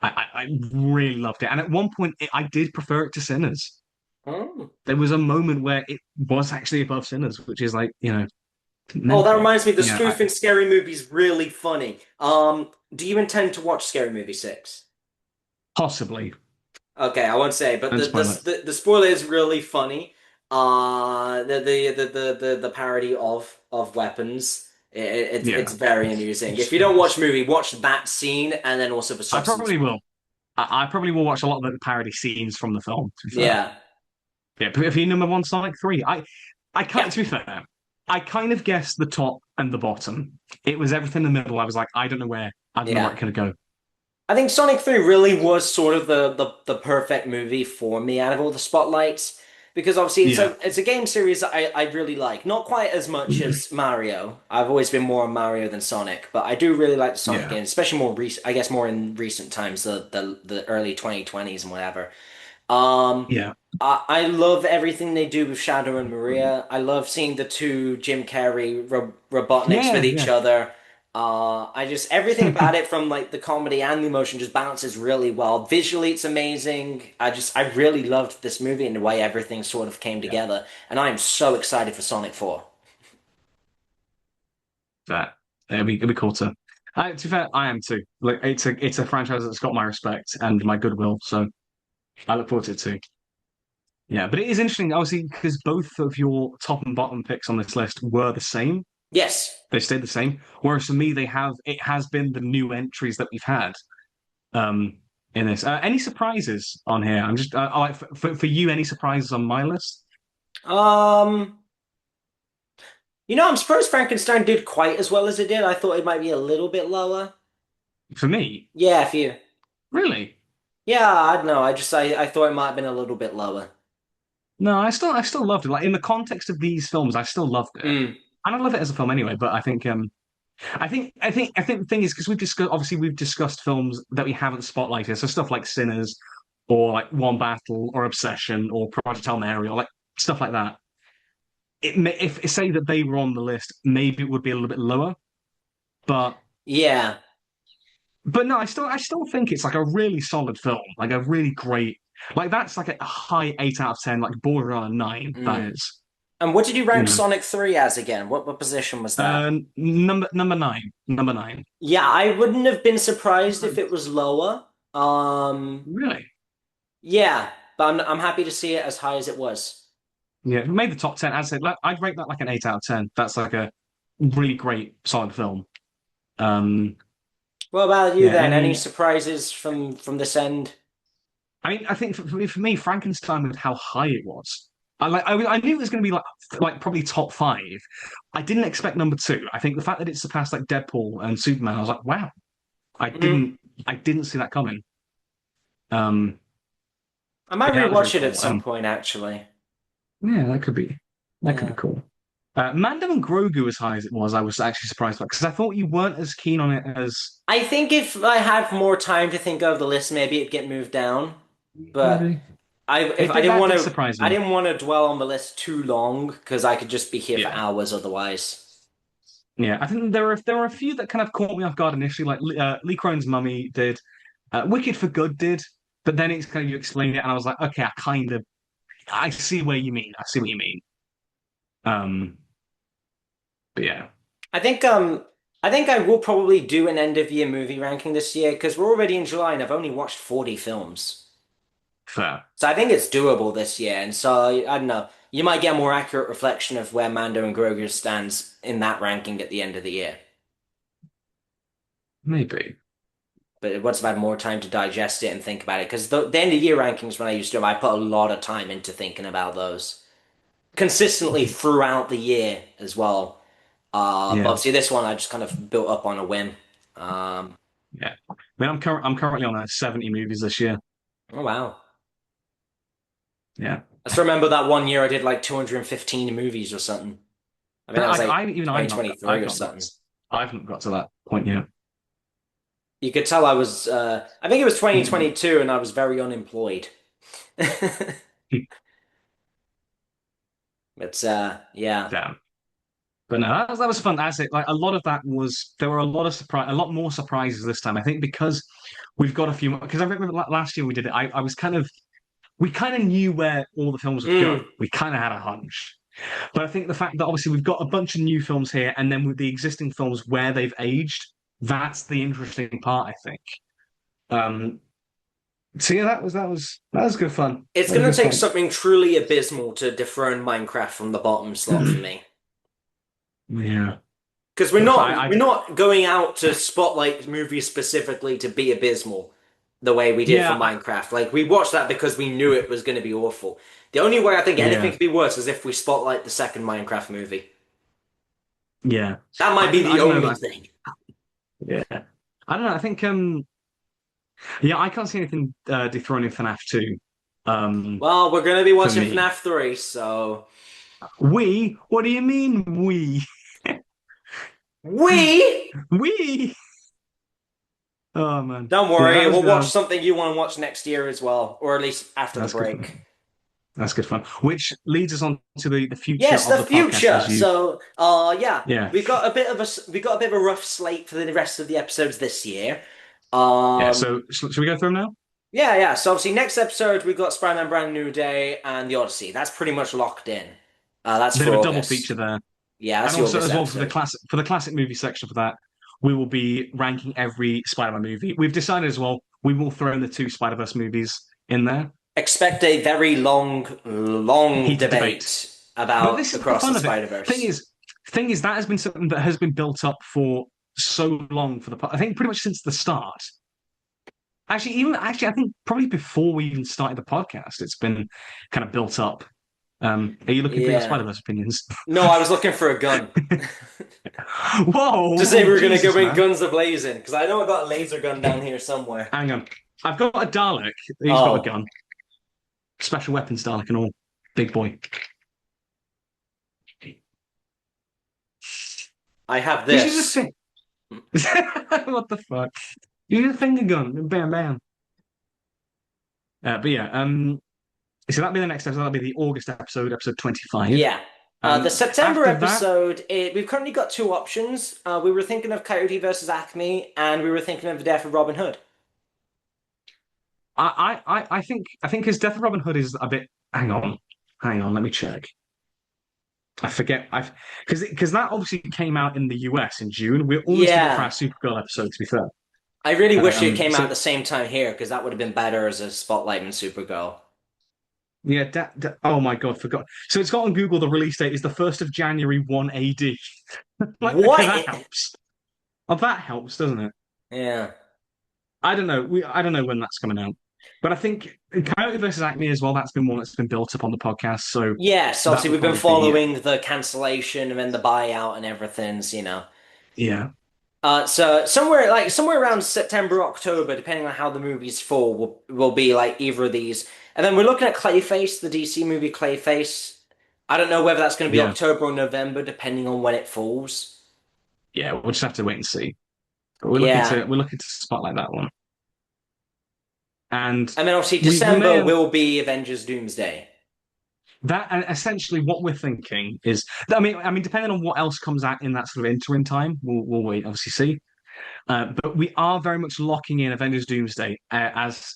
S2: I really loved it. And at one point, I did prefer it to Sinners.
S1: Oh.
S2: There was a moment where it was actually above Sinners, which is like
S1: Oh, that
S2: mental.
S1: reminds me, the
S2: Yeah,
S1: spoof in Scary Movie is really funny. Do you intend to watch Scary Movie 6?
S2: possibly.
S1: Okay, I won't say, but
S2: Don't spoil it.
S1: the spoiler is really funny. The parody of weapons. It's
S2: Yeah,
S1: very amusing. If you don't watch the movie, watch that scene and then also the
S2: I
S1: substance.
S2: probably will. I probably will watch a lot of the parody scenes from the film. To be fair,
S1: Yeah,
S2: yeah. But if you number one, Sonic 3, I
S1: yeah,
S2: can't. To be fair, I kind of guessed the top and the bottom. It was everything in the middle. I was like, I don't know where. I don't know where
S1: yeah.
S2: it could go.
S1: I think Sonic 3 really was sort of the perfect movie for me out of all the spotlights. because obviously
S2: Yeah.
S1: it's a game series that I really like. Not quite as much as Mario. I've always been more on Mario than Sonic, but I do really like the Sonic
S2: Yeah.
S1: games, especially more recent. I guess more in recent times, the early 2020s and whatever. Um,
S2: Yeah.
S1: I love everything they do with Shadow and Maria. I love seeing the two Jim Carrey Robotniks with
S2: Yeah.
S1: each
S2: Yeah.
S1: other. I just everything about it from like the comedy and the emotion just balances really well. Visually, it's amazing. I really loved this movie and the way everything sort of came
S2: Yeah.
S1: together. And I am so excited for Sonic 4.
S2: That it'd be cool to. To be fair, I am too. Like it's a franchise that's got my respect and my goodwill, so I look forward to it too. Yeah, but it is interesting, obviously, because both of your top and bottom picks on this list were the same.
S1: Yes.
S2: They stayed the same. Whereas for me, they have it has been the new entries that we've had um in this. Any surprises on here? I'm just I like for you, any surprises on my list?
S1: Um, I'm surprised Frankenstein did quite as well as it did. I thought it might be a little bit lower.
S2: For me,
S1: Yeah, for you.
S2: really?
S1: Yeah, I don't know. I thought it might have been a little bit lower.
S2: No, I still loved it. Like in the context of these films, I still loved it.
S1: Mm.
S2: And I love it as a film anyway, but I think the thing is because we've discussed films that we haven't spotlighted, so stuff like Sinners or like One Battle or Obsession or Project Hail Mary or like stuff like that. If say that they were on the list, maybe it would be a little bit lower. But
S1: Yeah.
S2: no, I still think it's like a really solid film, like a really great like that's like a high 8 out of 10, like border on a nine. That
S1: Mm.
S2: is,
S1: And what did you
S2: you
S1: rank
S2: know.
S1: Sonic 3 as again? What position was that?
S2: Number nine, number nine.
S1: Yeah, I wouldn't have been surprised if it was lower.
S2: Really?
S1: Yeah, but I'm happy to see it as high as it was.
S2: Yeah, it made the top 10. I'd say I'd rate that like an 8 out of 10. That's like a really great, solid film. Um,
S1: What about you
S2: yeah,
S1: then? Any
S2: any.
S1: surprises from this end?
S2: I mean, I think for me, Frankenstein with how high it was. I knew it was going to be like probably top five. I didn't expect number two. I think the fact that it surpassed like Deadpool and Superman, I was like, wow, I
S1: Mm.
S2: didn't I didn't see that coming. Um,
S1: I might
S2: yeah, that was really
S1: rewatch it at
S2: cool.
S1: some point, actually.
S2: Yeah, that could be
S1: Yeah.
S2: cool. Mando and Grogu, as high as it was, I was actually surprised by because I thought you weren't as keen on it as
S1: I think if I had more time to think of the list, maybe it'd get moved down. But
S2: maybe.
S1: I if
S2: It
S1: I
S2: did
S1: didn't
S2: that
S1: want
S2: did
S1: to
S2: surprise
S1: I
S2: me.
S1: didn't want to dwell on the list too long because I could just be here for
S2: Yeah,
S1: hours otherwise.
S2: yeah. I think there were a few that kind of caught me off guard initially, like Lee Crone's Mummy did, Wicked for Good did, but then it's kind of you explained it, and I was like, okay, I see where you mean. I see what you mean. Um, but yeah,
S1: I think I will probably do an end of year movie ranking this year because we're already in July and I've only watched 40 films.
S2: fair.
S1: So I think it's doable this year. And so I don't know, you might get a more accurate reflection of where Mando and Grogu stands in that ranking at the end of the year.
S2: Maybe.
S1: But once I've had more time to digest it and think about it, because the end of year rankings when I used to do them, I put a lot of time into thinking about those consistently throughout the year as well. But
S2: Yeah,
S1: obviously this one I just kind of built up on a whim. Um,
S2: yeah. I mean, I'm currently on 70 movies this year.
S1: oh wow.
S2: Yeah.
S1: I still remember that one year I did like 215 movies or something. I mean,
S2: But
S1: that was like
S2: I've
S1: 2023 or
S2: not got
S1: something.
S2: I've not got to that point yet.
S1: You could tell I think it was 2022 and I was very unemployed. But yeah.
S2: Damn. But no, that was fun. As it like a lot of that was there were a lot more surprises this time. I think because we've got a few because I remember last year we did it. I was kind of we kind of knew where all the films would go.
S1: Mm.
S2: We kind of had a hunch. But I think the fact that obviously we've got a bunch of new films here, and then with the existing films where they've aged, that's the interesting part, I think. Um, so yeah, that was good fun.
S1: It's
S2: That was
S1: gonna
S2: good
S1: take
S2: fun.
S1: something truly abysmal to dethrone Minecraft from the bottom slot for me.
S2: Yeah.
S1: Because we're not going out to spotlight movies specifically to be abysmal the way we did for
S2: Yeah,
S1: Minecraft. Like we watched that because we knew it was going to be awful. The only way I think anything
S2: yeah,
S1: could be worse is if we spotlight the second Minecraft movie.
S2: yeah.
S1: That might be
S2: I
S1: the
S2: don't know.
S1: only thing.
S2: Yeah, I don't know. I think yeah, I can't see anything dethroning FNAF 2.
S1: Well, we're gonna be
S2: for
S1: watching
S2: me.
S1: FNAF 3, so
S2: We? What do you mean we?
S1: we
S2: We? Oh man.
S1: don't
S2: Yeah,
S1: worry, we'll watch something you want to watch next year as well, or at least after the
S2: that's good
S1: break.
S2: fun. That's good fun. Which leads us on to the future
S1: Yes,
S2: of
S1: the
S2: the podcast
S1: future.
S2: as you
S1: So, yeah,
S2: yeah.
S1: we've got a bit of a rough slate for the rest of the episodes this year.
S2: Yeah.
S1: Um,
S2: So should we go through them now?
S1: yeah, yeah. So obviously, next episode we've got Spider-Man: Brand New Day and the Odyssey. That's pretty much locked in. That's
S2: Bit
S1: for
S2: of a double feature
S1: August.
S2: there.
S1: Yeah, that's
S2: And
S1: the
S2: also
S1: August
S2: as well
S1: episode.
S2: for the classic movie section for that, we will be ranking every Spider-Man movie. We've decided as well we will throw in the two Spider-Verse movies in there.
S1: Expect a very long
S2: Heated debate.
S1: debate
S2: But
S1: about
S2: this is the
S1: Across the
S2: fun of it. Thing
S1: Spider-Verse.
S2: is, thing is that has been something that has been built up for so long for I think pretty much since the start. Actually, I think probably before we even started the podcast, it's been kind of built up. Are you looking for your
S1: Yeah.
S2: Spider Verse opinions?
S1: No, I was looking for a gun. To say
S2: Whoa,
S1: we were gonna go
S2: Jesus,
S1: in
S2: man!
S1: guns a blazing, because I know I got a laser gun down here somewhere.
S2: Hang on, I've got a Dalek. He's got a
S1: Oh,
S2: gun, special weapons Dalek and all, big boy.
S1: I have
S2: Just use a
S1: this.
S2: thing. What the fuck? Use a finger gun. Bam, bam. But yeah, so that'll be the next episode. That'll be the August episode, episode 25.
S1: Yeah. The September
S2: After that,
S1: episode, we've currently got two options. We were thinking of Coyote versus Acme, and we were thinking of the death of Robin Hood.
S2: I think his Death of Robin Hood is a bit. Hang on, let me check. I forget. I've because that obviously came out in the US in June. We're almost due for our
S1: Yeah.
S2: Supergirl episode, to be fair.
S1: I really wish it came out
S2: So
S1: at the same time here, because that would have been better as a spotlight than Supergirl.
S2: yeah, oh my God, forgot. So it's got on Google the release date is the 1st of January 1 AD. Like, okay, that
S1: What?
S2: helps. Oh, that helps, doesn't it?
S1: Yeah.
S2: I don't know. I don't know when that's coming out, but I think Coyote versus Acme as well. That's been one that's been built up on the podcast, so
S1: Yes,
S2: that
S1: obviously
S2: will
S1: we've been
S2: probably be
S1: following the cancellation and then the buyout and everything.
S2: yeah,
S1: So somewhere around September, October, depending on how the movies fall, will be like either of these. And then we're looking at Clayface, the DC movie Clayface. I don't know whether that's going to be
S2: yeah,
S1: October or November, depending on when it falls.
S2: yeah. We'll just have to wait and see. But
S1: Yeah.
S2: we're looking to spotlight that one, and
S1: And then obviously
S2: we may
S1: December
S2: have
S1: will be Avengers Doomsday.
S2: that. And essentially, what we're thinking is, I mean, depending on what else comes out in that sort of interim time, we'll wait, obviously see. But we are very much locking in Avengers Doomsday as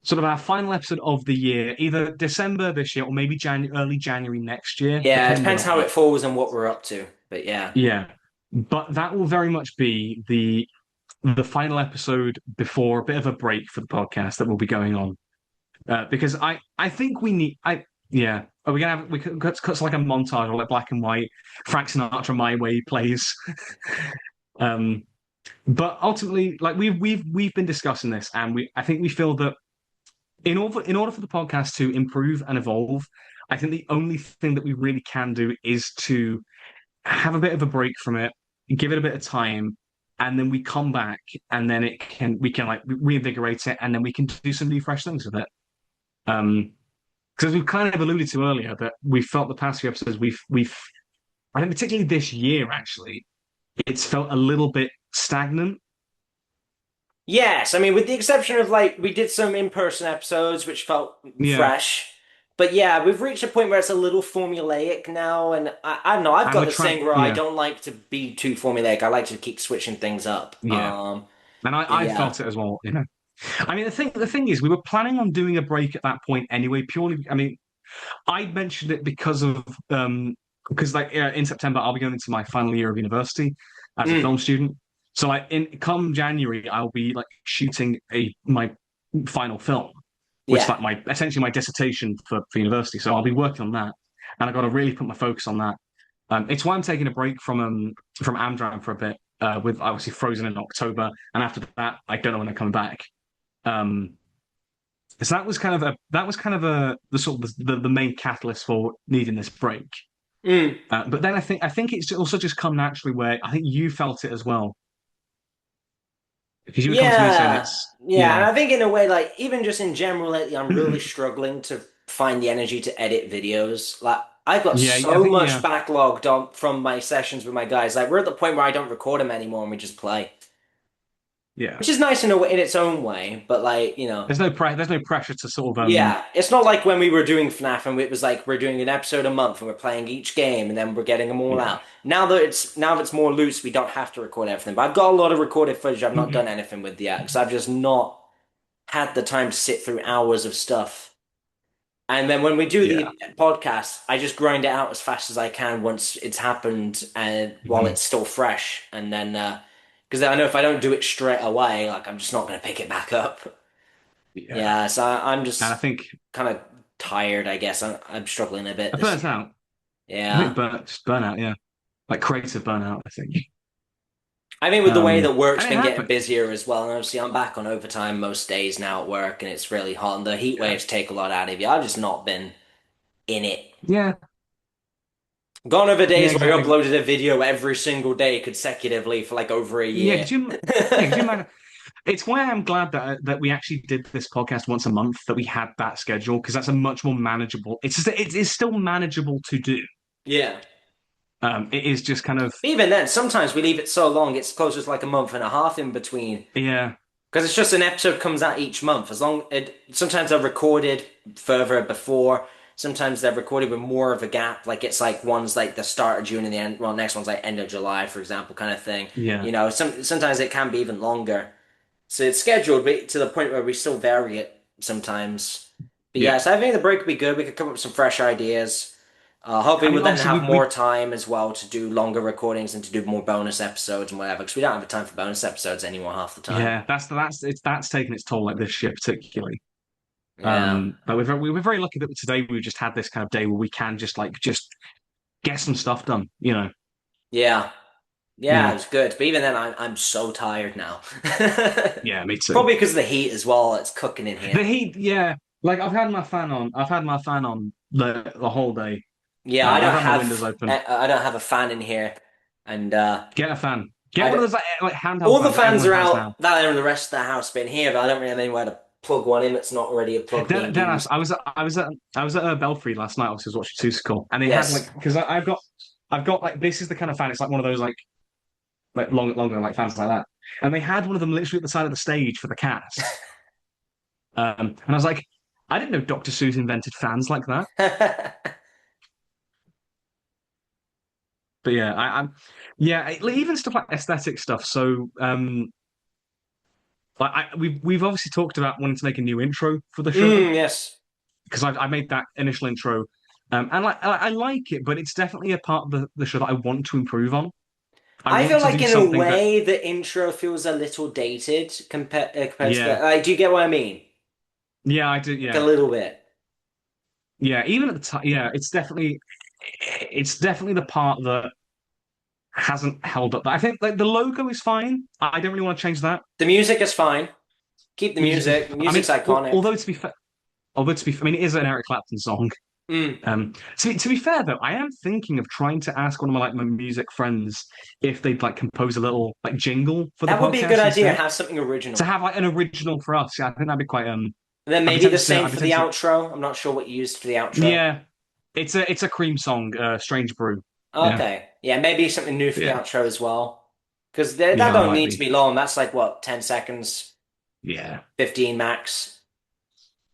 S2: sort of our final episode of the year, either December this year or maybe early January next year,
S1: Yeah, it
S2: depending
S1: depends how
S2: on
S1: it falls and what we're up to. But yeah.
S2: yeah. But that will very much be the final episode before a bit of a break for the podcast that will be going on. Because I think we need I yeah. Are we gonna have we could cut like a montage or like black and white Frank Sinatra My Way plays. um but ultimately like we've been discussing this and we I think we feel that in order for the podcast to improve and evolve, I think the only thing that we really can do is to have a bit of a break from it, give it a bit of time, and then we come back, and then we can like reinvigorate it, and then we can do some new fresh things with it. Because we've kind of alluded to earlier that we felt the past few episodes we've I think particularly this year actually, it's felt a little bit stagnant.
S1: Yes, I mean, with the exception of like we did some in-person episodes which felt
S2: Yeah,
S1: fresh. But yeah, we've reached a point where it's a little formulaic now, and I don't know, I've
S2: and
S1: got
S2: we're
S1: this
S2: trying.
S1: thing where I
S2: Yeah,
S1: don't like to be too formulaic. I like to keep switching things up.
S2: yeah, and
S1: But
S2: I
S1: yeah.
S2: felt it as well. You know, I mean the thing is we were planning on doing a break at that point anyway. Purely, I mean, I mentioned it because like in September I'll be going into my final year of university as a
S1: Mm,
S2: film student. So like in come January I'll be like shooting a my final film, which is
S1: yeah.
S2: like my essentially my dissertation for university. So I'll be working on that, and I've got to really put my focus on that. It's why I'm taking a break from Amdram for a bit, with obviously Frozen in October, and after that I don't know when I'm coming back. Um, so that was kind of a the sort of the main catalyst for needing this break.
S1: Mm.
S2: But then I think it's also just come naturally where I think you felt it as well. Because you were coming to me saying
S1: Yeah,
S2: it's
S1: yeah, and
S2: yeah,
S1: I think in a way, like even just in general lately, I'm really struggling to find the energy to edit videos. Like I've got
S2: yeah. I
S1: so
S2: think
S1: much
S2: yeah,
S1: backlogged on from my sessions with my guys. Like we're at the point where I don't record them anymore and we just play,
S2: yeah.
S1: which is nice in a way, in its own way. But like
S2: There's no pressure to sort of
S1: yeah, it's not like when we were doing FNAF and it was like we're doing an episode a month and we're playing each game and then we're getting them all
S2: yeah.
S1: out. Now that it's more loose, we don't have to record everything. But I've got a lot of recorded footage I've not done anything with yet because I've just not had the time to sit through hours of stuff. And then when we do
S2: Yeah.
S1: the podcast, I just grind it out as fast as I can once it's happened and while
S2: Mhm.
S1: it's still fresh. And then because I know if I don't do it straight away, like I'm just not going to pick it back up.
S2: Yeah.
S1: Yeah, so I'm
S2: And I
S1: just
S2: think
S1: kind of tired, I guess. I'm struggling a bit
S2: I
S1: this
S2: burnt
S1: year.
S2: out. I think
S1: Yeah.
S2: just burnout, yeah. Like creative burnout, I think.
S1: I mean, with the way that work's
S2: And it
S1: been getting
S2: happened.
S1: busier as well, and obviously I'm back on overtime most days now at work, and it's really hot, and the heat
S2: Yeah.
S1: waves take a lot out of you. I've just not been in it.
S2: Yeah.
S1: Gone over
S2: Yeah,
S1: days where I
S2: exactly.
S1: uploaded a video every single day consecutively for like over a
S2: Yeah,
S1: year.
S2: could you imagine? It's why I'm glad that we actually did this podcast once a month, that we had that schedule, because that's a much more manageable. It's just, it is still manageable to do.
S1: Yeah.
S2: It is just kind of
S1: Even then, sometimes we leave it so long, it's closer to like a month and a half in between.
S2: yeah,
S1: Because it's just an episode comes out each month. Sometimes they're recorded further before. Sometimes they're recorded with more of a gap. Like it's like one's like the start of June and the end. Well, next one's like end of July, for example, kind of thing.
S2: yeah,
S1: Sometimes it can be even longer. So it's scheduled but to the point where we still vary it sometimes. But yeah,
S2: yeah.
S1: so I think the break would be good. We could come up with some fresh ideas. Hopefully,
S2: I mean,
S1: we'll then
S2: obviously,
S1: have more time as well to do longer recordings and to do more bonus episodes and whatever. Because we don't have the time for bonus episodes anymore half the time.
S2: yeah. That's taken its toll, like this year particularly.
S1: Yeah.
S2: But we're very lucky that today we just had this kind of day where we can just get some stuff done.
S1: Yeah. Yeah, it
S2: Yeah,
S1: was good. But even then, I'm so tired now.
S2: yeah. Me too.
S1: Probably because of the heat as well. It's cooking in
S2: The
S1: here.
S2: heat, yeah. Like I've had my fan on. I've had my fan on the whole day.
S1: Yeah, I don't
S2: I've had my windows
S1: have
S2: open.
S1: I don't have a fan in here, and
S2: Get a fan. Get
S1: I
S2: one of
S1: don't,
S2: those like handheld
S1: all the
S2: fans that
S1: fans
S2: everyone
S1: are
S2: has
S1: out.
S2: now.
S1: That and the rest of the house been here, but I don't really have anywhere to plug one in that's not already a plug being
S2: Dennis,
S1: used.
S2: I was at Belfry last night. Obviously, I was watching Tusical, and they had
S1: Yes.
S2: like because I've got like this is the kind of fan. It's like one of those like longer like fans like that, and they had one of them literally at the side of the stage for the cast. And I was like, I didn't know Dr. Seuss invented fans like that. But yeah, yeah, even stuff like aesthetic stuff. So like we've obviously talked about wanting to make a new intro for the show
S1: Yes.
S2: because I made that initial intro, and like I like it, but it's definitely a part of the show that I want to improve on. I
S1: I
S2: want
S1: feel
S2: to
S1: like
S2: do
S1: in a
S2: something that
S1: way the intro feels a little dated compared to the
S2: yeah,
S1: like, do you get what I mean?
S2: yeah, I do,
S1: Like a
S2: yeah,
S1: little bit.
S2: yeah. Even at the time, yeah, it's definitely the part that hasn't held up. I think like the logo is fine. I don't really want to change that.
S1: The music is fine. Keep the
S2: Music is,
S1: music. The
S2: I
S1: music's
S2: mean,
S1: iconic.
S2: although to be, I mean, it is an Eric Clapton song.
S1: Mm.
S2: To be fair though, I am thinking of trying to ask one of my music friends if they'd like compose a little like jingle for the
S1: That would be a good
S2: podcast
S1: idea.
S2: instead
S1: Have something
S2: to
S1: original.
S2: have like an original for us. Yeah, I think that'd be quite
S1: And then
S2: I'd be
S1: maybe the
S2: tempted to
S1: same
S2: I'd be
S1: for the
S2: tempted to
S1: outro. I'm not sure what you used for the outro.
S2: yeah. It's a Cream song, Strange Brew. Yeah.
S1: Okay. Yeah, maybe something new for the
S2: Yeah.
S1: outro as well. Because that
S2: Yeah, I
S1: don't
S2: might
S1: need to
S2: be.
S1: be long. That's like what, 10 seconds,
S2: Yeah.
S1: 15 max.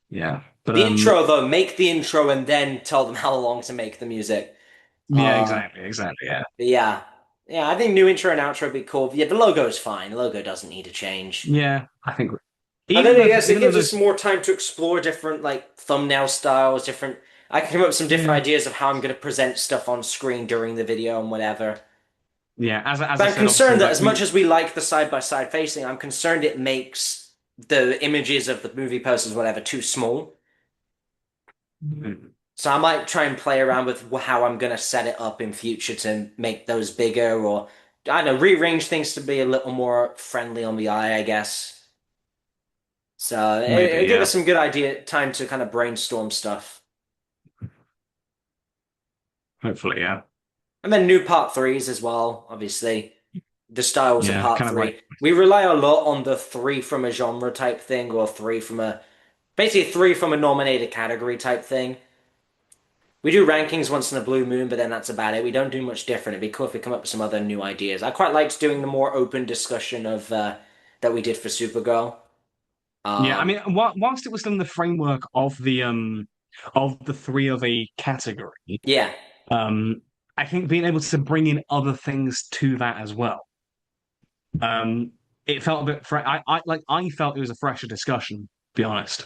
S2: Yeah. But
S1: The intro though, make the intro and then tell them how long to make the music.
S2: yeah,
S1: Uh,
S2: exactly. Yeah.
S1: but yeah. Yeah, I think new intro and outro would be cool. Yeah, the logo is fine. The logo doesn't need to change.
S2: Yeah. I think
S1: And then I guess it
S2: even though
S1: gives us
S2: there's
S1: more time to explore different like thumbnail styles, different I can come up with some different
S2: yeah.
S1: ideas of how I'm going to present stuff on screen during the video and whatever.
S2: Yeah, as
S1: But
S2: I
S1: I'm
S2: said, obviously,
S1: concerned that
S2: like
S1: as much as we like the side-by-side facing, I'm concerned it makes the images of the movie posters, whatever, too small. So I might try and play around with how I'm going to set it up in future to make those bigger or, I don't know, rearrange things to be a little more friendly on the eye, I guess. So
S2: maybe,
S1: it give
S2: yeah.
S1: us some good idea time to kind of brainstorm stuff.
S2: Hopefully, yeah.
S1: And then new part threes as well, obviously. the styles in
S2: Yeah,
S1: part
S2: kind of like
S1: three. We rely a lot on the three from a genre type thing, or three from a basically three from a nominated category type thing. We do rankings once in a blue moon, but then that's about it. We don't do much different. It'd be cool if we come up with some other new ideas. I quite liked doing the more open discussion of that we did for Supergirl.
S2: yeah. I
S1: Um,
S2: mean, whilst it was still in the framework of the three of a category,
S1: yeah,
S2: um, I think being able to bring in other things to that as well. Um, it felt a bit. I felt it was a fresher discussion. To be honest.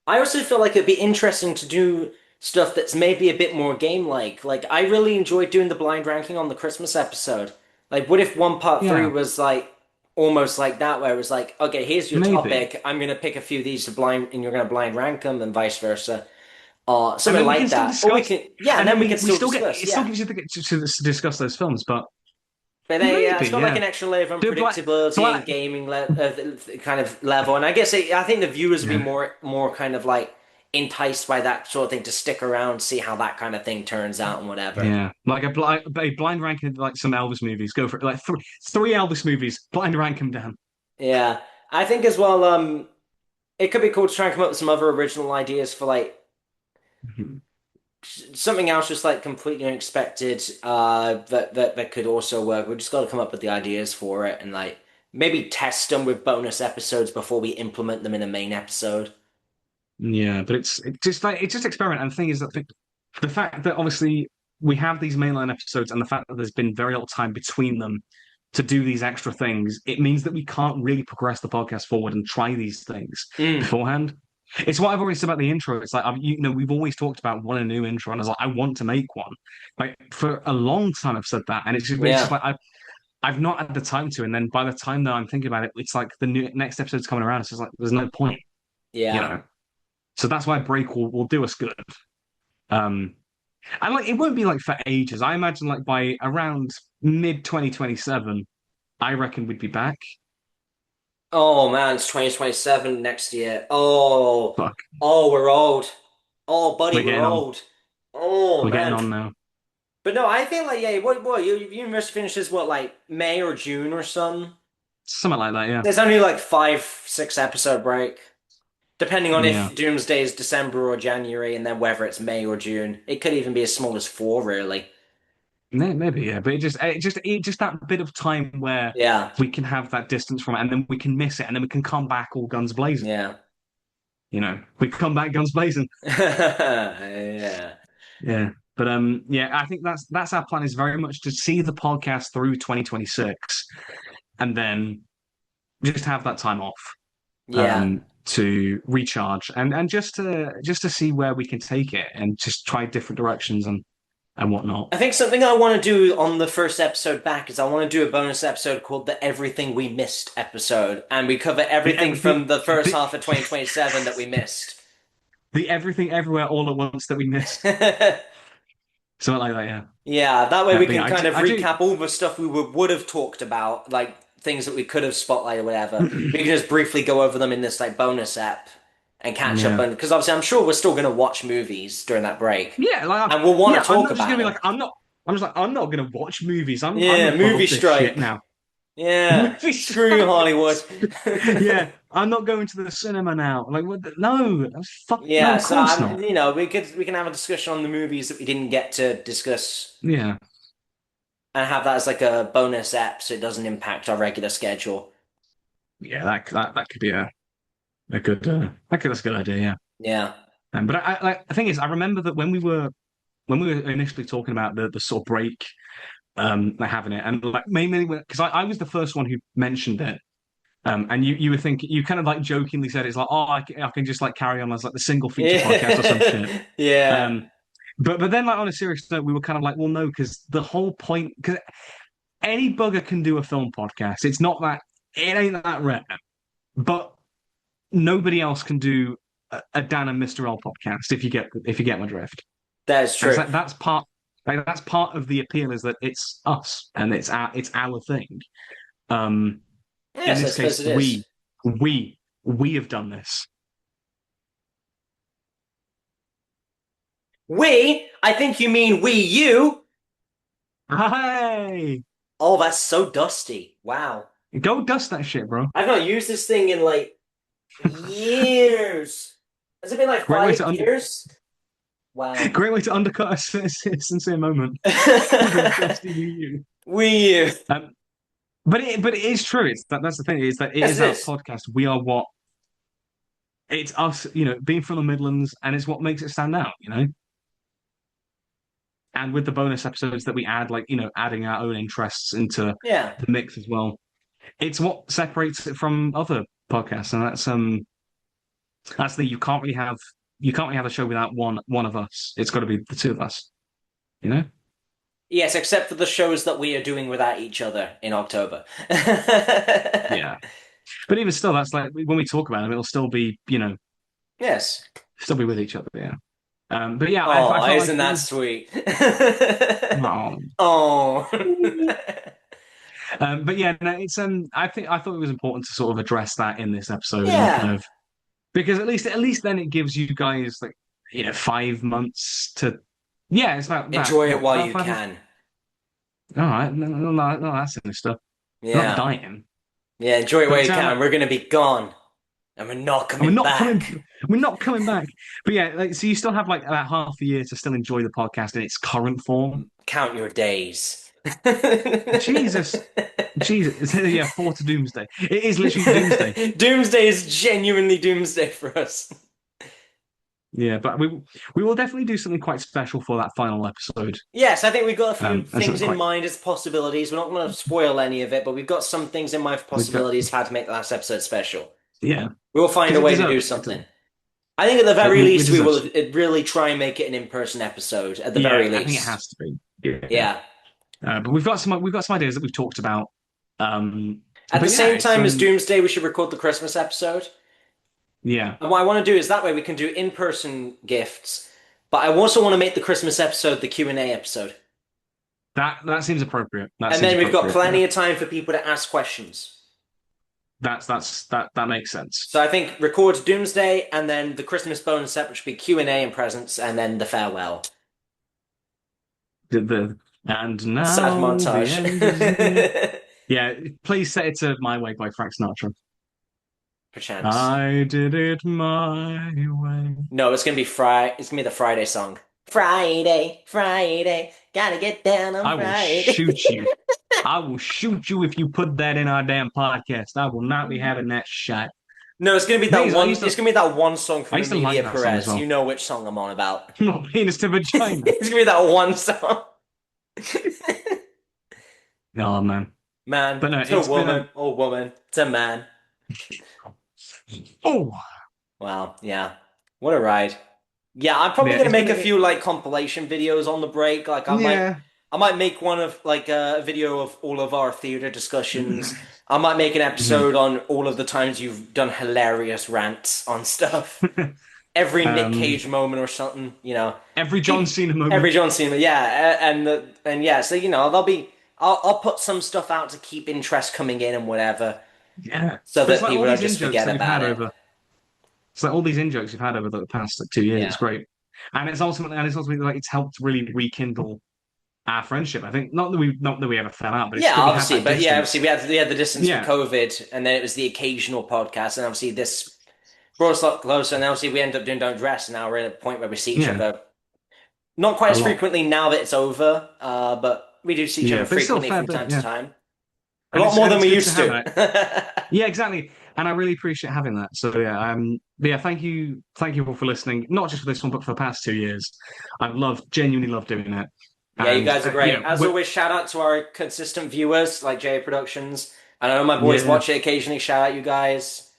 S1: I also feel like it'd be interesting to do stuff that's maybe a bit more game-like. Like I really enjoyed doing the blind ranking on the Christmas episode. Like, what if one part three
S2: Yeah,
S1: was like almost like that, where it was like, okay, here's your
S2: maybe.
S1: topic. I'm gonna pick a few of these to blind, and you're gonna blind rank them, and vice versa.
S2: And
S1: Something
S2: then we
S1: like
S2: can still
S1: that. Or we
S2: discuss,
S1: can, yeah, and
S2: and
S1: then
S2: then
S1: we can
S2: we
S1: still
S2: still get
S1: discuss,
S2: it still
S1: yeah.
S2: gives you to discuss those films, but
S1: But they,
S2: maybe
S1: it's got like
S2: yeah.
S1: an extra layer of
S2: Do black
S1: unpredictability and
S2: black
S1: gaming kind of level, and I guess I think the viewers would be
S2: yeah
S1: more kind of like enticed by that sort of thing to stick around, see how that kind of thing turns out and whatever.
S2: yeah like a blind ranking like some Elvis movies. Go for it. Like three Elvis movies. Blind rank them down.
S1: Yeah, I think as well. It could be cool to try and come up with some other original ideas for like
S2: Mhm.
S1: something else, just like completely unexpected. That could also work. We just got to come up with the ideas for it and like maybe test them with bonus episodes before we implement them in a main episode.
S2: Yeah, but it's just experiment. And the thing is that the fact that obviously we have these mainline episodes and the fact that there's been very little time between them to do these extra things, it means that we can't really progress the podcast forward and try these things
S1: Mm,
S2: beforehand. It's what I've always said about the intro. It's like we've always talked about wanting a new intro, and I was like, I want to make one. Like for a long time, I've said that, and it's just
S1: yeah,
S2: like I've not had the time to. And then by the time that I'm thinking about it, it's like the new next episode's coming around. It's just like there's no point, you
S1: yeah.
S2: know. So that's why break will do us good. Um, and like it won't be like for ages. I imagine like by around mid 2027, I reckon we'd be back.
S1: Oh man, it's 2027 next year. Oh,
S2: Fuck,
S1: oh, we're old. Oh, buddy,
S2: we're
S1: we're
S2: getting on.
S1: old. Oh
S2: We're getting
S1: man.
S2: on now.
S1: But no, I think like yeah, what your university finishes what like May or June or something.
S2: Something like that, yeah.
S1: There's only like 5, 6 episode break, depending on
S2: Yeah.
S1: if Doomsday is December or January, and then whether it's May or June. It could even be as small as four, really.
S2: Maybe, yeah. But it just that bit of time where
S1: Yeah,
S2: we can have that distance from it and then we can miss it and then we can come back all guns blazing.
S1: yeah,
S2: We come back guns blazing.
S1: yeah.
S2: Yeah. But yeah, I think that's our plan is very much to see the podcast through 2026 and then just have that time off
S1: Yeah.
S2: to recharge and just to see where we can take it and just try different directions and whatnot.
S1: I think something I want to do on the first episode back is I want to do a bonus episode called the Everything We Missed episode, and we cover
S2: The
S1: everything
S2: everything
S1: from the first
S2: the,
S1: half of 2027 that we missed.
S2: the everything everywhere all at once that we missed. Something like that, yeah.
S1: Yeah, that way we
S2: But
S1: can
S2: yeah,
S1: kind of
S2: I do.
S1: recap all the stuff we would have talked about, like things that we could have spotlighted or whatever. We can just briefly go over them in this like bonus app and catch up,
S2: Yeah.
S1: and because obviously I'm sure we're still going to watch movies during that break,
S2: Yeah,
S1: and we'll want
S2: yeah,
S1: to
S2: I'm
S1: talk
S2: not just gonna
S1: about
S2: be
S1: them.
S2: like, I'm just like, I'm not gonna watch movies. I'm
S1: Yeah,
S2: above
S1: movie
S2: this shit
S1: strike.
S2: now.
S1: Yeah,
S2: Movie
S1: screw you,
S2: strike.
S1: Hollywood.
S2: Yeah, I'm not going to the cinema now. Like, what no, no,
S1: Yeah,
S2: of
S1: so
S2: course not.
S1: we can have a discussion on the movies that we didn't get to discuss
S2: Yeah,
S1: and have that as like a bonus app so it doesn't impact our regular schedule.
S2: yeah, that could be a good that's a good idea. Yeah.
S1: Yeah.
S2: But like the thing is, I remember that when we were initially talking about the sort of break, like having it, and like mainly because I was the first one who mentioned it. And you were thinking, you kind of like jokingly said it's like, oh, I can just like carry on as like the single feature podcast or some shit.
S1: Yeah. Yeah.
S2: Um, but then like on a serious note, we were kind of like, well, no, because the whole point, because any bugger can do a film podcast. It's not that it ain't that rare, but nobody else can do a Dan and Mr. L podcast if you get my drift.
S1: That is
S2: And it's
S1: true.
S2: like that's part of the appeal is that it's us and it's our thing. Um, in
S1: Yes, I
S2: this
S1: suppose
S2: case,
S1: it is.
S2: we have done this.
S1: We? I think you mean we, you.
S2: Hey!
S1: Oh, that's so dusty. Wow.
S2: Go dust that shit, bro.
S1: I've not used this thing in like years. Has it been like
S2: Great way
S1: five
S2: to
S1: years? Wow.
S2: great way to undercut a sincere moment with a dusty Wii U.
S1: Wii U.
S2: Um, but it is true. That's the thing, is that it
S1: Yes,
S2: is
S1: it
S2: our
S1: is.
S2: podcast. We are what it's us, being from the Midlands, and it's what makes it stand out. And with the bonus episodes that we add, like, adding our own interests into
S1: Yeah.
S2: the mix as well. It's what separates it from other podcasts, and that's the you can't really have a show without one of us. It's got to be the two of us, you know?
S1: Yes, except for the shows that we are doing without each other in October.
S2: Yeah. But even still, that's like when we talk about them, it'll still be,
S1: Yes.
S2: still be with each other. Yeah. But yeah, I
S1: Oh,
S2: felt like
S1: isn't
S2: it
S1: that
S2: was.
S1: sweet?
S2: Oh.
S1: Oh.
S2: But yeah, no, I thought it was important to sort of address that in this episode and
S1: Yeah.
S2: kind of, because at least then it gives you guys, like, 5 months to. Yeah, it's about
S1: Enjoy it
S2: what,
S1: while
S2: about
S1: you
S2: 5 months.
S1: can.
S2: All right, no, no, no, no, that's sinister. We're not
S1: Yeah.
S2: dying,
S1: Yeah, enjoy it while
S2: but
S1: you can. We're gonna be gone. And we're not
S2: and we're
S1: coming
S2: not
S1: back.
S2: coming. We're not coming back. But yeah, like, so you still have like about half a year to still enjoy the podcast in its current form.
S1: Count your days.
S2: Jesus, Jesus, yeah, 4 to Doomsday. It is literally Doomsday.
S1: Doomsday is genuinely doomsday for us.
S2: Yeah, but we will definitely do something quite special for that final episode.
S1: Yes, I think we've got a few
S2: And
S1: things
S2: something
S1: in
S2: quite
S1: mind as possibilities. We're not going to spoil any of it, but we've got some things in mind for
S2: we've got.
S1: possibilities how to make the last episode special.
S2: Yeah,
S1: We will find
S2: because
S1: a
S2: it
S1: way to do
S2: deserves it.
S1: something. I think at the very
S2: It
S1: least we
S2: deserves
S1: will
S2: it.
S1: really try and make it an in-person episode. At the very
S2: Yeah, I think it
S1: least,
S2: has to be. Yeah,
S1: yeah.
S2: but we've got some ideas that we've talked about. Um,
S1: At the
S2: but yeah,
S1: same
S2: it's
S1: time as Doomsday, we should record the Christmas episode.
S2: yeah,
S1: And what I want to do is that way we can do in-person gifts, but I also want to make the Christmas episode the Q&A episode.
S2: that seems appropriate. That
S1: And
S2: seems
S1: then we've got
S2: appropriate. Yeah,
S1: plenty of time for people to ask questions.
S2: that makes sense.
S1: So I think record Doomsday and then the Christmas bonus set, which would be Q&A and presents, and then the farewell.
S2: And
S1: Sad
S2: now the
S1: montage.
S2: end is near. Yeah, please set it to "My Way" by Frank Sinatra.
S1: Perchance.
S2: I did it my way.
S1: No, it's gonna be Friday. It's gonna be the Friday song. Friday, Friday, gotta get down on
S2: I will
S1: Friday.
S2: shoot you. I will shoot you if you put that in our damn podcast. I will not be having that shot.
S1: No, it's gonna be
S2: The thing
S1: that
S2: is,
S1: one. It's gonna be that one song
S2: I
S1: from
S2: used to like
S1: Emilia
S2: that song as
S1: Perez.
S2: well.
S1: You know which song I'm on about.
S2: Not penis to vagina.
S1: It's gonna be that one song.
S2: Oh man,
S1: Man
S2: but no,
S1: to
S2: it's been a.
S1: woman, or woman to man.
S2: Oh
S1: Wow, yeah. What a ride. Yeah, I'm probably
S2: yeah,
S1: gonna
S2: it's
S1: make
S2: been
S1: a
S2: a.
S1: few like compilation videos on the break. Like
S2: Yeah.
S1: I might make one of like a video of all of our theater discussions. I might make an
S2: Mhm.
S1: episode on all of the times you've done hilarious rants on stuff. Every Nick
S2: um,
S1: Cage moment or something, you know.
S2: every John
S1: Keep
S2: Cena
S1: every
S2: moment.
S1: John Cena, yeah, and yeah. So you know, I'll put some stuff out to keep interest coming in and whatever,
S2: Yeah,
S1: so
S2: but it's
S1: that
S2: like all
S1: people don't
S2: these in
S1: just
S2: jokes
S1: forget
S2: that we've
S1: about
S2: had
S1: it.
S2: over. It's like all these in jokes we've had over the past like 2 years. It's
S1: Yeah.
S2: great, and it's ultimately like it's helped really rekindle our friendship. I think not that we ever fell out, but it's
S1: Yeah,
S2: that we had
S1: obviously,
S2: that
S1: but yeah, obviously
S2: distance.
S1: we had the distance from
S2: Yeah,
S1: COVID, and then it was the occasional podcast, and obviously this brought us a lot closer, and obviously we ended up doing Don't Dress, and now we're at a point where we see each
S2: yeah,
S1: other not quite
S2: a
S1: as
S2: lot.
S1: frequently now that it's over, but we do see each
S2: Yeah,
S1: other
S2: but it's still a
S1: frequently
S2: fair
S1: from
S2: bit.
S1: time to
S2: Yeah,
S1: time. A
S2: and
S1: lot
S2: it's
S1: more
S2: and
S1: than
S2: it's
S1: we
S2: good to
S1: used
S2: have that.
S1: to.
S2: Yeah, exactly. And I really appreciate having that. So yeah, but yeah, thank you all for listening. Not just for this one, but for the past 2 years. Genuinely loved doing it.
S1: Yeah, you
S2: And
S1: guys are great. As always, shout out to our consistent viewers like J Productions. I know my boys
S2: yeah,
S1: watch it occasionally. Shout out you guys.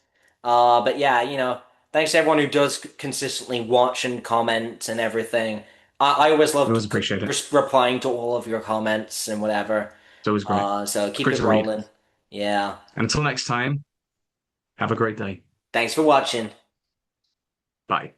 S1: But yeah, thanks to everyone who does consistently watch and comment and everything. I always
S2: I always
S1: loved
S2: appreciate it.
S1: replying to all of your comments and whatever.
S2: It's always great.
S1: So
S2: It's
S1: keep
S2: great
S1: it
S2: to read.
S1: rolling. Yeah.
S2: And until next time, have a great day.
S1: Thanks for watching.
S2: Bye.